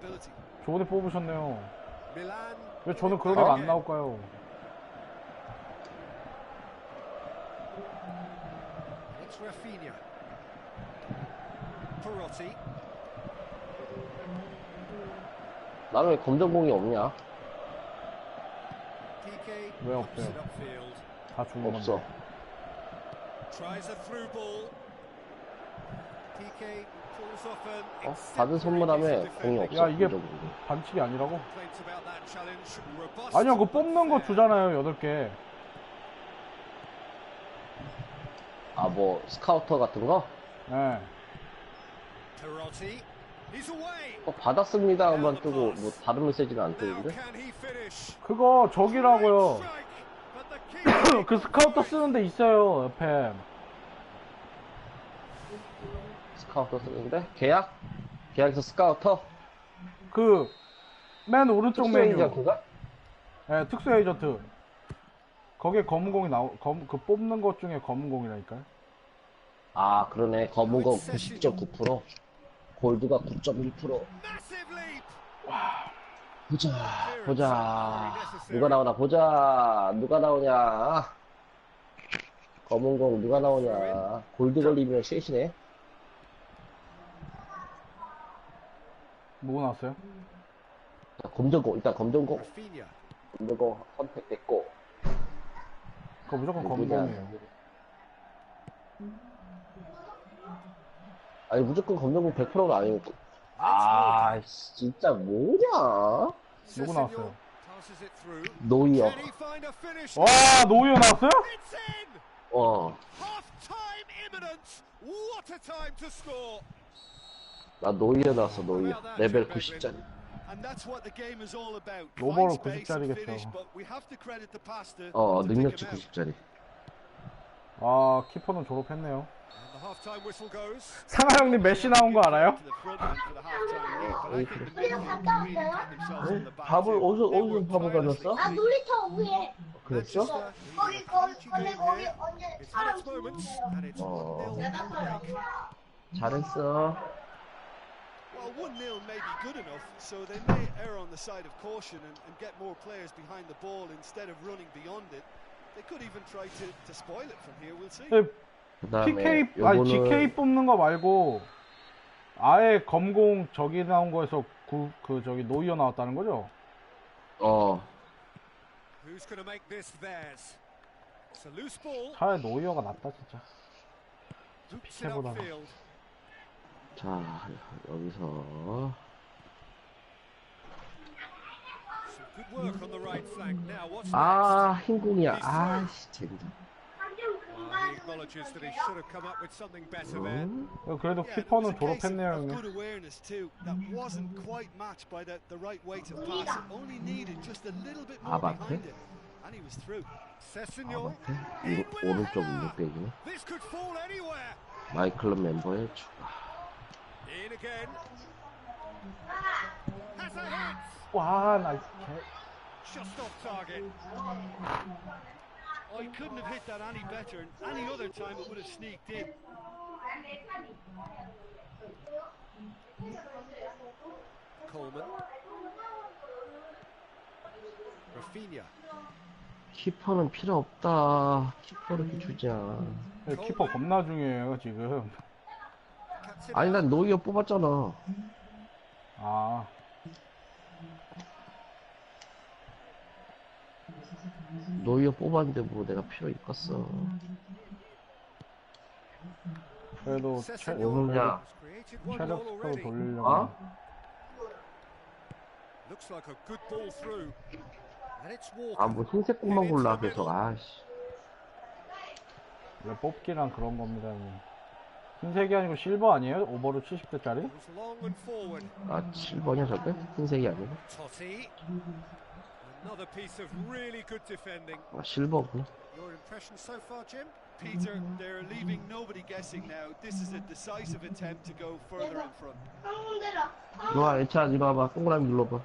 좋은애 뽑으셨네요. 왜 저는 그런 애가 안 나올까요? It's Rafinha. Perotti. 나는 왜 검정공이 없냐? PK 왜 없어요? pops it upfield. 다 죽은 건데. 없어. Tries a through ball. PK pulls off an 받은 선물함에 공이 없어. 야, 이게 검정공이. 반칙이 아니라고? complaints about that challenge. Robust 아니요, 그거 but 뽑는 거 fair. 주잖아요, 8개. 아, 뭐 스카우터 같은 거? 네. Perotti. He's away. 받았습니다만 뜨고 뭐 다른 메시지는 안 Now 뜨는데? can he finish? 그거 저기라고요. Strike, but the keeper 그 스카우터 쓰는 데 있어요, 옆에. 스카우터 쓰는데? 계약에서 스카우터? 그, 맨 오른쪽 메뉴. 에이전트가? 네, 특수 에이전트. 거기에 검은 공이 그 뽑는 것 중에 검은 공이라니까요. 아, 그러네. 검은 거 90.9%. 골드가 9.1%. massive leap. 보자. 누가 누가 나오냐. 검은 공 누가 나오냐. 골드 걸리면 셋이네. 뭐 나왔어요? 검정공, 일단 검정공. Rafinha. 검정공 선택됐고. 그거 무조건 검은 누구냐. 공이에요. 아니, 무조건 검정공 100%가 아니고. 아, 진짜 뭐냐? 누구 나왔어요? Passes it through. 노이어. Can he find a finish? 와, 노이어 나왔어요? It's in. 어. Half time. Time imminent. What a time to score. 나 노이어 나왔어, 노이어. 레벨 90짜리. And that's what the game is all about. 로버로 Find space and 90짜리겠죠. finish, but we have to credit the pass to 능력치 pick him out. 90짜리. 아, 키퍼는 졸업했네요. And the half-time whistle goes. 상하 형님 메시 나온 거 알아요? To the front end for the half-time lead, but I think the men really got themselves on the back 밥을 too. 어디서 They worked 밥을 tirelessly. 가져왔어? 아 놀이터 위에 그랬어? 거기 근데 거기 언제 It's had 사람 its moments, 죽는데요. and it's 1-0 at the break. 잘했어. Well, 1-0 may be good enough, so they may err on the side of caution and get more players behind the ball instead of running beyond it. They could even try to spoil it from here, we'll see. PK, 그다음에 아니 요거는 GK 뽑는 거 말고 아예 검공 저기 나온 거에서 저기 노이어 나왔다는 거죠? Who's going to make this theirs? It's a loose ball. 차라리 노이어가 낫다 진짜. Hoops it PK보다. upfield. 자, 여기서 Some good work on the right flank. Now, what's next? 흰공이야. 아씨, 젠장. Well, he acknowledges that he should have come up with something better there. 그래도 Yeah, there was 키퍼는 a case 졸업했네요, of 형님. good awareness too. That wasn't quite matched by the right weight of pass. It only needed just a little bit more 아바트? behind it, and he was through. Sessignon. 오른쪽 윙백이네. This could fall anywhere. 마이클 멤버의 추가. In again. Has a hit. 와, 나 Just off target. Oh, he couldn't have hit that any better, and any other time it would have sneaked in. Coleman. Rafinha. 키퍼는 필요 없다. 키퍼를 이렇게 주자. 키퍼 겁나 중요해요 지금. Cuts it 아니, out. 난 노이어 뽑았잖아. 아, 노이어 뽑았는데 뭐 내가 필요 있겠어. 그래도 Sessignon 야. has created one 체력 goal 스코어 already. 돌리려고. Looks like a good ball through. And it's Walker. 뭐 흰색 공만 골라 계속. 아씨. 원래 뽑기랑 그런 겁니다. 형님. 흰색이 아니고 실버 아니에요? 오버로 70대짜리? Goes long and forward. 7번이야 저게? 흰색이 아니고. Totti. Another piece of really good defending. 실버구나. Your impression so far, Jim? Peter, they're leaving nobody guessing now. This is a decisive attempt to go further in front. 한군데라 이리 와, 애차, 이리 와봐. 동그라미 눌러봐.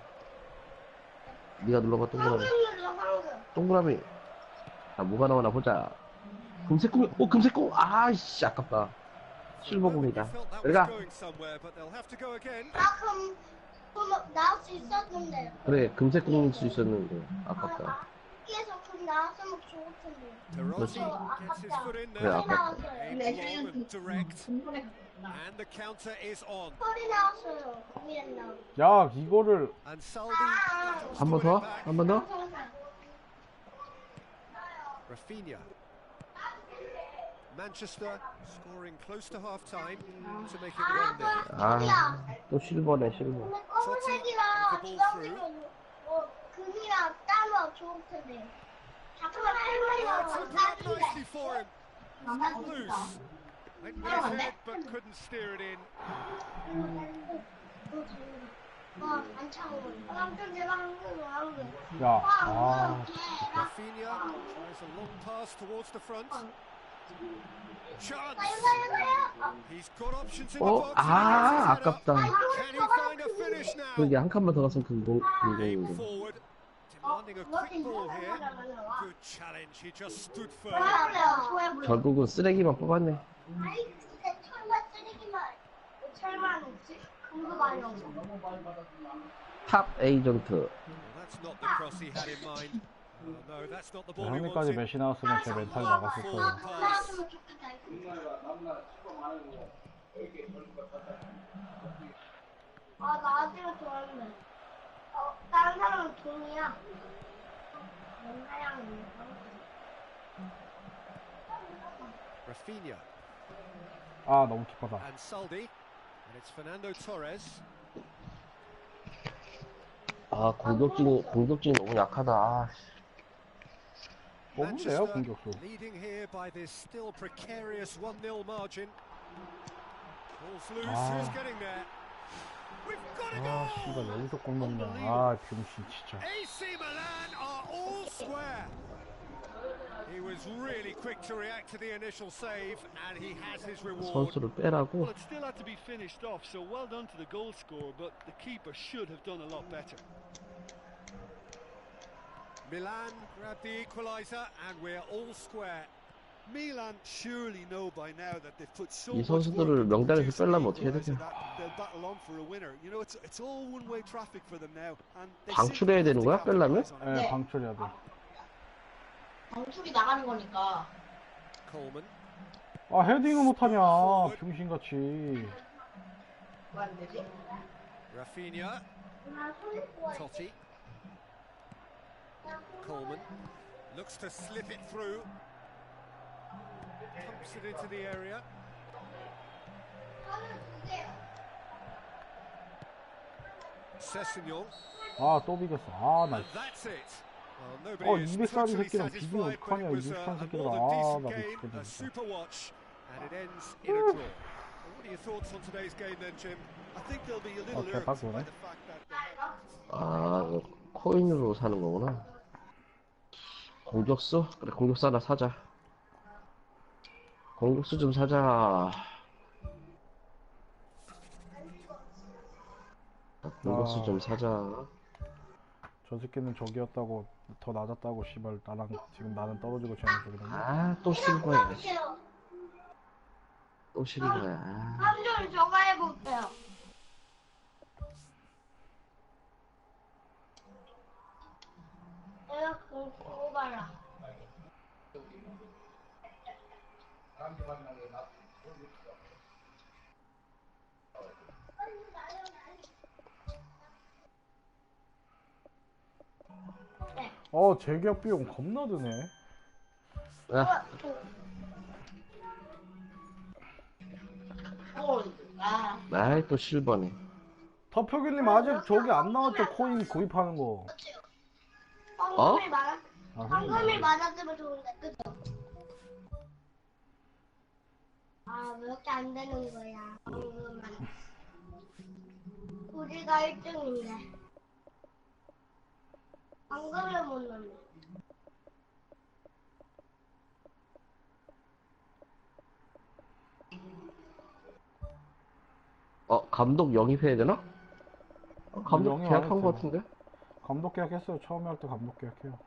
네가 눌러봐, 동그라미. 한군 동그라미. 자, 뭐가 나오나 보자. 금색공, 금색공! 아이씨, 아깝다. 실버공이다. You felt that was 내가, going somewhere, but they'll have to go again. 그럼 나올 수 있었는데 그래, 금색공일 수 있었는데, 아깝다. 밖에서 그럼 나왔으면 좋을 텐데 Perotti 그렇죠. gets his foot in 그래, there. 아깝다. Aims long and direct. And the counter is on. 털이 나왔어요 위에 나온 야, 이거를 And Saldi. 한 번 더? 한 번 더? Rafinha. Manchester scoring close to half time to make it 1-0. 또 실버네, 실버. 근데 검은색이랑 주황색은 금이랑 따면 좋을 텐데 자꾸만 That's 할머니가 opened up nicely for him. Loose. Went with his head but couldn't steer it in. 안 차고 아무튼 제가 한국 야, 아, Rafinha tries a long pass towards the front. Chance. He's got options in the box. 아깝다. Can he find a finish now? 그러게, 한 칸만 더 갔으면 Aim 금공인데. forward, demanding a quick ball here. Good challenge. He just stood firm. 결국은 쓰레기만 뽑았네. 아니 근데 철만 쓰레기만 철만 없지? 그거 많이 없어 탑 에이전트. Well, that's not the cross he had in mind. Oh, no, that's not the ball he 형님까지 wanted. 메시 나왔으면 제 멘탈 나갔을 거예요. 나왔으면 좋겠다 나한테는 좋았는데 다른 사람은 돈이야 하양이 Rafinha 아, 너무 깊하다. and Saldi. And it's Fernando Torres. 공격진이 너무 약하다. 좁은데요, 공격수. Leading here by this still precarious 1-0 margin. Ball's loose. Who's getting there? We've got a 아, 씨발, goal. 여기서 골 먹냐. 아, 병신, 진짜. AC Milan are all square. He was really quick to react to the initial save, and he has his reward. 선수를 빼라고. Well, it still had to be finished off, so well done to the goal scorer, but the keeper should have done a lot better. Milan grabbed the equaliser, and we're all square. Milan surely know by now that they've put so 이 much work 선수들을 into 명단에서 producing 빼려면 the 어떻게 해야 equaliser 되냐. that they'll battle on for a winner. You know, it's all one-way traffic for them now, and they 방출해야 되는 거야? 빼려면? 네, 방출해야 돼. 방출이 나가는 거니까. Coleman. 아, 헤딩을 못하냐, 병신같이. 뭐 안 되지? Rafinha. Totti. Coleman looks to slip it through. Pumps it into the area. Sessegnon. 아, 또 비겼어. 아, 나. And that's it. Well, nobody is 200살이 totally 새끼랑 비기면 satisfied, but 어떡하냐, it was 200살 a 새끼랑. more than 아, decent 나 game, 미치겠네, a 진짜. super watch, and it ends in a draw. Well, what are your thoughts on today's game then, Jim? I think they'll be a little Okay, irked back by on, the fact that they have 아, 이거 코인으로 사는 거구나. 공격수? 그래, 공격수 하나 사자. 공격수 좀 사자. 공격수 좀 사자. 저 새끼는 저기였다고, 더 낮았다고, 씨발, 나랑, 지금 나는 떨어지고 쟤는 저기는. 아, 또 실버야. 또 실버야. 아. 한줄 저거 해볼게요. 내가 그거 봐라. 재계약 비용 겁나 드네. 야, 아이, 또 실버네. 더표길님 아직 저기 안 나왔죠? 코인 구입하는 거. 황금이 많아. 아, 황금이 많았으면 좋은데, 그죠? 아, 왜 이렇게 안 되는 거야? 황금만. 우리가 1등인데. 황금을 못 넣네. 감독 영입해야 되나? 감독 영입 안 계약한 했어요. 거 같은데? 감독 계약했어요. 처음에 할 때 감독 계약해요.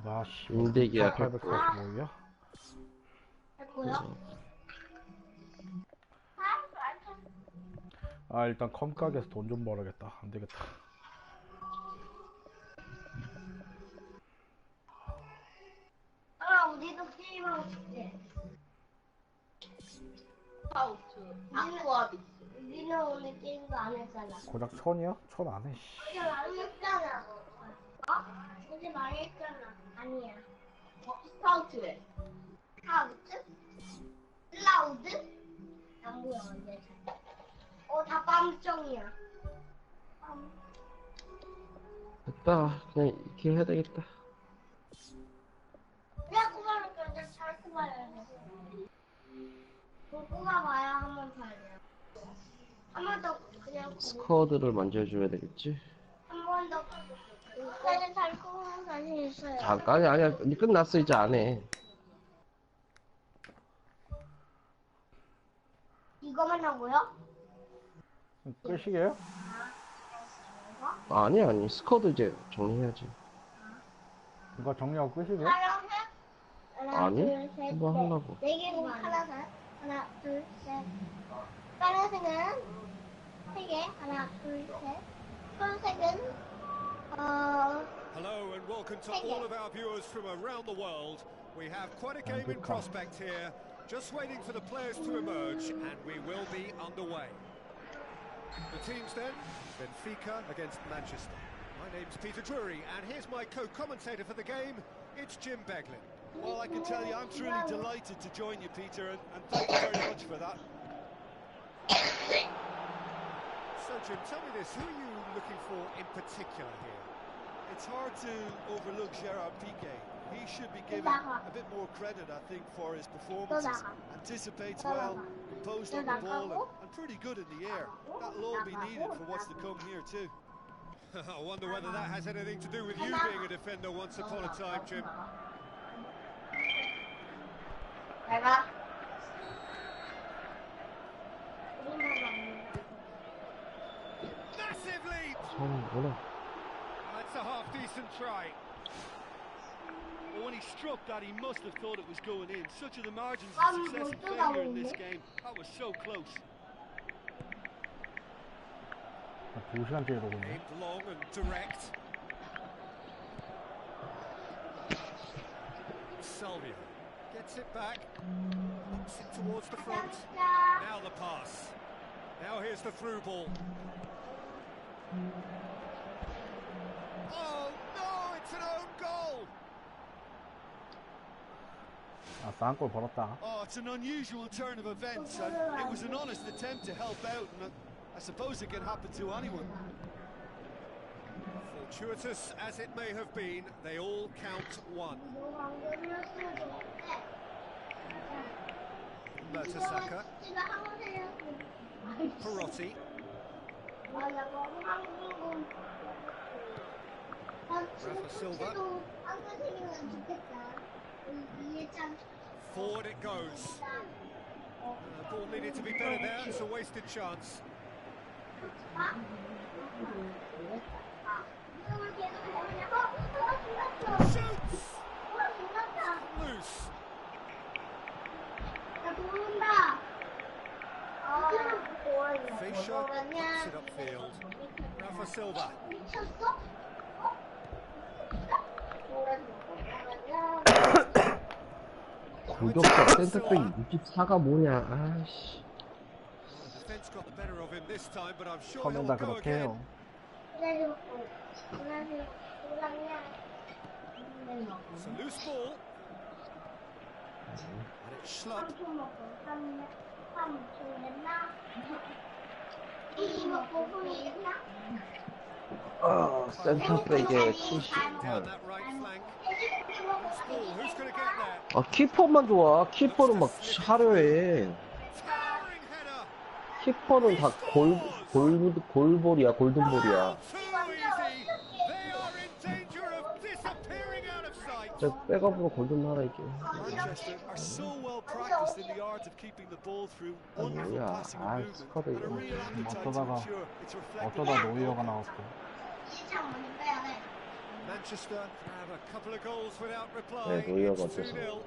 나 씨. 임대 계약했고. 845이야? 했고요. 아, 일단 컴가게에서 돈 좀 벌어야겠다. 안 되겠다. 우리도 게임하고 싶대. 아쿠아비. 우리는 오늘 게임도 안 했잖아. 고작 1000이야? 1000 안 해, 씨. 어제 망했잖아. 어제 망했잖아. 아니야. 스카우트래. 스카우트? 클라우드? 안 보여, 언제 잘. 다 깜짝이야. 됐다. 그냥 이렇게 해야 되겠다. 그냥 뽑아놓을 건데 잘 뽑아야 돼. 뽑아봐야 한 번 더 해요. 한 번 더 그냥 스쿼드를 만져줘야 되겠지? 한 번 더. 그래도 잘 뽑으면 자신 있어요. 잠깐, 아니야. 이제 끝났어. 이제 안 해. 이거만 하고요? 끝이게요? 아니. 스쿼드 이제 정리해야지. 이거 정리하고 끝이게요? 하나, 아니, 둘, 셋, 한번 하려고. 네 개고 하나, 둘, 셋. 파란색은 세 개. 하나, 둘, 셋. 초록색은 Hello and welcome to all of our viewers from around the world. We have quite a game in prospect here. Just waiting for the players to emerge, and we will be underway. The teams then, Benfica against Manchester. My name's Peter Drury, and here's my co-commentator for the game, it's Jim Beglin. Well, I can tell you, I'm truly delighted to join you, Peter, and thank you very much for that. So, Jim, tell me this, who are you looking for in particular here? It's hard to overlook Gerard Piqué. He should be given a bit more credit, I think, for his performances. Anticipates well, composed on the ball, and pretty good in the air. That'll all be needed for what's to come here too. I wonder whether that has anything to do with you being a defender once upon a time, Jim. Massive lead! That's a half-decent try. Well, when he struck that, he must have thought it was going in. Such are the margins of success and failure in this game. That was so close. 2시간째로 보네. Aimed long and direct. Salvio gets it back, hooks it towards the front. Now the pass. Now here's the through ball. Oh no, it's an own goal. 아싸, 한 골 벌었다. Oh, it's an unusual turn of events. It was an honest attempt to help out, and I suppose it can happen to anyone. Fortuitous as it may have been, they all count one. Mertesacker. Perotti. Rafa Silva. Forward it goes. The ball needed to be better there, it's a wasted chance. Shoots! Loose. Fischer puts it upfield. Rafa Silva. 공격자 센터백이 64가 뭐냐. 아이씨. Defense got the better of him this time, but I'm sure 처음엔 he'll 다 go 그렇게 again. 해요. It's a loose ball. And it's Schlupp. 센터백의 78. Down that right flank. Loose ball, who's going to get there? 아, 키퍼만 좋아. 키퍼는 막 화려해. Towering header. 키퍼는 다 골볼이야, 골든볼이야. Too easy. They are in danger of disappearing out of sight. 저 백업으로 골든 하나 있게. Manchester are so well practiced in the art of keeping the ball through wonderful 뭐야. passing 아, and movement, 스쿼드 and a 이거. real appetite to 어쩌다가 ensure it's reflected. 어쩌다 노이어가 나왔어. Manchester have a couple of goals without reply. 네, 노이어가 It's 어째서. 2-0.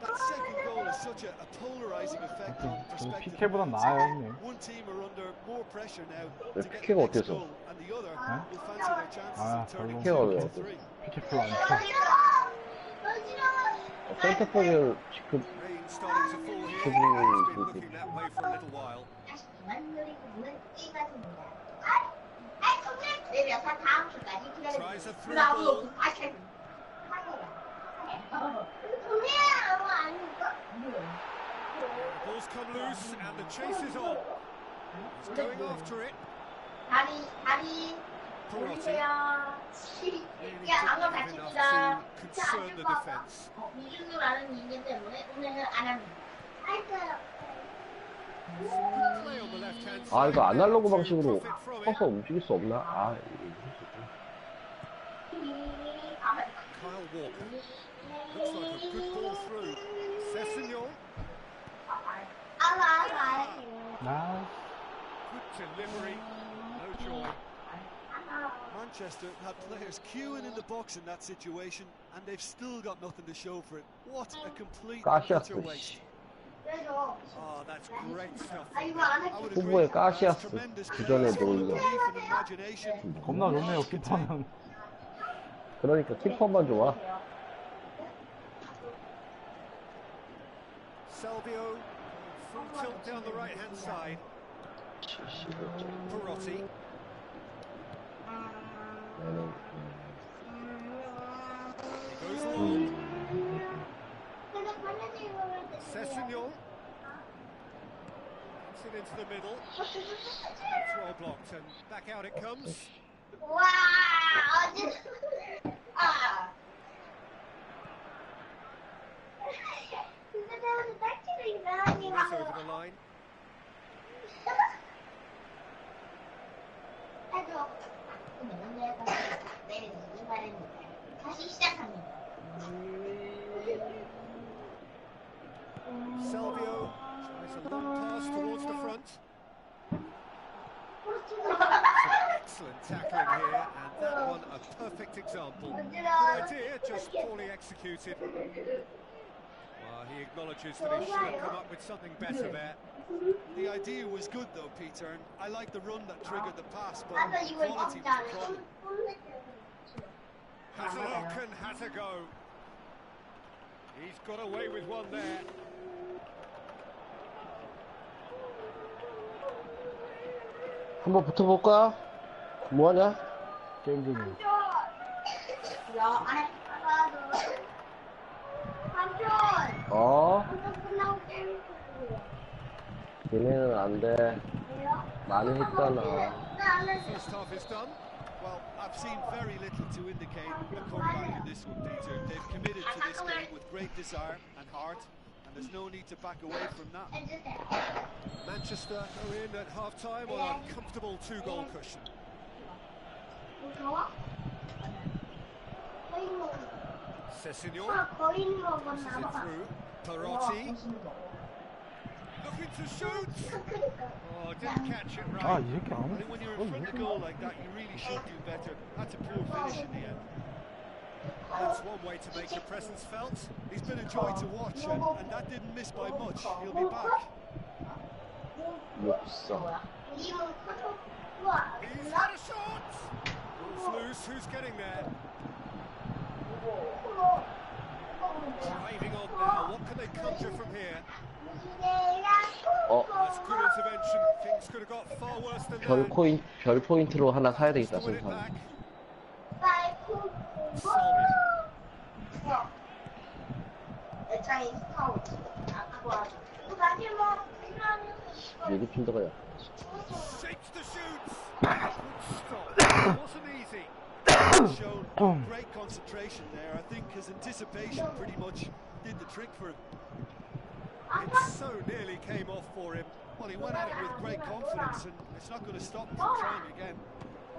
That second goal has such a polarizing effect on perspective. PK보단 나아요, 형님. One team are under more pressure now 왜 to get PK가 the next 어때서? goal, and the other will fancy their chances 아, of turning 별로. PK가 왜 2 어때서? 3. PK 별로 안 쳐. 센터백을 지금 Rain starting to fall here. Could It's we- been looking that way for a little while. Tries a through ball. The ball's come loose and the chase is on. He's going after it. Perotti. Really didn't have enough to concern the defence. Play on the left-hand 아, side. 이거 아날로그 To 방식으로 profit from it. 커서 움직일 수 없나? 아, Kyle Walker. Looks like a good ball through. Sessegnon. 나 Good delivery. No joy. Manchester had players queuing in the box in that situation, and they've still got nothing to show for it. What a complete and utter 까시아스. waste. Oh, that's great stuff. I would agree. 후보의 That's 까시아스 tremendous 주전에 belief 노이어. and imagination. 겁나 좋네요, 키퍼는. 그러니까 키퍼만 좋아. Salvio, full tilt down the right-hand side. 75점. Perotti. He goes long. Sessegnon. Gets it Taken into the middle. It's well blocked and back out it comes. 와, 어제 아. 근데 내가 딱지를 이상하게 It's over the line. 해줘. 그러면 내가 내리는 말했는데 다시 시작합니다. Salvio tries a long pass towards the front. Excellent tackling here, and that one a perfect example. Good idea, just poorly executed. Well, he acknowledges that he should have come up with something better there. The idea was good though, Peter, and I like the run that triggered the pass, but quality was the problem. Has a look and has a go. He's got away with one there. 한번 붙어볼까? 뭐하냐? 게임 중이야. 야, 안에 가서 삼촌. 어? 끝나고 게임 얘네는 안 돼. 많이 했잖아. First half is done. Well, I've seen very little to indicate a comeback in this one, Peter. They've committed to this game with great desire and heart, and there's no need to back away from that. Manchester go in at half-time on a comfortable 2-goal cushion. Sessignon pushes it through. Perotti looking to shoot. Oh, didn't catch it 아, right. 이렇게 안 I think when you're in front of goal like that, you really should do better. That's a poor finish in the end. That's one way to make your presence felt. He's been a joy to watch, and that didn't miss by much. He'll be back. 없어. He's got a shot. Ball's loose. Who's getting there? Driving on now. What can they conjure from here? That's good intervention. Things could have got far worse than that. 별 포인트로 하나 사야 되겠다, To win it 선수. back. Salvio. 미드필더가 Shapes the shoots. Good stop. Wasn't easy. Shown great concentration there. I think his anticipation pretty much did the trick for him. It so nearly came off for him. Well, he went at it with great confidence, and it's not going to stop him from trying again.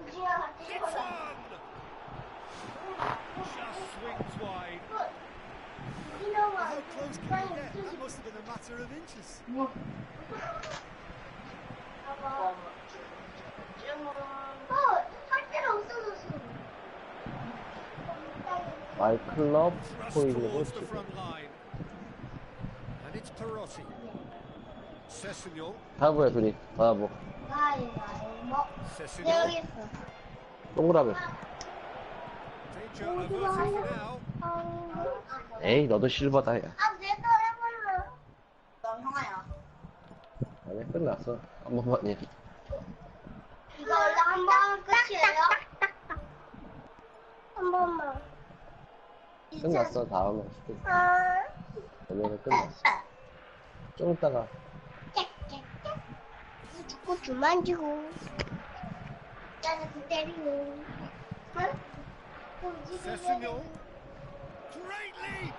It's one. Just swings wide. How close can you get? That must have been a matter of inches. 마이클럽 Thrust 포인트고 towards the 지금. front line. And it's Perotti. Sessignon. 다보야 둘이. 다보. Sessignon. 동그라미. Danger averted for now. 에이 너도 실버다 야. 아니 끝났어. 한 번만 해. 이거 한 번 끝이에요? 한 번만. 끝났어. 다음에 오늘은 끝났어. 좀 이따가 고추 만지고 나는 때리고 Sessignon. Great lead.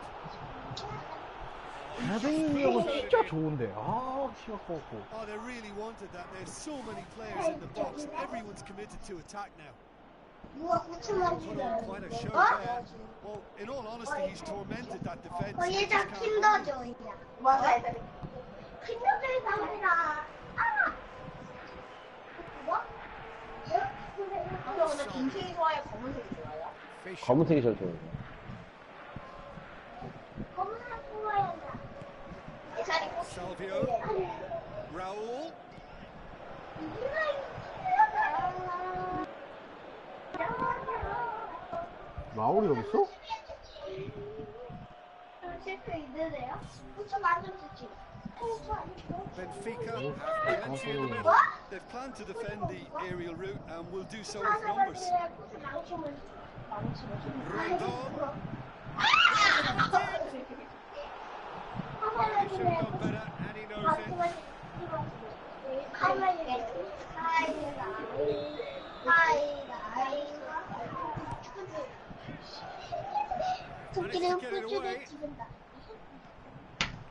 헤딩력은 진짜 좋은데. 아, 키가 커갖고. Oh, they really wanted that. There's so many players in the box. Everyone's committed to attack now. 누가 고추 만지래? Quite a show 어? there. Well, in all honesty, he's tormented that defence. 얘가 킨더죠, 이제. 맞아, 킨더조이가 아니라. 뭐? 근데 빈색이 좋아요, 검은색이 좋아요? Fish. 검은색이 제일 좋은 거. 검은색 좋아야 돼. Salvio. Raul. 라울이 여기 있어? 실패 있는데요? 고추 만좀 주지. Benfica have plenty in the middle. 뭐? They've planned to defend the aerial route and will do so with numbers. Rondon. He should have done better, and he knows it. 토끼는 뿔줄을 찍은다.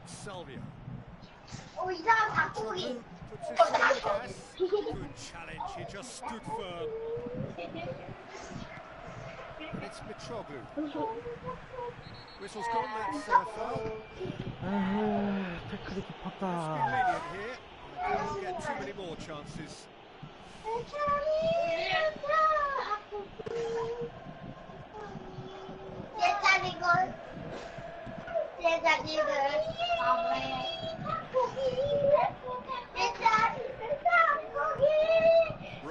Salvio. 이 사람 바꾸기. Good challenge, he just stood firm. And it's Mitroglou. Whistle's gone, that's foul. 태클이 It's 깊었다. been lenient here. Don't get too many more chances.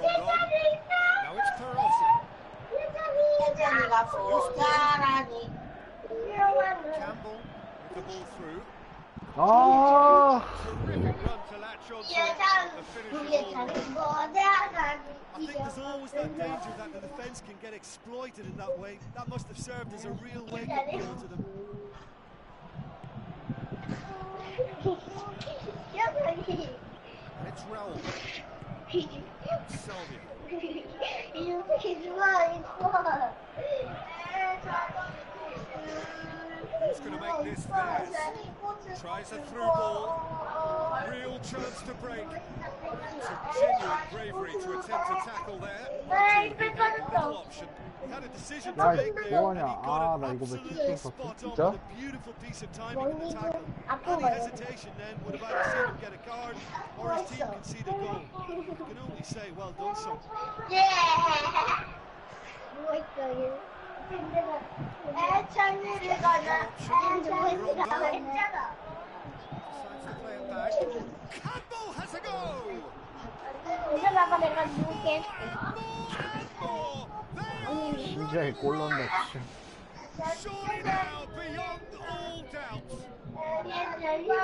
Now it's Perossi. Campbell with the ball through. Terrific run to latch on to the finishing ball. I think there's always that danger that the defence can get exploited in that way. That must have served as a real wake-up call to them. And it's Raul. Salvio. Who's going to make this theirs? Tries a through ball. Real chance to break. Some genuine bravery to attempt to tackle there. Little option. He had a decision 야, to make there, and he 뭐하냐. got 나 it 이거 왜 absolutely 킥 spot on 진짜? with a beautiful piece of timing in the tackle. Any hesitation then would have either seen him get a card or his team concede a goal. You can only say well done, son. Decides to play it back. Campbell has a go! Campbell! There 굉장히 골 넣는다, 진짜. surely now beyond all doubt.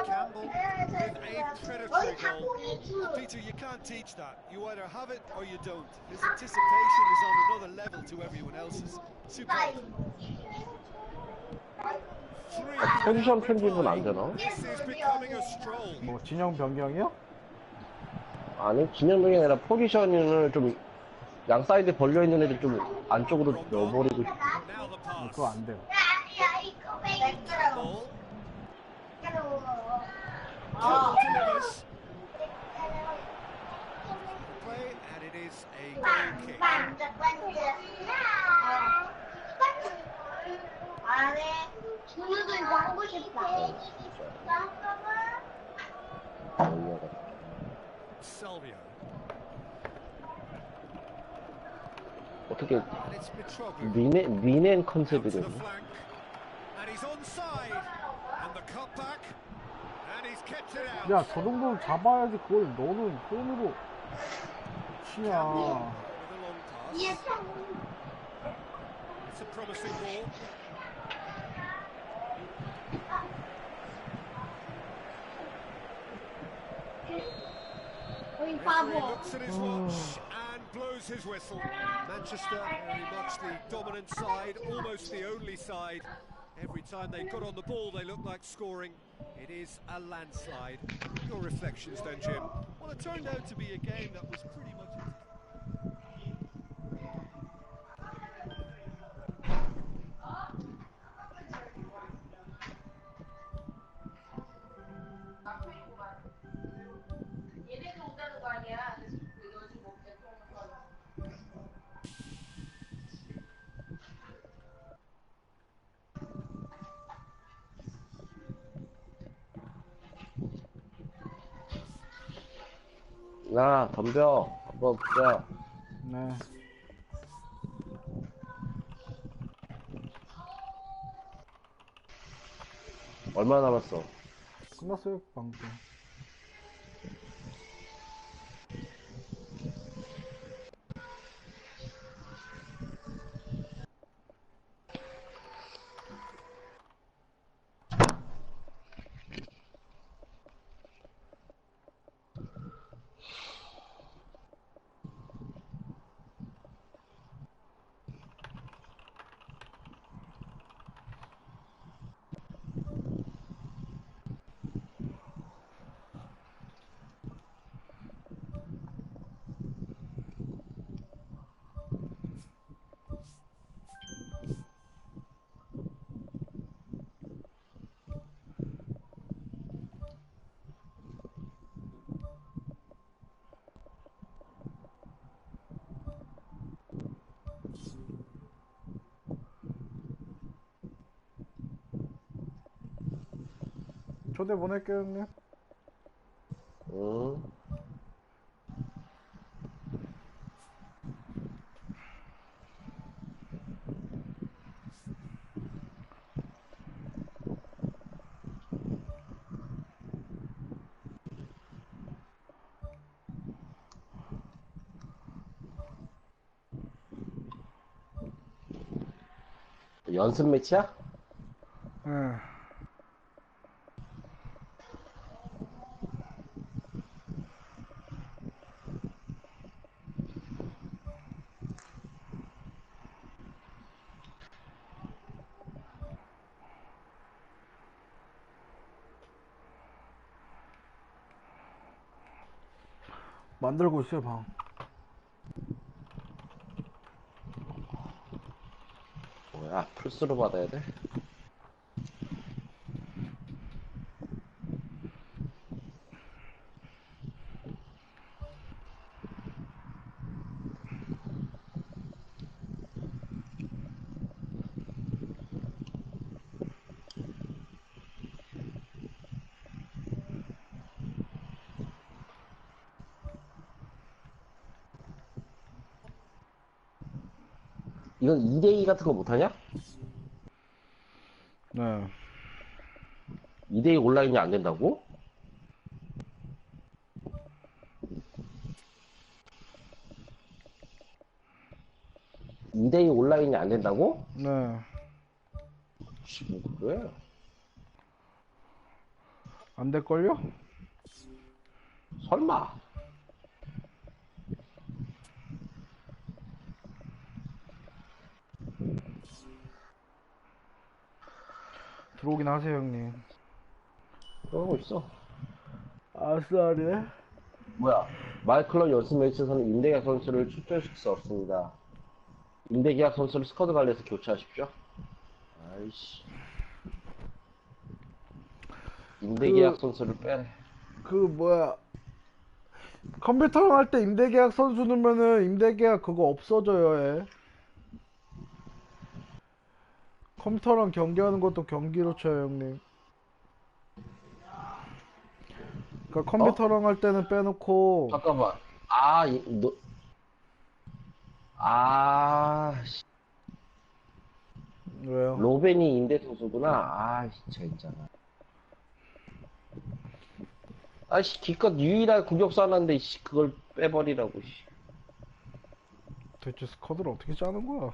Campbell with a predatory goal. Peter, you can't teach that. You either have it or you don't. His anticipation is on another level to everyone else's. Superb. 포지션 편집은 안 되나? This is becoming a stroll. 뭐, 진영 변경이요? 아니, 진영명이 아니라 포지션을 좀 양 사이드 벌려 있는 애들 좀 안쪽으로 넣어버리고 싶어. Now the pass. 그거 안 돼요. Ball. Campbell delivers. Play, and it is a goal kick. 준우도 이거 하고 싶다. Salvio. 어떻게 And it's Mitroglou. 미넨 To 컨셉이 the 되네. flank. And he's onside. And the cutback. And he's kept it out. 야, 저 정도는 잡아야지. 그걸 너는 손으로 치냐. With a long pass. It's a promising ball. Referee looks at his watch and blows his whistle. Manchester very much the dominant side, almost the only side. Every time they got on the ball, they looked like scoring. It is a landslide. Your reflections then, Jim? Well, it turned out to be a game that was pretty much... 나 덤벼 한번 보자. 네. 얼마 남았어? 끝났어요, 방금. 초대 보낼게요, 형님. 응. 연습 매치야? 응. 만들고 있어요, 방. 뭐야, 플스로 받아야 돼? 이건 2대2 같은 거 못하냐? 네. 2대2 온라인이 안 된다고? (2대2) 온라인이 안 된다고? 네. 뭐 그래? 안 될걸요? 설마. 들어오긴 하세요, 형님. 그러고 있어. 아싸네. 뭐야, 마클1 연습 매치에서는 임대계약 선수를 출전시킬 수 없습니다. 임대계약 선수를 스쿼드 관리해서 교체하십시오. 아이씨. 임대계약 선수를 빼래. 뭐야. 컴퓨터랑 할 때 임대계약 선수 넣으면은 임대계약 그거 없어져요, 얘. 컴퓨터랑 경기하는 것도 경기로 쳐요, 형님. 그러니까 컴퓨터랑 할 때는 빼놓고. 잠깐만. 씨. 왜요? 로벤이 임대 선수구나. 진짜. 기껏 유일한 공격수 하나인데, 그걸 빼버리라고, 씨. 대체 스쿼드를 어떻게 짜는 거야?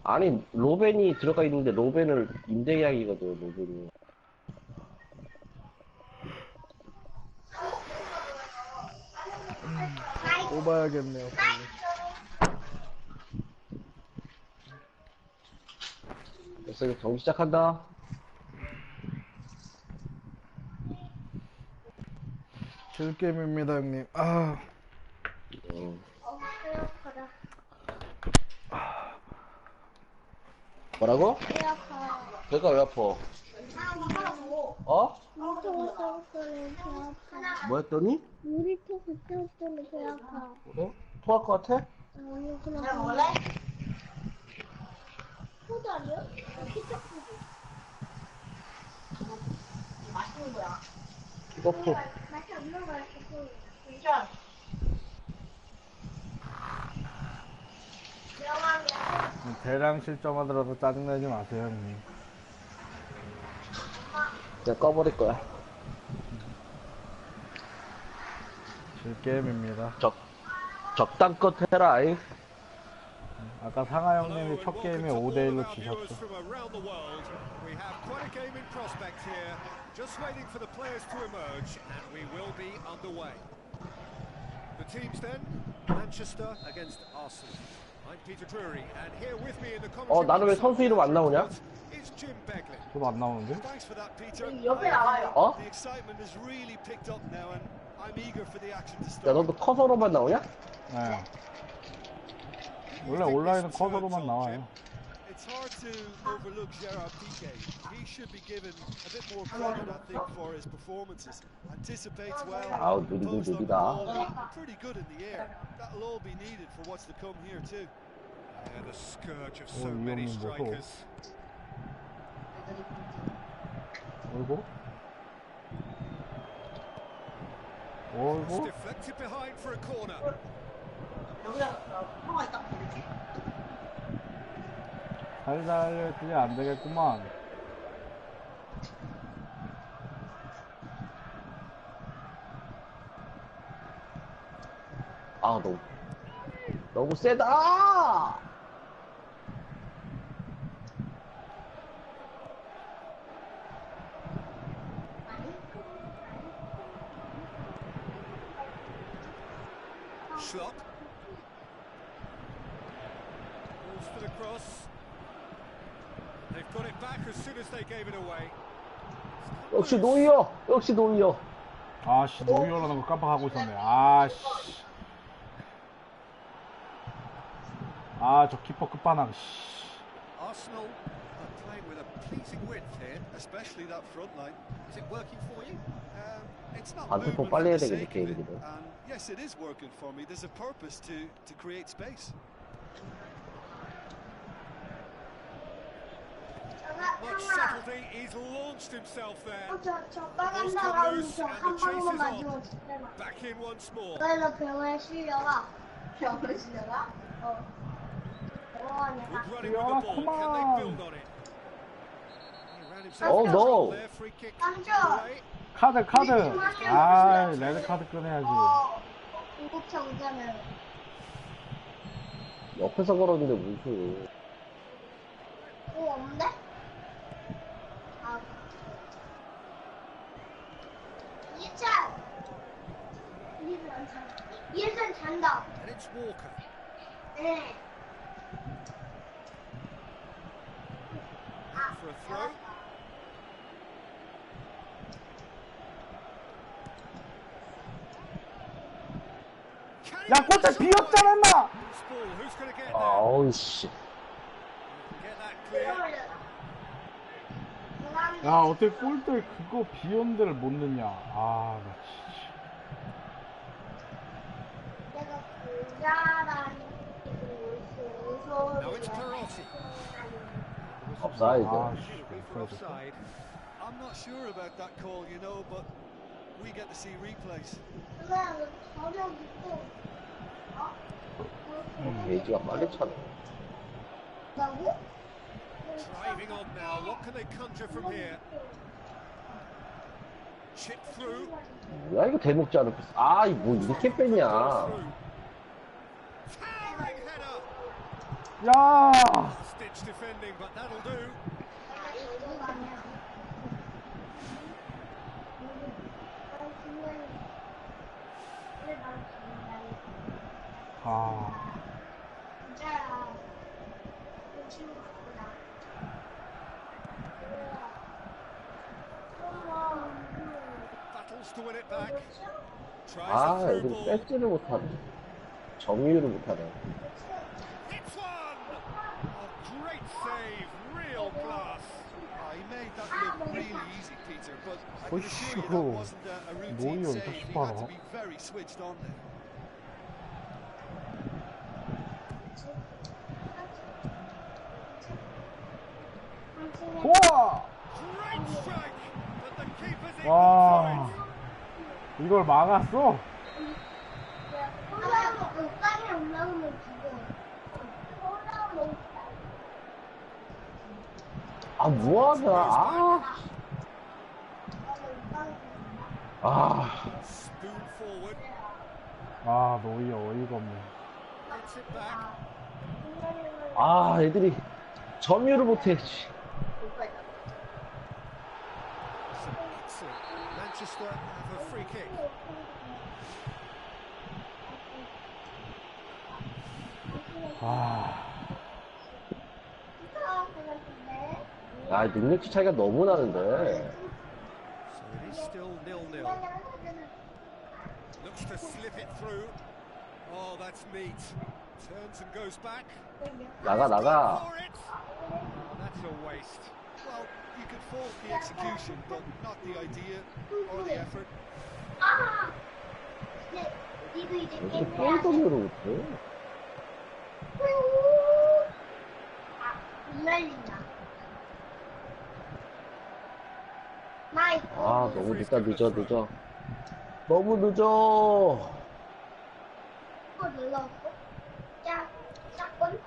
아니, 로벤이 들어가 있는데, 로벤을 임대계약이거든, 로벤이. 뽑아야겠네요, 빨리. 됐어, 이제 경기 시작한다. 질게임입니다, 형님. 뭐라고? 배 아파. 배가 왜 아파? 어? 뭐 했더니? 놀이터 그때 때문에 배 아파. 그래? 토할 것 같아? 아니요, 그냥 먹을래? 포도 아니야? 피자 포도. 맛있는 거야. 이거포. 맛이 없는 거야, 포도. 진짜. 대량 실점하더라도 짜증내지 마세요, 형님. 그냥 꺼버릴 거야. 질게임입니다. 적당껏 해라, 아이. 아까 상하 형님이 첫 게임에 5대1로 지셨죠. We have quite a game in prospect here. Just waiting for the players to emerge, and we will be underway. The teams then, Manchester against Arsenal. I'm Peter Drury, and here with me in the commentary. 나는 왜 선수 이름 안 나오냐? Is Jim Beglin. 저도 안 나오는데? Thanks for that, Peter. 옆에 나와요. 어? The excitement has really picked up now, and I'm eager for the action to 야, start. 너도 커서로만 나오냐? 네. 원래 온라인은 커서로만 나와요. It's hard to overlook Gerard Piqué. He should be given a bit more credit, I think, for his performances. Anticipates well, composed on the ball, pretty good in the air. That'll all be needed for what's to come here too. Yeah, the scourge of so many strikers. 어이구. 어이구. Deflected behind for a corner. 여기가 형아 있다. 살살 뛰지 안 되겠구만. 아, 너무 세다! Schlock. Balls for the cross. They've got it back as soon as they gave it away. 역시 노이어! 아씨, 노이어라는 거 깜빡하고 있었네. 아씨. 아, 저 키퍼 끝판왕. 씨. Arsenal are playing with a pleasing width here, especially that front line. Is it working for you? It's not 반대쪽 movement 빨리 for 해야 the 되겠네, sake of it. 게임이거든. And yes, it is working for me. There's a purpose to create space. Much subtlety, he's launched himself there. 저 빨간 사람 저한 방울만 맞으면 진짜 막. Back in once more. 너희가 병원에 실려가. 병원에 실려가? 병원에 가. Good running with the ball. Can they build on it? He ran himself Oh, into no. trouble there. Free kick 깜짝. away. 카드. 아, 레드 카드 꺼내야지. 공급차 오자면. 옆에서 걸었는데 무슨. 없는데? 아. 이찬! 이찬 잔다. And it's Walker. 네. For a throw. 야, 골대 비었잖아, 임마! Loose ball. Who's going to get there? 아우, 씨. Get that clear. 야, 어떻게 골대 그거 비온 데를 못 넣냐. 아, 나 진짜. 내가 부자라는 Now it's Perotti. 업사이드. 아, For offside. I'm not sure about that call, you know, but we get to see replays. 게이지가 빨리 차네. Driving on now. What can they conjure from here? Chip through. 뭐야, 이거 대목지 않을 뻔. 아, 뭐 이렇게 뺐냐. Towering header. 야! Stitch defending, but that'll do. 아. Battles to win it back. Tries 아, a through 이거 ball. 뺏지를 못하네. 정리를 못하네. Hits one. A great save. Real class. He made that look really easy, Peter, but I can assure you that 어이구. wasn't a routine 뭐야, save. 이거 He had 싶어라. to be very switched on there. 우와! Great strike. But the keeper's in 와. for it. 이걸 막았어? 아, 뭐하냐. Spoon forward. 아, 노이어 어이가 없네. Gets it back. 애들이 점유를 못해. Some excellent. Manchester have a free kick. 능력치 차이가 너무 나는데. So it is still 0-0. Looks to slip it through. Oh, that's neat. Turns and goes back. 나가. For it. Oh, that's a waste. Well, you could fault the execution, but not the idea or the effort. 어떻게 볼 점유를 못해. 아, 너무 늦어. 너무 늦어. 눌렀어? 샷건.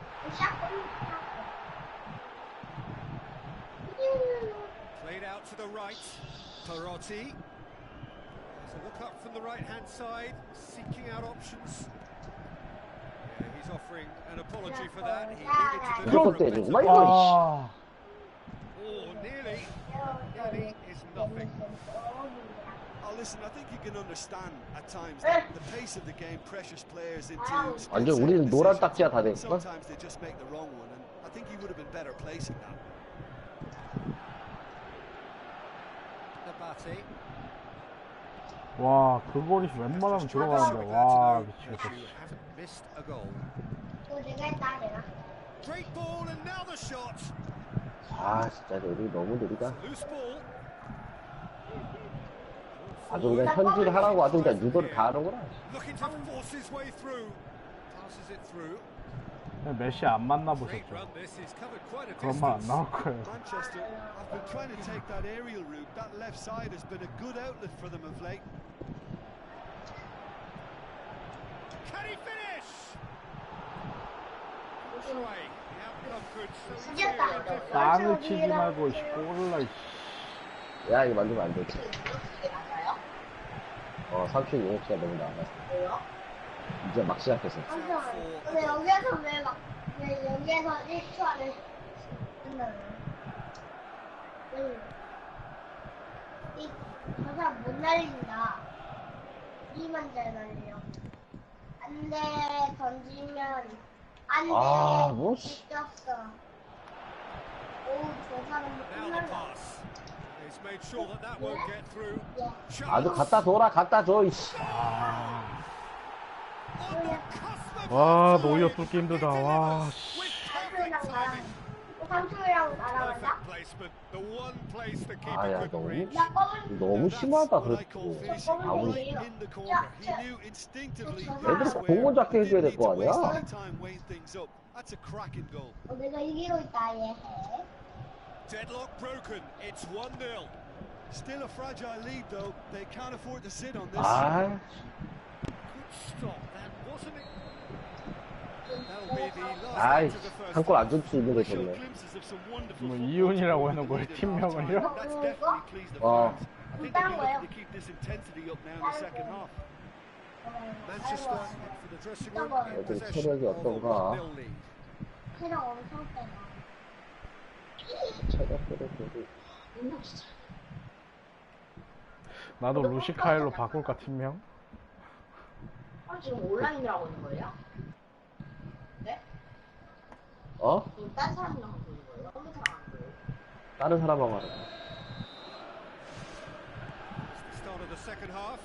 Played out to the right. Perotti. There's a look up from the right-hand side, seeking out options. Yeah, he's offering an apology for that. He needed to deliver a better 와, Oh, nearly is nothing. Oh, listen, I think you can understand at times that the pace of the game pressures players into 완전 우리는 노란 딱지가 다 됐어. sometimes they just make the wrong one, and I think he would have been better placing that. Nabati. 와, 그 골이 웬만하면 들어가는데. 와, 미치겠다. You haven't missed a goal. 내가 했다, 내가. Great ball and now the shot. 아, 진짜 우리 너무 느리다. Loose ball. 아주 그냥 현질 하라고 아주 그냥 유도를 다 하는구나. Looking to force his way through. Passes it through. 메시 안 Great 만나보셨죠? run. This is covered quite a 그런 말 안 distance. 나올 거예요. Manchester have been trying to take that aerial route. That left side has been a good outlet for them of late. Can he finish? Try. The outcome could so 진짜 easily 땅을 치지 말고 골라. 야, 이거 만들면 안 되지. 이게 맞아요? 삼촌 용어치가 너무 나와. 왜요? 이제 막 시작했어. 근데 여기에서 왜 여기에서 1초 안에 끝나요? 저 사람 못 날린다. 이만 잘 날려. 안 돼, 던지면 안 돼. 아, 뭐, 씨. 꼈어. 오, 저 사람 Now the 끝날라. pass. He's made sure that that won't get through. 아주 갖다 줘, 이씨. On the cusp of 와, half-time, 노이어 뚫기 힘들다. 와, with 씨. perfect timing. 삼촌이랑 나랑 Perfect placement. The one place the keeper 아, 야, couldn't 너무, reach. 나 검은 너무 심하다, What I call 그렇지. finishing 아무리. in the corner. He knew instinctively 애들 elsewhere. 공을 잡게 해줘야 될 Didn't 거 need to waste 아니야? any time weighing things up. That's a cracking goal. 내가 이기고 있다 얘. Deadlock broken. It's 1-0. Still a fragile lead though. They can't afford to sit on this. 아, Good stop. That wasn't it. That'll be the last 아이, act of the first 한 골 안 half. 줄 수 있는 거 Showed 좋네. glimpses of some wonderful 뭐 football. 이윤이라고 해놓은 거예요, 팀명을요? That's definitely pleased the 어. fans. I think they'll be looking to keep this intensity up now in the second half. Manchester for the dressing room in 애들 possession 체력이 of a 어떤가? 1-0 lead. 체력 엄청 세다. 체력들은 그래도. 나도 루시카엘로 바꿀까, 팀명? 지금 온라인이라고 있는 거예요? 네? 지금 딴 사람이랑 하고 있는 거예요? 컴퓨터랑 하는 거예요? 다른 사람하고 하는 거야. It's the start of the second half.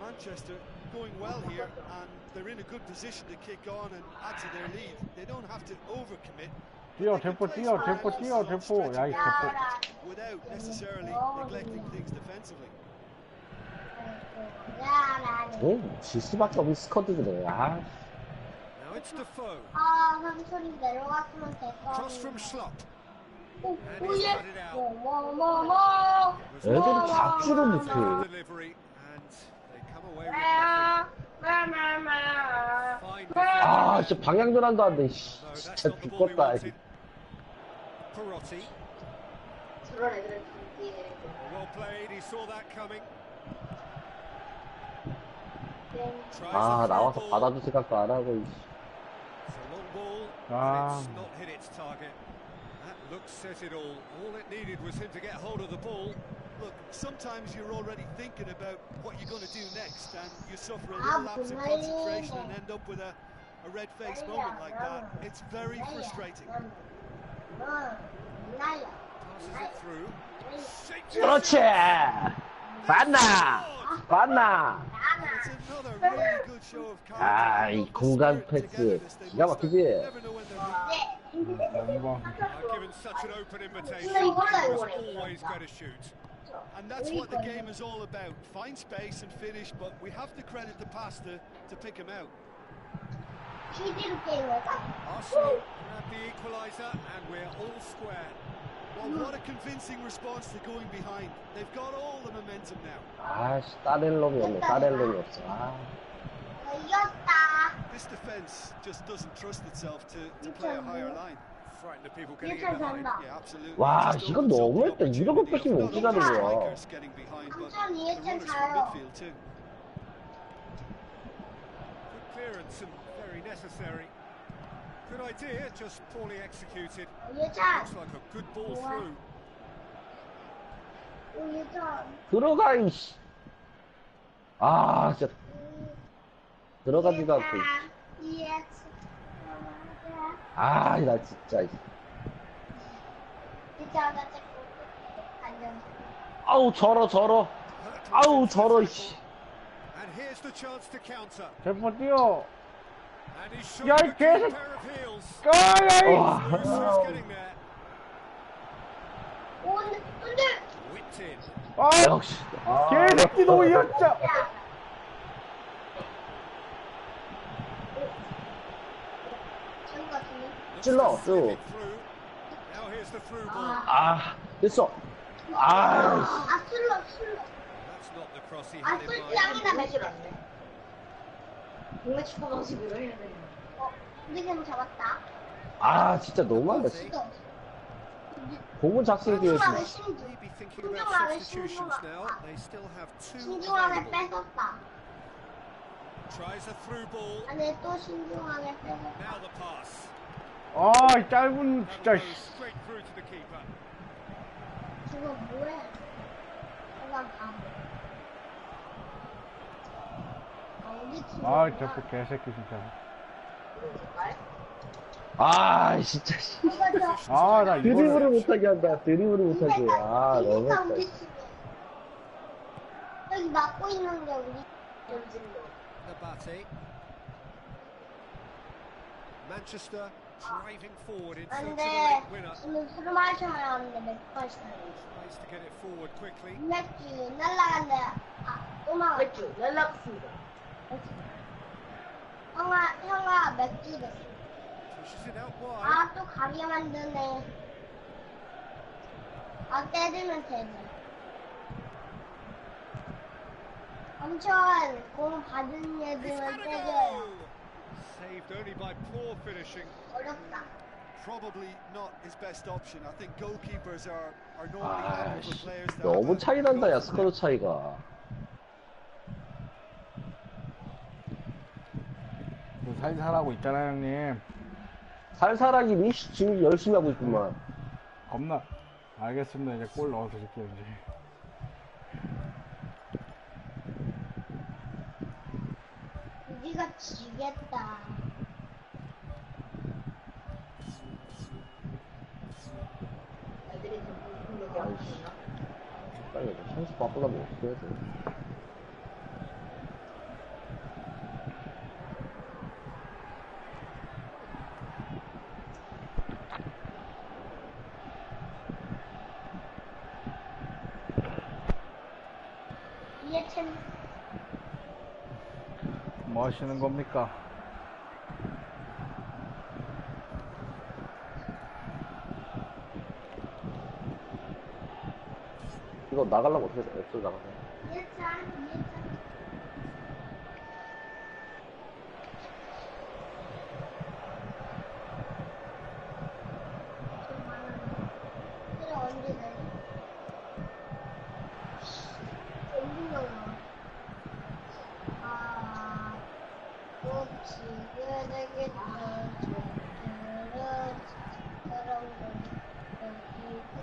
Manchester going well here, and they're in a good position to kick on and add to their lead. They don't have to overcommit 뛰어, 대포. 야, 이 대포. without necessarily neglecting things defensively. 질 수밖에 없는 스쿼드들이네. 아, Now it's Defoe. 삼촌이 내려갔으면 됐어. Cross from Schlupp. 오예. 애들이 잡지를 못해. Delivery, and they come away with nothing. Fine defending. 아, 진짜 방향 전환도 안 돼. 씨, No, that's 진짜 not the ball he 죽겠다. wanted. Perotti. 저런 애들은 이게 Well played. He saw that coming. Tries 아, a through 나와서 ball. 받아줄 생각도 안 하고. 이씨. It's a long ball, Ah. and it's not hit its target. That look says it all. All it needed was him to get hold of the ball. Look, sometimes you're already thinking about what you're going to do next, and you suffer a little lapse in concentration and end up with a red-faced moment like that. It's very frustrating. Passes it through. Shakes it. 그렇지! 봤나? It's another really good show of character. 아, 이 공간 패스. 기가 막히지? Never know when they're 영광. Given such an open invitation, he was always going to shoot. And that's what the game is all about. Find space and finish, but we have to credit the pass to pick him out. Arsenal grab the equaliser, and we're all square. Well, what a convincing response to going behind. They've got all the momentum now. 아씨, 따낼 놈이 없네. 따낼 놈이 없어. 아. 이겼다. This defense just doesn't trust itself to play a higher line. Frighten the people getting in behind. Yeah, absolutely. 와, Just 이건 opens up the 너무했다. 이렇게 opportunity 뺏기면 of 어떻게 not 하는 only 거야. strikers getting behind, but 삼촌 the 이해찬 runners from 잘해요. midfield too. Good clearance and very necessary. Good idea, just poorly executed. 이해찬. Looks like a good ball through. 이해찬. 들어가, 이씨. 아, 진짜. 들어가지도 않고. 이해찬. 아, 나 진짜. 이해찬 나 자꾸 안녕. 아우, 저러. 아우, 저러, 이씨. And here's the chance to counter. 제퍼 뛰어. And he's shot 야, a 이 good 개새- pair of heels. 까야이. 와. Who's getting there? 오늘 Whipped in. 아, 역시. 아, 개새끼 너 이었자. 저기 같은데. 찔러, 쭉. Through. Now here's the through ball. 아, 됐어. 아, 술로. That's not the cross he had in mind. 술량이나 맥주 맥주. 안 돼. 동네 축구 방식으로 해야 되는 우리는 잡았다. 아, 진짜 너무한다. 수도. 공은 작성해줘야지. 신중하게 신중. Maybe thinking about 신중하게 substitutions now. 신중하게. They still have two 신중하게 available. 뺏었다. Tries a through ball. 안에 또 신중하게 뺏었다. Now the pass. 아, 이 짧은 That 진짜. goes straight through to the keeper. 저거 뭐해? 저건 바보. 우리 팀. 아, 제퍼 개새끼 진짜. 아, 진짜. 아, 나 드리블을 이거를. 못하게 한다. 드리블을 못하게. 아, 우리 너무했다. 팀. 여기 막고 있는 게 우리 Abate. Manchester driving forward into 안 the 돼. late winner. 오늘 술 마시면 안 돼. 맥주 마시면. Tries to get it forward quickly. 맥주 날라간대. 또 나가. 맥주 날라갔습니다. 형아 맥주 됐어. Pushes it out wide. 또 가게 만드네. 때리면 되지. 엄청 공 받은 It's 애들은 gotta 때려요. go. Saved only by poor finishing. 어렵다. Probably not his best option. I think goalkeepers are normally happy with 아씨, players that 너무 have 차이 난다, 야, got 스쿼드 차이가. 살살하고 있잖아, 형님. 살살하기 지금 열심히 하고 있구만. 겁나. 알겠습니다. 이제 골 넣어서 줄게요, 이제. 우리가 지겠다. 애들이 좀 공격이 안 아이씨. 되나? 빨리 선수 바꾸려면 어떻게 해야 돼? 이해찬 뭐 하시는 겁니까? 이거 나가려면 어떻게 돼? 앱들 나가냐? 이해찬 그래 언제 내? 꼭 지게 되겠네.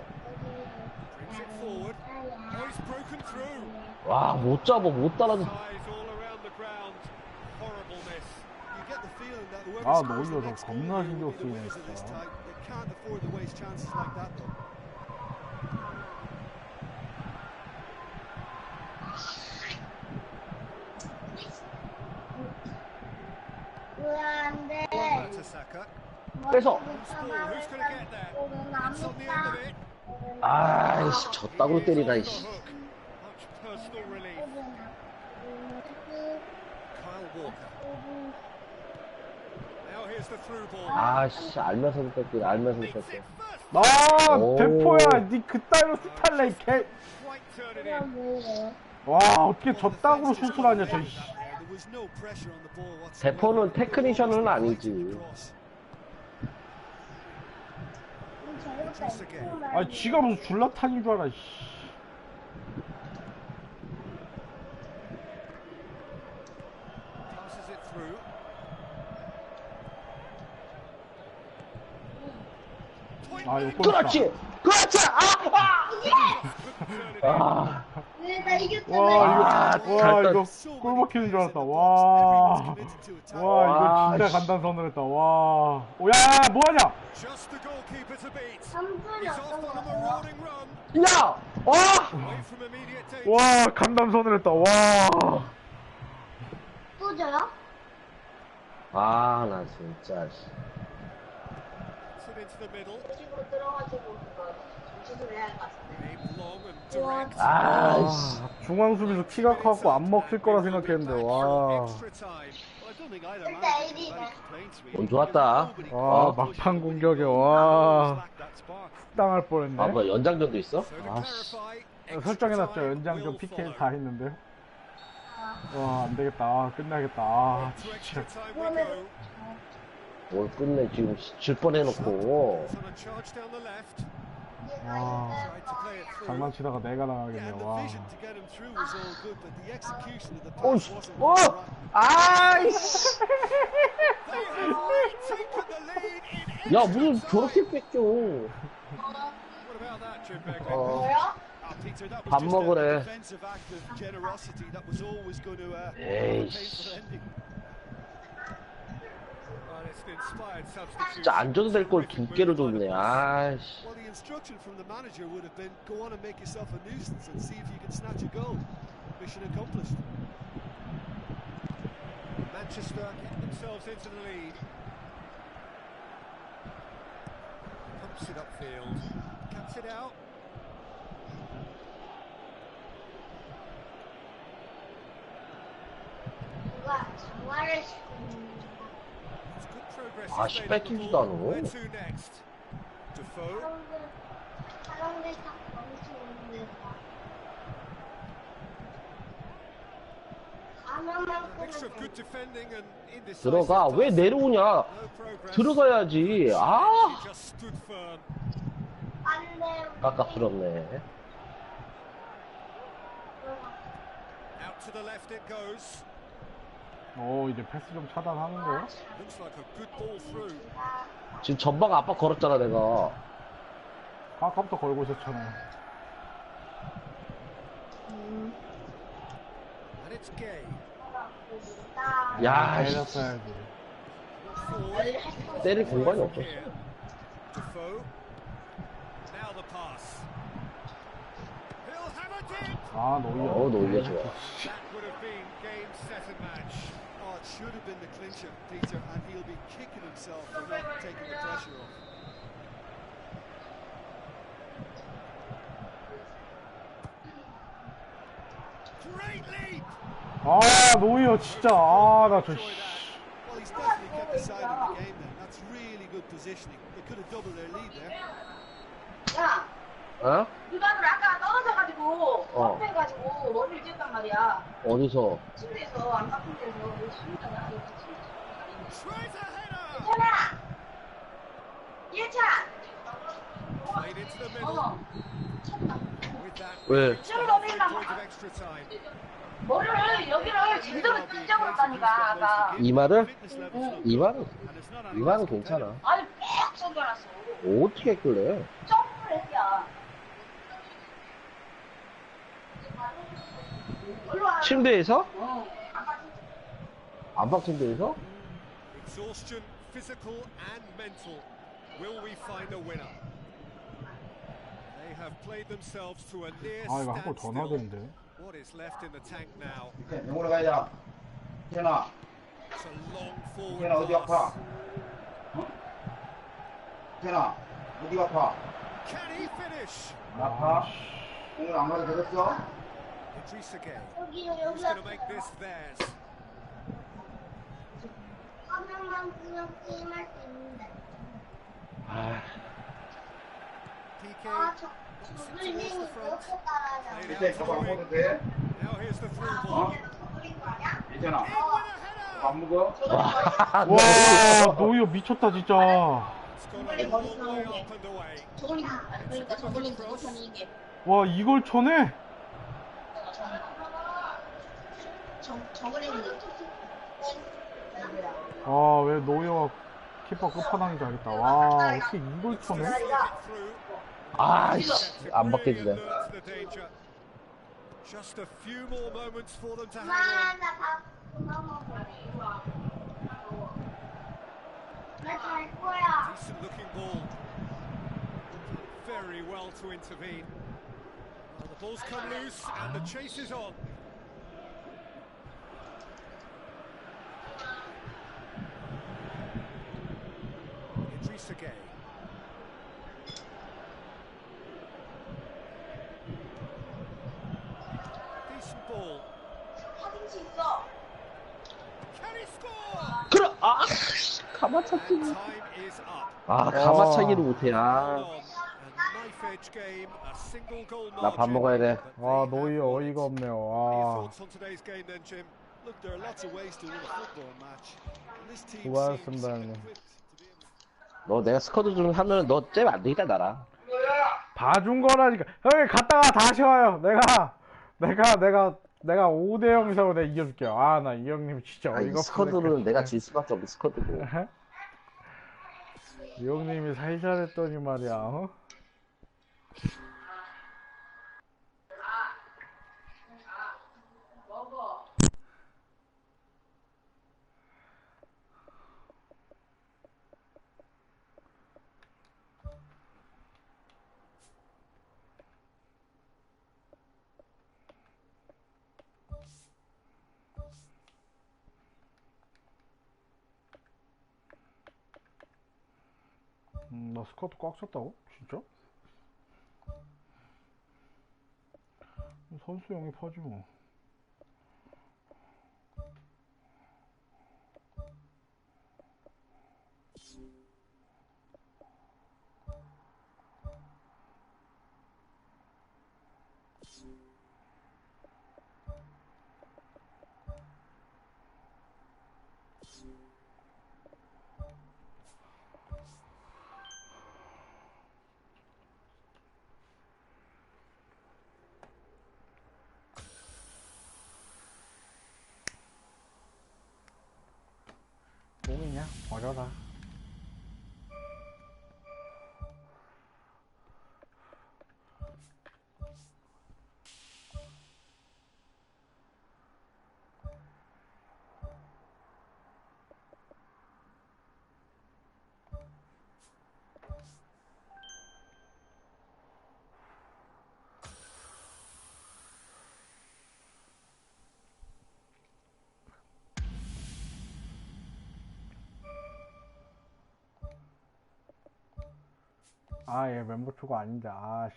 Brings it forward. Oh, he's broken through. 와, 못 잡아, 못 따라줘. Eyes all around the ground. Horrible miss. You get the feeling that whoever 아, scores the 노이어 저 next goal 겁나 here 신경 will be the 쓰이네, winners of this 진짜. type. They can't afford to waste chances like that though. 안돼. That's a Saka. 뺏어. Who's going to get there? That's on the end of it. 아이씨, 졌다고 때리다, He's 이씨. on the hook. Much personal relief. Kyle Walker. Now here's the through ball. 아씨, 알면서도 뺐지, 알면서도 Beats 뺐어. it first 대포야, 니 그따위로 슛할래, 개. 그냥 왜 이래요? 와, 어떻게 저 땅으로 슛을 하냐, 저, 씨. 대포는 테크니션은 아니지. 잘못다. 아니, 지가 무슨 줄라탄인 줄 알아, 씨. Passes it through. 아, 이거 골. 그렇지! 그렇지! 아! 나 이겼잖아. 와, 아, 이거, 잘 와, 떴- 이거, 골 막히는 줄 알았다. 와, 이거 진짜 씨. 간단선을 했다. 와. 오, 야, 뭐하냐? Just the goalkeeper to beat. 3분이 He's off 어떤 on a 거예요? marauding run. 야! Away from immediate danger. 와, 간단선을 했다. 와. 또 져요? 아, 나 진짜. 씨. Puts it into the middle. 식으로 들어가지고 그거 정신을 해야 할 것 같은데. Aim long and direct. 아, 씨. 중앙 수비수 키가 커갖고 안 먹힐 거라 생각했는데, 와. Extra time. 진짜 AD가. 운 좋았다. 와, 막판 공격에, 와. 당할 뻔했네. 아, 뭐야, 연장전도 있어? So to 아, 씨. clarify, 설정해놨죠. extra time 연장전 will PK follow. 다 했는데. 와, 안 되겠다. 아, 끝나겠다. 아, To 진짜. extra time we go. 뭘 끝내, 지금 질 뻔해놓고. It's on a charge down the left. 와, Tried to play it through. 장난치다가 내가 당하겠네. And the 와. vision to get him through was all good, but the execution of the 오, pass 씨. wasn't 어! right. 아이씨! They have retaken the lead in 야, extra 무슨 time. 저렇게 뺏겨. What about that, Jim Begley? 어, Ah, Peter, that was 밥 just 먹으래. a defensive act of generosity that was always going to have a 에이씨. painful ending. Well, it's an inspired substitution. 진짜 안 줘도 될 걸 두 개를 줬네. 아이씨. Well, the instruction from the manager would have been go on and make yourself a nuisance and see if you can snatch a goal. Mission accomplished. Manchester get themselves into the lead. Pumps it upfield. Cuts it out. 누가 장화를 신는 It's good progress. 아, he's 씨, made on the 뺏기지도 ball. 않아. Where to next? Defoe. 사람들 다 멈추는데 A mixture of good 가면만큼은 defending and indecisive. 들어가. 왜 내려오냐? No progress. 들어가야지. 아! She just stood firm. 안돼 깝깝스럽네. Out to the left it goes. 오, 이제 패스 좀 차단하는데. Looks like a good ball through. 지금 전방 압박 걸었잖아, 내가. 아까부터 걸고 있었잖아. And it's Gay. 야, 씨. 때렸어야지. Forward. 때릴 공간이 없었어. Here. Defoe. Now the pass. He'll have it in. 아, 노이어. 노이어 좋아. That would have been game, set and match. Oh, it should have been the clincher, Peter, and he'll be kicking himself for not taking the pressure off. Great lead. 아, 노이어 진짜. 아, 나 저, 씨. Well, he's definitely kept the side in the game then. That's really good positioning. They could have doubled their lead there. 야, 어? 유방을 아까 떨어져가지고 어. 점프해가지고 머리를 찧단 말이야. 어디서? 침대에서 안 바쁜 데서 여기 침대잖아. 여기 침대. Tries a header. 괜찮아. 예찬. Played into the middle. 어. With that, 왜? reached the halfway point of extra time. 머리를 여기를 제대로 찢어버렸다니까 아까. 이마를? Fitness levels look 이마는? and it's not an 이마는 easy 괜찮아. 아니 빽 찢어놨어. 어떻게 했길래? 점프를 했야. 일로 와. 침대에서? 어. 안방 침대에서? Exhaustion, physical and mental. Will we find a winner? They have played themselves to a near 아, 이거 한 골 더 넣어야 standstill. 되는데. What is left in the tank now? 영으로 가자. 태연아, It's a long forward 태연아 어디 아파? pass. 태연아 어디 아파? Can he finish? 아파? 오늘 안 가도 되겠어? Idris again. 여기요 Who's 여기 going to make this theirs? 화면만 쓰면 게임할 수 있는데 아, PK 아, knocks it 저분이 towards the front. 이렇게 따라하냐. Played 이제 out to 저거 안 Louis. 먹어도 돼? Now here's the through 아, ball. 저분인 거 아니야? 괜찮아. In with a header. 밥 먹어? 와, 노이어 미쳤다, 진짜. It's gone all the way up and away. 저걸링 그러니까 저걸링 그거처럼 이게 와, 이걸 쳐내? 저걸링은 와, 왜 노이어가 키퍼 끝판왕인지 알겠다. 와, 어떻게 이걸 쳐내? Through. 아이씨, 안 바뀌지네. Alert to the danger. Just a few more moments for them to hang 엄마, on. 나밥 그만 먹어. 나잘 거야. Decent looking ball. Very well to intervene. Well, the ball's come loose and the chase is on. Idrissa Gueye. Decent ball. 파김치 있어. Can he score? 그래, 아, 가마차기. And time is up. 아, 가마차기를 못해, Hold 아. on. A knife edge game, a single goal 나 밥 margin. 먹어야 돼. But 와, they 노이어 have won 어이가 it. 없네요. What are your 와, thoughts on today's game then, Jim? Look, there are lots of ways to win a football match. And this team 수고하셨습니다, seems 형님. equipped to be able to. 너 내가 스쿼드 좀 하면 너 쟤면 안 되겠다, 나랑. 봐준 거라니까. 형님, 갔다가 다시 와요. 내가 5대0 이상으로 내가 이겨줄게요. 아, 나 이 형님 진짜 아, 이 어이가 스쿼드는 내가 질 수밖에 없는 스쿼드고. 이 형님이 살살했더니 말이야, 어? 나 스쿼트 꽉 찼다고? 진짜? 선수 영입하지 뭐. 똥이냐? 버려라. 아, 얘 멤버 추가 아닌데, 아씨.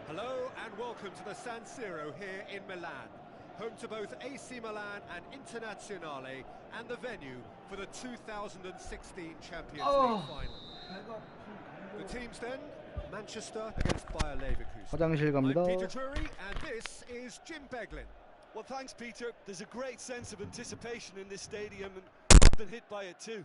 Hello and welcome to the San Siro here in Milan, home to both AC Milan and Internazionale, and the venue for the 2016 Champions League final. The teams then, Manchester against Bayer Leverkusen. 화장실 갑니다. I'm Peter Drury and this is Jim Beglin. Well, thanks, Peter. There's a great sense of anticipation in this stadium, and I've been hit by it too.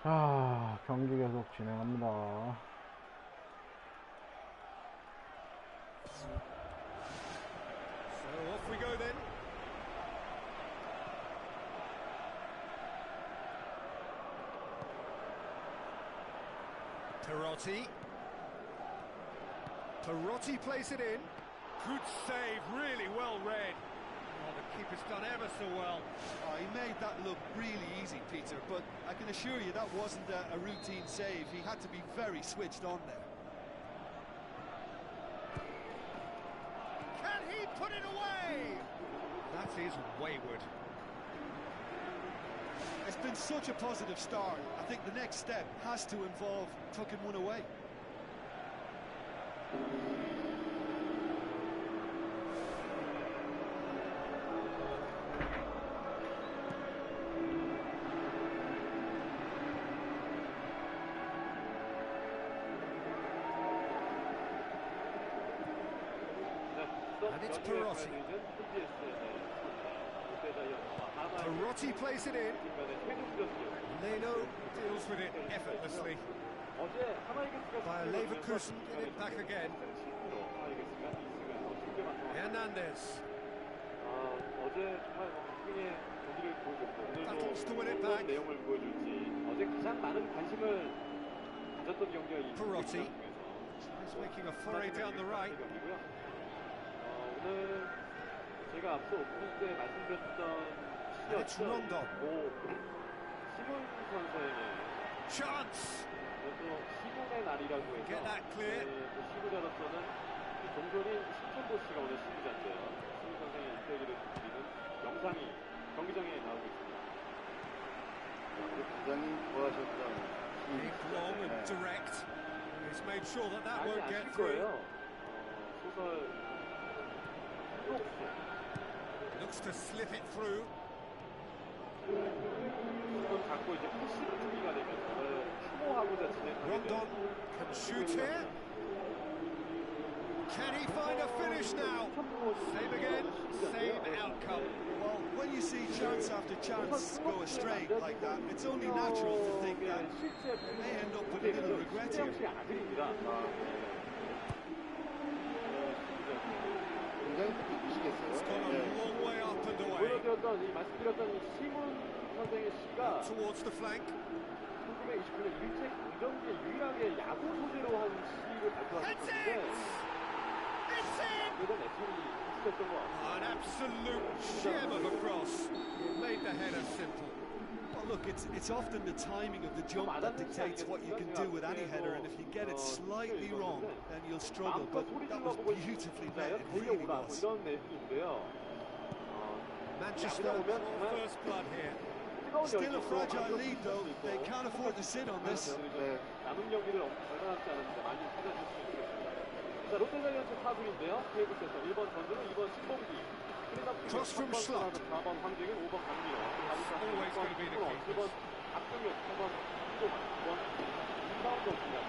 자, 경기 계속 진행합니다. So off we go then. Perotti plays it in. Good save, really well read. Oh, the keeper's done ever so well. Oh, he made that look really easy, Peter, but I can assure you that wasn't a routine save. He had to be very switched on there. Can he put it away? That is wayward. It's been such a positive start. I think the next step has to involve tucking one away. And it's Perotti. Perotti plays it in. Leno deals with it effortlessly. Bayer Leverkusen get it back again. Hernandez battles to win it back. Perotti is making a foray down the right. 제가 앞서 오픈 때 말씀드렸던 It's Rondon. 시몬 선수에게 Chance. 또 시몬의 날이라고 해서 Get that clear. 시구자로서는 동전인 신천보 씨가 오늘 시구자인데요. 시몬 선생의 인터뷰를 드리는 영상이 경기장에 나오고 있습니다. 굉장히 좋아하셨던 Big, long and direct. He's made sure that that won't get through. 소설 Looks to slip it through. 이건 갖고 이제 80분기가 되면 추모하고자 진행하게 Rondon can shoot here. Can he find a finish now? Same again, same outcome. Well, when you see chance after chance go astray like that, it's only natural to think that they may end up with a little regret here. 굉장히 뜻깊으시겠어요. It's gone a long way up and away. 보여드렸던 이 말씀드렸던 시몬 선생의 시가 Towards the flank. 1929년 일제 강점기에 유일하게 야구 소재로 한 시를 발표하셨는데 It's in! 이건 애청이 있었던 것 같아요. An absolute gem of a cross. Made the header simple. Well, look, it's often the timing of the jump that dictates what you can do with any header, and if you get it slightly wrong, then you'll struggle. But that was beautifully met. It really was. 이런 내용인데요. Manchester first blood here. Still a fragile lead, though. They can't afford to sit on this. 남은 경기를 얼마 남지 않았는데 많이 찾아줄 수 있겠습니다. 자, 롯데자이언츠 타구인데요. 테이블에서 1번 전준우, 2번 신봉기. Cross from Slot. 4번 황재균, 5번 강민호. Always going to be the 7번 박정현, 3번 이동환, 9번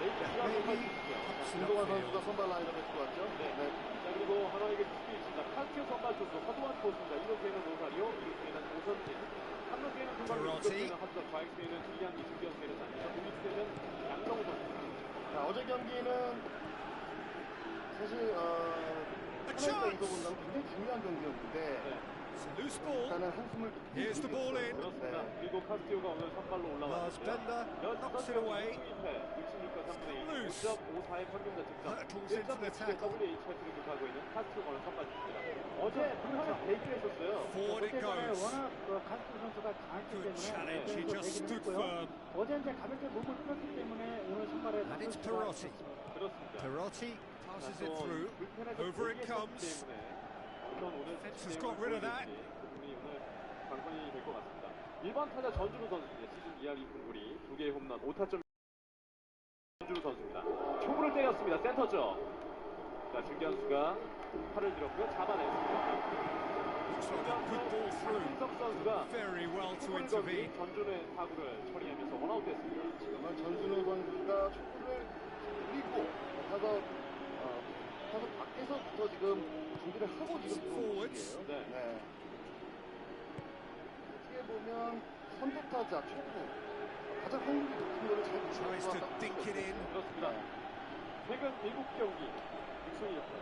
이상훈 선수입니다. 김동환 선수가 선발 라인업에 들어왔죠. 네. 자, 그리고 하나에게 투수 있습니다. 카스티오 선발 투수 서두환 투수입니다. 1루수에는 노사리오, 2루수에는 오선진, 3루수에는 금방, 2루수에는 하주석, 좌익수에는 이양기, 중견수에는 장기석, 우익수에는 양정우 선수입니다. 자, 어제 경기는 사실 하나의 이거보다는 굉장히 중요한 경기였는데 Loose ball. 일단은 한숨을 Here's the ball in. 그렇습니다. 그리고 카스티오가 오늘 선발로 Lars 올라왔습니다. Bender knocks it away. 66과 3분의 2, Loose. 5.54의 평균 자책점, Hurtles into the 1.67의 tackle. WH 차트를 기록하고 있는 카스티오가 오늘 선발 중입니다. 어제 불펜을 대기했었어요. Forward it goes. 워낙 카스트 선수가 강했기 Good 때문에 challenge. He just stood 했고요. firm. 어제 이제 가볍게 몸을 풀었기 때문에 오늘 선발에 And it's Perotti. 그렇습니다. Perotti passes it through. Over it comes. Fence has got rid of that. 오늘 관건이 될 것 같습니다. 1번 타자 전준우 선수입니다. 시즌 2할 2푼 9리 2개의 홈런 5타점 전준우 선수입니다. 초구를 때렸습니다. 센터 쪽. 자, 중견수가 팔을 들었고요. 잡아냈습니다. Looks like a good ball through. 김석 선수가 Very well to 초구를 intervene. 건진 전준우의 타구를 처리하면서 원아웃 됐습니다. 지금은 전준우 선수가 축구를 돌리고 타서 밖에서부터 지금 준비를 하고 지금 들어온 것이에요. 네. 어떻게 보면 선두타자 초구 가장 확률이 높은 거를 잘 Tries to dink it in. 그렇습니다. 최근 7경기 6승이었고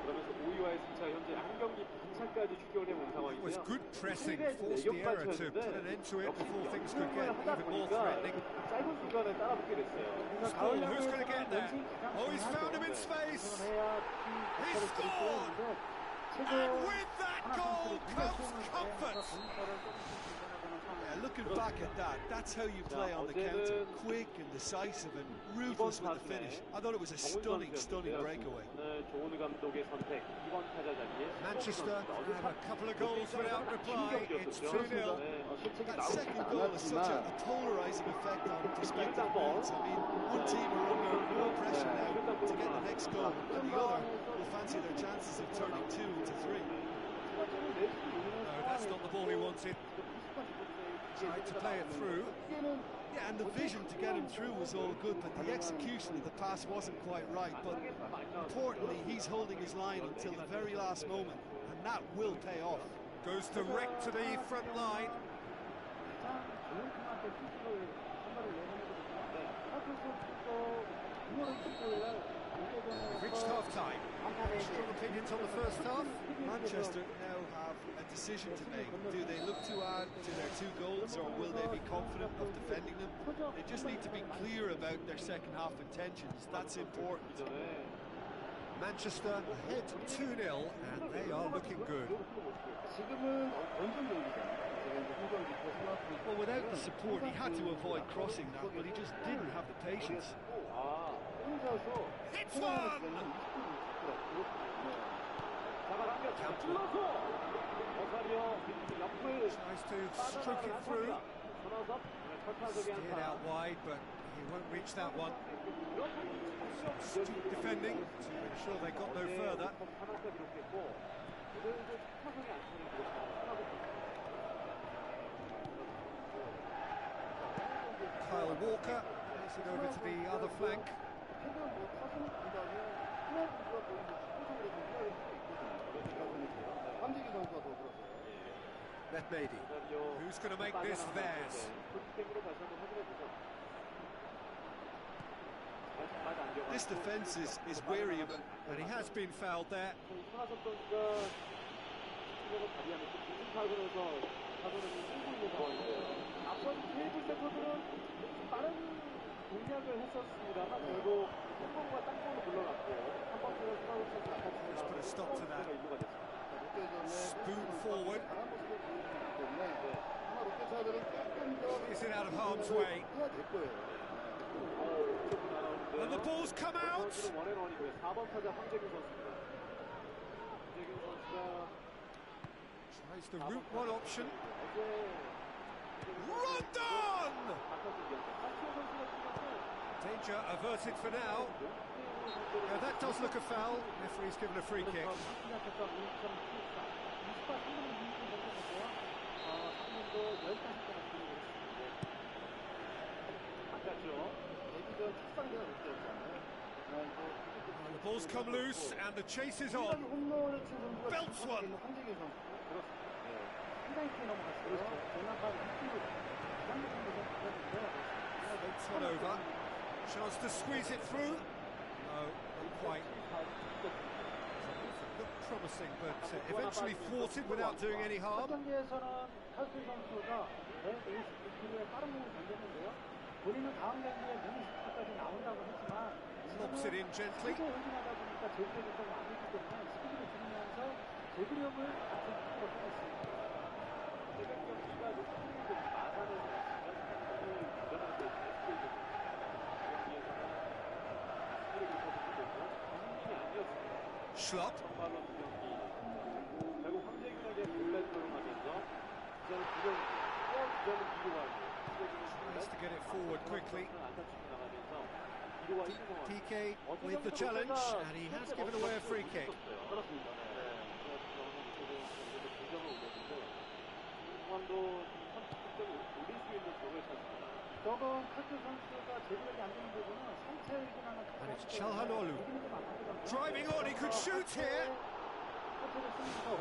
그러면서 5위와의 승차 현재 한 경기 반차까지 추격을 해온 Was 상황인데요. good pressing, forced the error to put an end to it before things could get even more threatening. 짧은 순간에 따라붙게 됐어요. Ball, who's going to get there? Oh, he's found him in space. He scored! And with that goal comes comfort. Yeah, looking back at that, that's how you play on the counter. Quick and decisive and ruthless with the finish. I thought it was a stunning breakaway. 오늘 조은우 감독의 선택 2번 타자 자리에 Manchester have a couple of goals without reply. It's 2-0. That second goal has such a polarising effect on prospective opponents. I mean, one team are under more pressure now to get the next goal, and the other will fancy their chances of turning 2 into 3. No, that's not the ball he wanted. Tried to play it through. Yeah, and the vision to get him through was all good, but the execution of the pass wasn't quite right. But importantly, he's holding his line until the very last moment, and that will pay off. Goes direct to the front line. We've reached half-time. Strong opinions on the first half? Manchester now have a decision to make. Do they look to add to their 2 goals, or will they be confident of defending them? They just need to be clear about their second half intentions. That's important. Manchester ahead 2-0, and they are looking good. Well, without the support, he had to avoid crossing that, but he just didn't have the patience. Hits one! Tries to stroke it through. Steered out wide, but he won't reach that one. Astute defending to ensure they got no further. Kyle Walker plays it over to the other flank. Metmedi, who's going to make this theirs? This defence is wary of it. And he has been fouled there. Let's put a stop to that. Spoon forward. Is it out of harm's way? And the ball's come out. Tries the route one option. Rondon! Danger averted for now. Yeah, that does look a foul. Referee's given a free kick. And the ball's come loose and the chase is on. Belts one. Floats one over. Chance to squeeze it through. No, not quite. Looked promising, but eventually thwarted without doing any harm. Lobs it in gently. Schlott. Tries to get it forward quickly. PK with the challenge, and he has given away a free kick. And it's Chalhanoglu driving on. He could shoot here.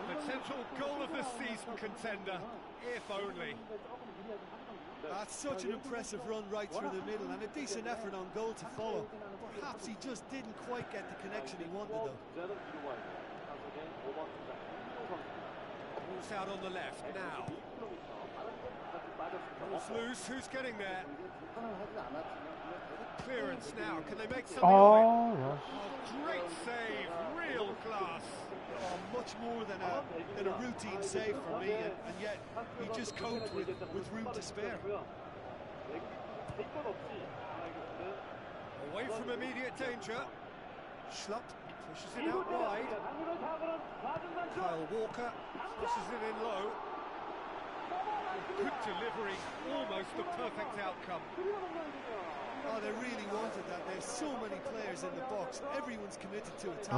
Potential goal of the season contender, if only. That's such an impressive run right through the middle and a decent effort on goal to follow. Perhaps he just didn't quite get the connection he wanted though. Ball's out on the left now. Ball's loose, who's getting there? Clearance now, can they make something of it? Oh, great save, real class. Much more than a routine save for me, and yet he just coped with room to spare. Away from immediate danger. Schlupp pushes it out wide. Kyle Walker pushes it in low. Good delivery, almost the perfect outcome. Oh, they really wanted that. There's so many players in the box. Everyone's committed to attack.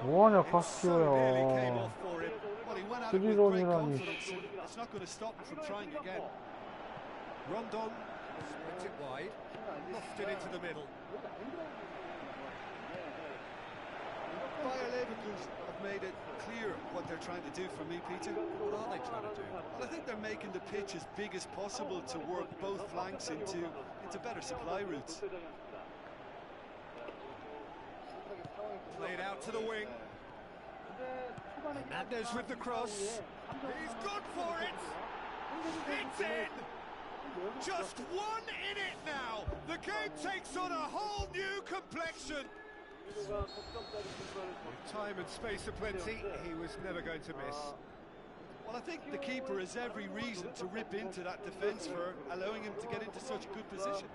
뭐하냐 It so nearly came 카스티오야. off for him. Well, he went at it with great 스리런이라니. confidence, and it's not going to stop him from trying again. Rondon spreads it wide, lofted into the middle. Bayer Leverkusen have made it clear what they're trying to do for me, Peter. What are they trying to do? Well, I think they're making the pitch as big as possible to work both flanks into better supply routes. Played out to the wing. Hernandez with the cross. He's gone for it. It's in. Just one in it now. The game takes on a whole new complexion. With time and space aplenty, he was never going to miss. Well, I think the keeper has every reason to rip into that defence for allowing him to get into such a good position.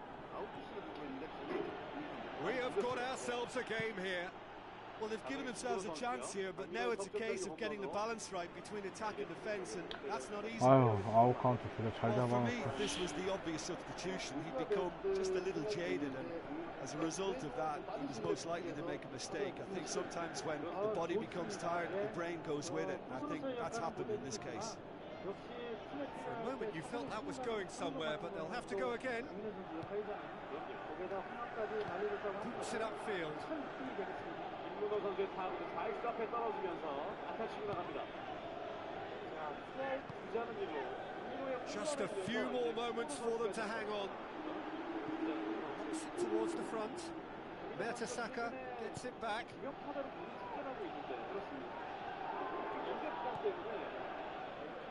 We have got ourselves a game here. Well, they've given themselves a chance here, but now it's a case of getting the balance right between attack and defence, and that's not easy. 아유, 아웃 카운트 되게 잘 Well, for me, 잡아놨어. this was the obvious substitution. He'd become just a little jaded, and as a result of that, he was most likely to make a mistake. I think sometimes when the body becomes tired, the brain goes with it. I think that's happened in this case. For a moment you felt that was going somewhere, but they'll have to go again. Boots it upfield. 김문호 선수의 타구는 좌익수 앞에 떨어지면서 안타치고 나갑니다. 자, 스트라이크 주자는 일로 Just a few more moments for them to hang on. Knocks it towards the front. Mertesacker gets it back. 주력 타자로 본인 출전하고 있는데 그렇습니다. 연계 부담 때문에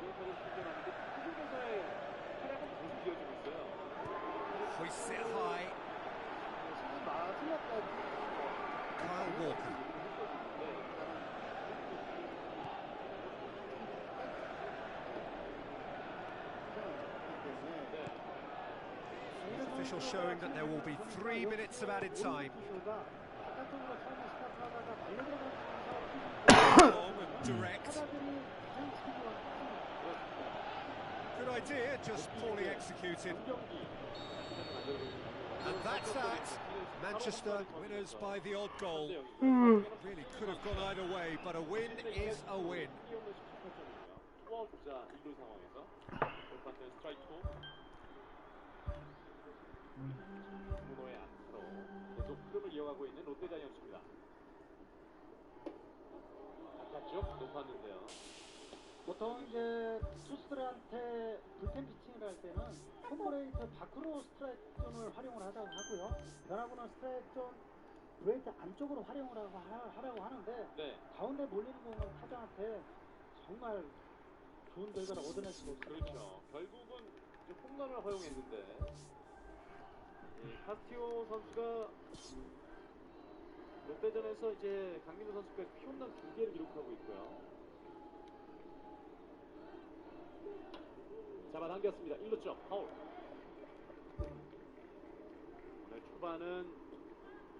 주력타를 출전하는데 타석에서의 활약은 계속 이어지고 있어요. Hoists it high. Kyle Walker. Official showing that there will be 3 minutes of added time. Long and direct. Good idea, just poorly executed. And that's that. Manchester winners by the odd goal. Really could have gone either way, but a win is a win. 문호의 안타로 계속 흐름을 이어가고 있는 롯데자이언츠입니다. 안타쪽 높았는데요. 보통 이제 투수들한테 불펜 피칭을 할 때는 홈브레이트 밖으로 스트라이크 존을 활용을 하자고 하고요. 변화구는 스트라이크 존 브레이트 안쪽으로 활용을 하라고 하는데 네. 가운데 몰리는 공은 타자한테 정말 좋은 결과를 얻어낼 수가 없습니다. 그렇죠. 결국은 이제 홈런을 허용했는데 카스티오 선수가 롯데전에서 이제 강민호 선수까지 홈런 2개를 기록하고 있고요. 잡아당겼습니다. 1루점 파울. 오늘 초반은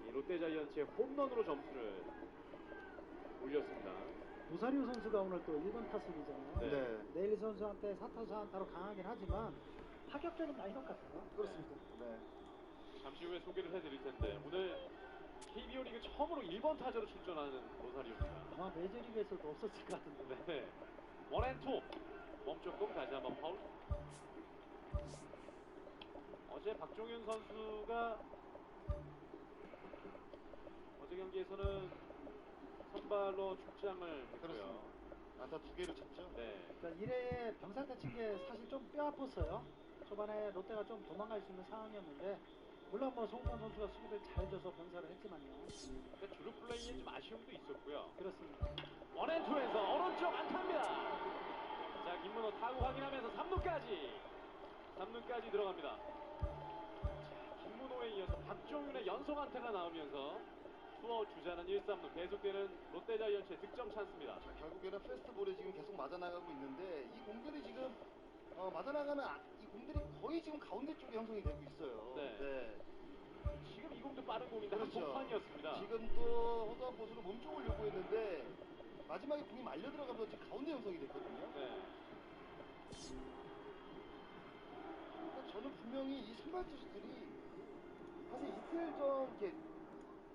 이 롯데자이언츠의 홈런으로 점수를 올렸습니다. 노사리오 선수가 오늘 또 1번 타석이잖아요. 네. 네일리 선수한테 4타수 안타로 강하긴 하지만 파격적인 라인업 같아요. 그렇습니다. 네. 잠시 후에 소개를 해드릴 텐데 오늘 KBO 리그 처음으로 1번 타자로 출전하는 노사리오입니다. 아마 메이저리그에서도 없었을 것 같은데. 네. 원앤투 멈췄고 다시 한번 파울. 어제 박종윤 선수가 어제 경기에서는 선발로 출장을 했고요. 안타 2개를 쳤죠. 네. 그러니까 1회에 병살타 친 게 사실 좀 뼈 아팠어요. 초반에 롯데가 좀 도망갈 수 있는 상황이었는데 물론 뭐 송건 선수가 수비를 잘 줘서 병사를 했지만요. 근데 주루 플레이에 좀 아쉬움도 있었고요. 그렇습니다. 원앤투에서 오른쪽 안타입니다. 자, 김문호 타구 확인하면서 3루까지 들어갑니다. 자, 김문호에 이어서 박종윤의 연속 안타가 나오면서 투아웃 주자는 1-3루 계속되는 롯데자이언츠의 득점 찬스입니다. 자, 결국에는 패스트볼에 지금 계속 맞아나가고 있는데 이 공들이 지금 맞아나가는 이 공들이 거의 지금 가운데 쪽에 형성이 되고 있어요. 네. 지금 이 공도 빠른 공인데 그렇죠. 한복판이었습니다. 지금도 허수한 포수로 몸쪽을 요구했는데 마지막에 공이 말려 들어가면서 지금 가운데 형성이 됐거든요. 네. 그러니까 저는 분명히 이 선발 투수들이 사실 이틀 전 이렇게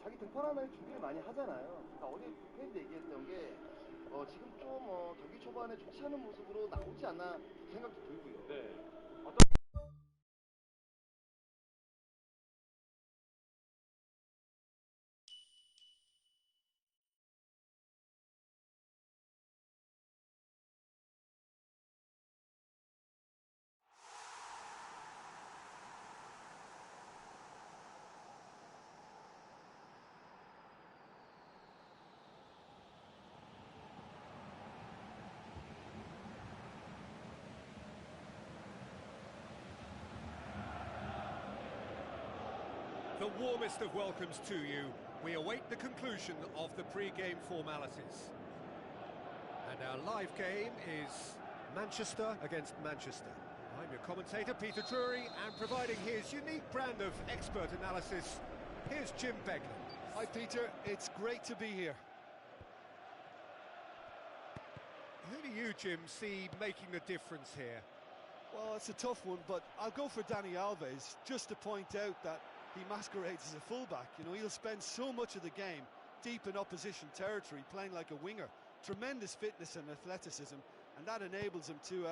자기 등판하는 준비를 많이 하잖아요. 그러니까 어제 팬도 얘기했던 게 지금 좀 경기 초반에 좋지 않은 모습으로 나오지 않나 생각도 들고요. 네. The warmest of welcomes to you. We await the conclusion of the pre-game formalities. And our live game is Manchester against Manchester. I'm your commentator, Peter Drury, and providing his unique brand of expert analysis, here's Jim Beglin. Hi Peter, it's great to be here. Who do you, Jim, see making the difference here? Well, it's a tough one, but I'll go for Dani Alves, just to point out that he masquerades as a fullback. You know, he'll spend so much of the game deep in opposition territory, playing like a winger. Tremendous fitness and athleticism, and that enables him to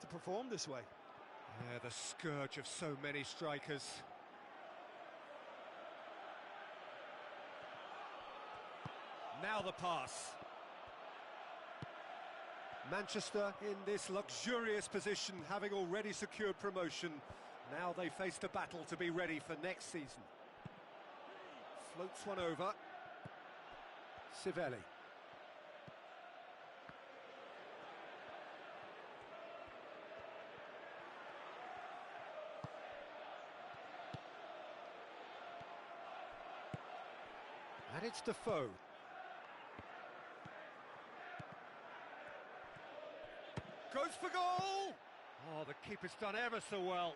perform this way. Yeah, the scourge of so many strikers. Now the pass. Manchester in this luxurious position, having already secured promotion. Now they face the battle to be ready for next season. Floats one over. Civelli. And it's Defoe. Goes for goal! Oh, the keeper's done ever so well.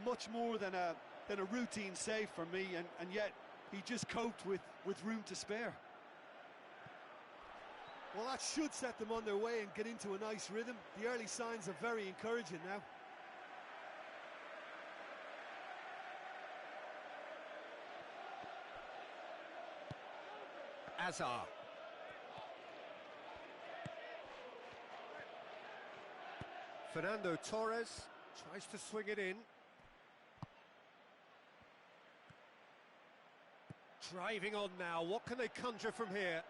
Much more than a routine save for me, and yet he just coped with room to spare. Well, that should set them on their way and get into a nice rhythm. The early signs are very encouraging now. Azar. Fernando Torres tries to swing it in. Driving on now, what can they conjure from here?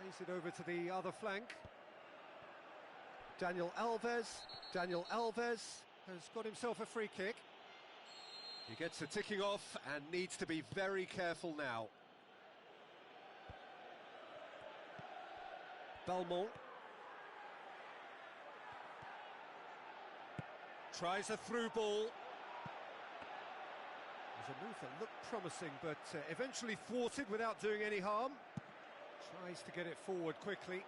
Plays it over to the other flank. Daniel Alves has got himself a free kick. He gets a ticking off and needs to be very careful now. Belmont. Tries a through ball. There's a move that looked promising, but eventually thwarted without doing any harm. Tries to get it forward quickly.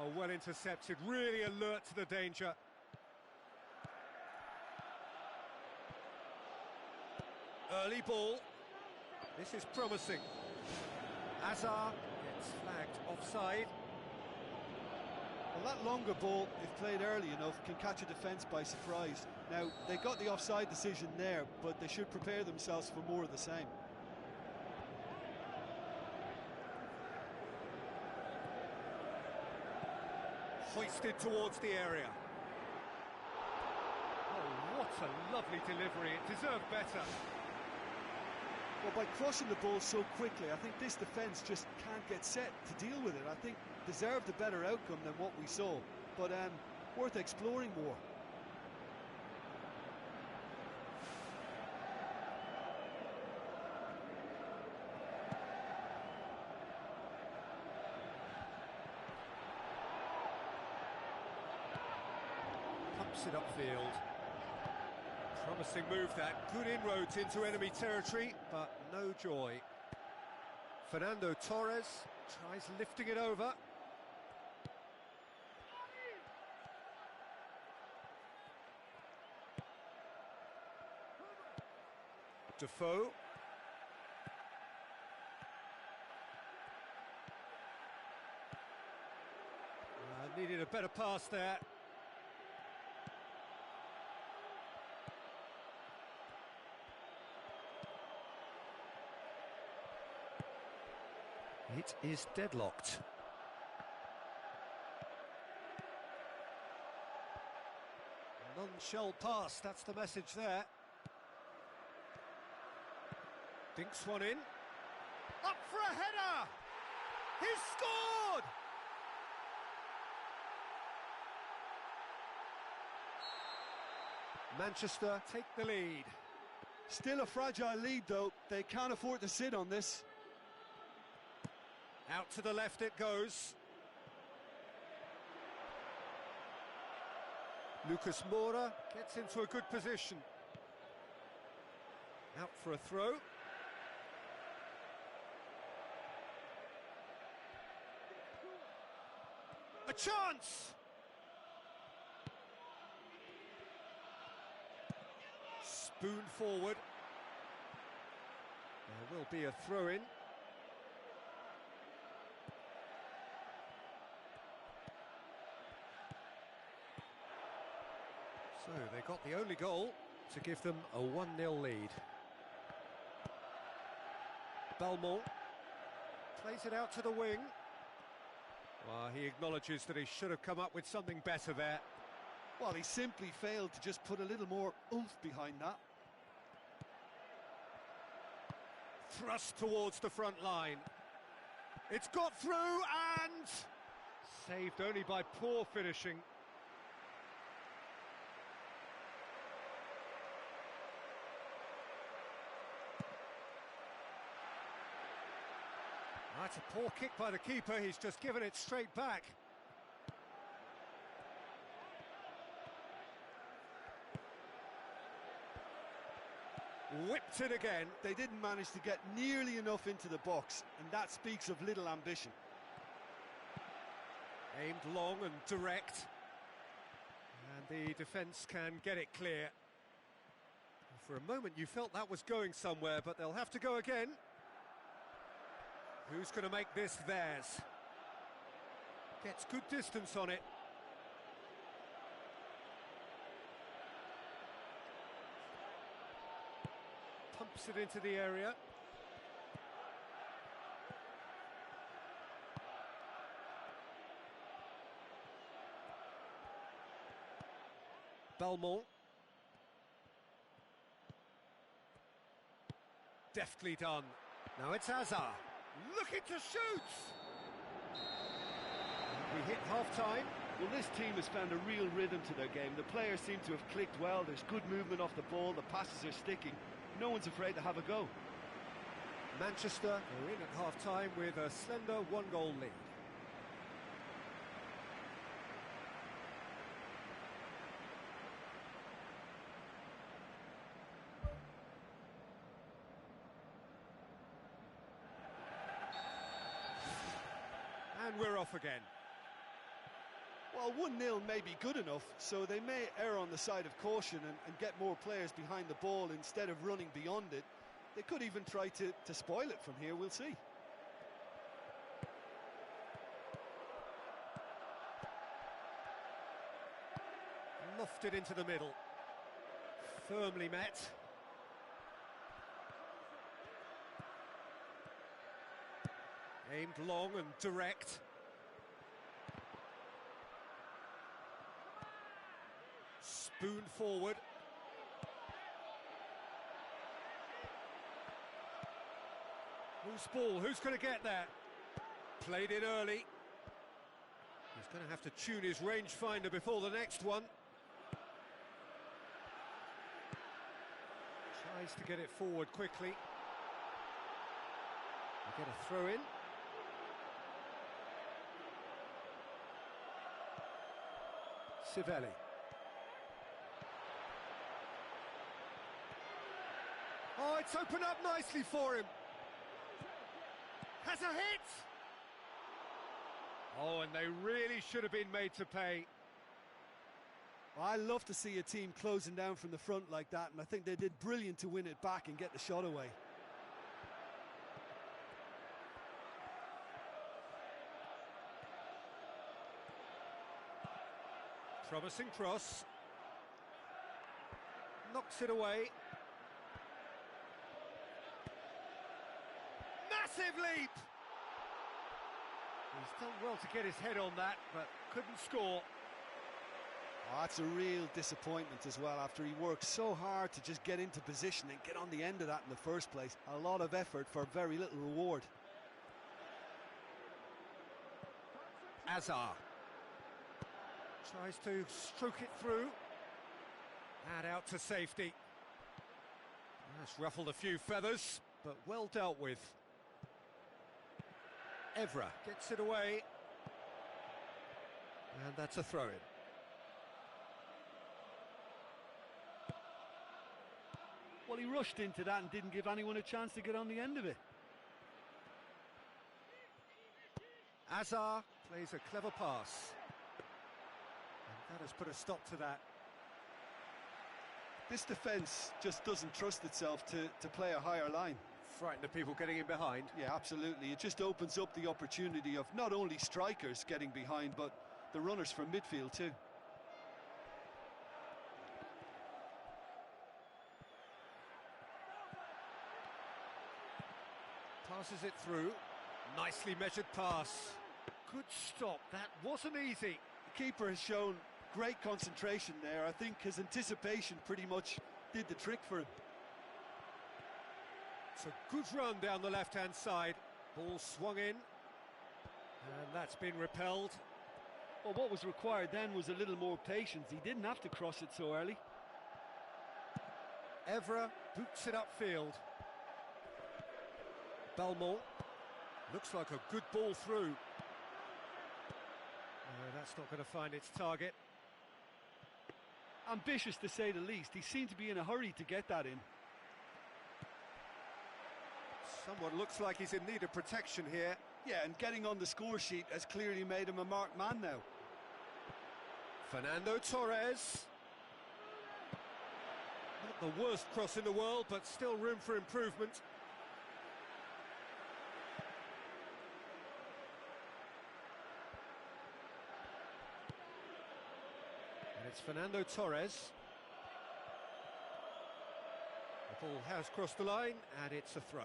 Oh, well intercepted, really alert to the danger. Early ball. This is promising. Azar gets flagged offside. Well, that longer ball, if played early enough, can catch a defence by surprise. Now, they got the offside decision there, but they should prepare themselves for more of the same. Hoisted towards the area. Oh, what a lovely delivery. It deserved better. Well, by crossing the ball so quickly, I think this defence just can't get set to deal with it. I think deserved a better outcome than what we saw, but worth exploring more. Chips it upfield. Promising move that. Good inroads into enemy territory, but no joy. Fernando Torres tries lifting it over. Defoe. Needed a better pass there. It is deadlocked. Non-shell pass, that's the message there. Dinks one in. Up for a header! He's scored! Manchester take the lead. Still a fragile lead, though. They can't afford to sit on this. Out to the left it goes. Lucas Moura gets into a good position. Out for a throw. A chance! Spoon forward. There will be a throw-in. So they got the only goal to give them a 1-0 lead. Belmont plays it out to the wing. Well, he acknowledges that he should have come up with something better there. Well, he simply failed to just put a little more oomph behind that. Thrust towards the front line. It's got through and saved only by poor finishing. That's a poor kick by the keeper, he's just given it straight back. Whipped it again. They didn't manage to get nearly enough into the box, and that speaks of little ambition. Aimed long and direct. And the defence can get it clear. For a moment you felt that was going somewhere, but they'll have to go again. Who's going to make this theirs? Gets good distance on it. Pumps it into the area. Belmont. Deftly done. Now it's Hazard. Looking to shoot! We hit half-time. Well, this team has found a real rhythm to their game. The players seem to have clicked well. There's good movement off the ball. The passes are sticking. No one's afraid to have a go. Manchester are in at half-time with a slender 1-goal lead. And we're off again. Well, 1-0 may be good enough, so they may err on the side of caution and get more players behind the ball instead of running beyond it. They could even try to spoil it from here, we'll see. Lofted into the middle. Firmly met. Aimed long and direct. Spoon forward. Who's ball? Who's going to get there? Played it early. He's going to have to tune his rangefinder before the next one. Tries to get it forward quickly. They get a throw in. Civelli. Oh, it's opened up nicely for him. Has a hit! Oh, and they really should have been made to pay. I love to see a team closing down from the front like that, and I think they did brilliant to win it back and get the shot away. Promising cross. Knocks it away. Massive leap! He's done well to get his head on that, but couldn't score. Oh, that's a real disappointment as well, after he worked so hard to just get into position and get on the end of that in the first place. A lot of effort for very little reward. Azar tries to stroke it through. And out to safety. That's ruffled a few feathers, but well dealt with. Evra gets it away. And that's a throw-in. Well, he rushed into that and didn't give anyone a chance to get on the end of it. Azar plays a clever pass. And that has put a stop to that. This defence just doesn't trust itself to play a higher line. Frighten the people getting in behind. Yeah, absolutely. It just opens up the opportunity of not only strikers getting behind, but the runners from midfield too. Passes it through. Nicely measured pass. Good stop. That wasn't easy. The keeper has shown great concentration there. I think his anticipation pretty much did the trick for him. It's a good run down the left-hand side. Ball swung in. And that's been repelled. Well, what was required then was a little more patience. He didn't have to cross it so early. Evra boots it upfield. Belmont. Looks like a good ball through. No, that's not going to find its target. Ambitious to say the least. He seemed to be in a hurry to get that in. Someone looks like he's in need of protection here. Yeah, and getting on the score sheet has clearly made him a marked man now. Fernando Torres. Not the worst cross in the world, but still room for improvement. And it's Fernando Torres. The ball has crossed the line, and it's a throw.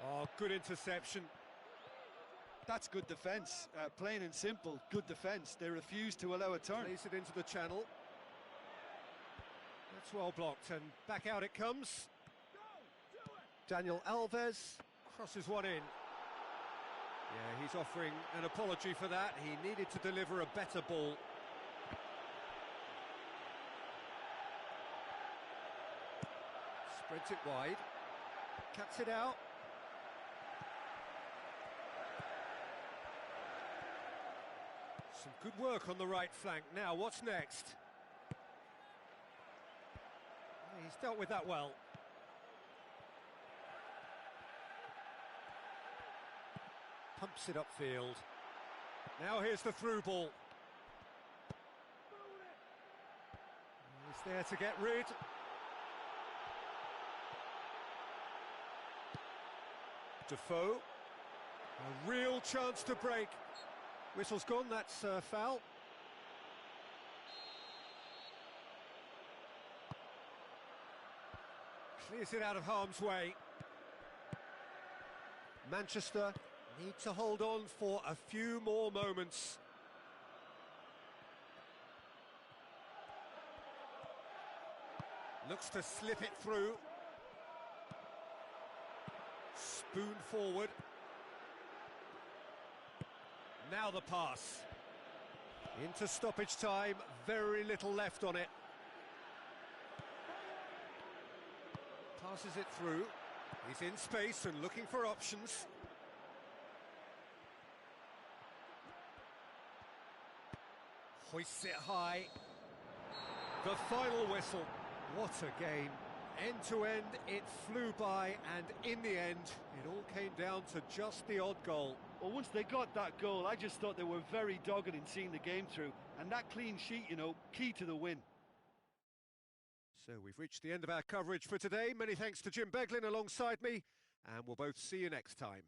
Oh, good interception. That's good defence, plain and simple, good defence. They refuse to allow a turn. Plays it into the channel. That's well blocked, and back out it comes. Daniel Alves crosses one in. Yeah, he's offering an apology for that. He needed to deliver a better ball. Spreads it wide. Cuts it out. Some good work on the right flank. Now, what's next? He's dealt with that well. Pumps it upfield. Now here's the through ball. He's there to get rid. Defoe. A real chance to break. Whistle's gone, that's foul. Clears it out of harm's way. Manchester need to hold on for a few more moments. Looks to slip it through. Spoon forward. Now the pass. Into stoppage time, very little left on it. Passes it through. He's in space and looking for options. Hoists it high. The final whistle. What a game. End to end, it flew by, and in the end, it all came down to just the odd goal. Well, once they got that goal, I just thought they were very dogged in seeing the game through. And that clean sheet, you know, key to the win. So we've reached the end of our coverage for today. Many thanks to Jim Beglin alongside me, and we'll both see you next time.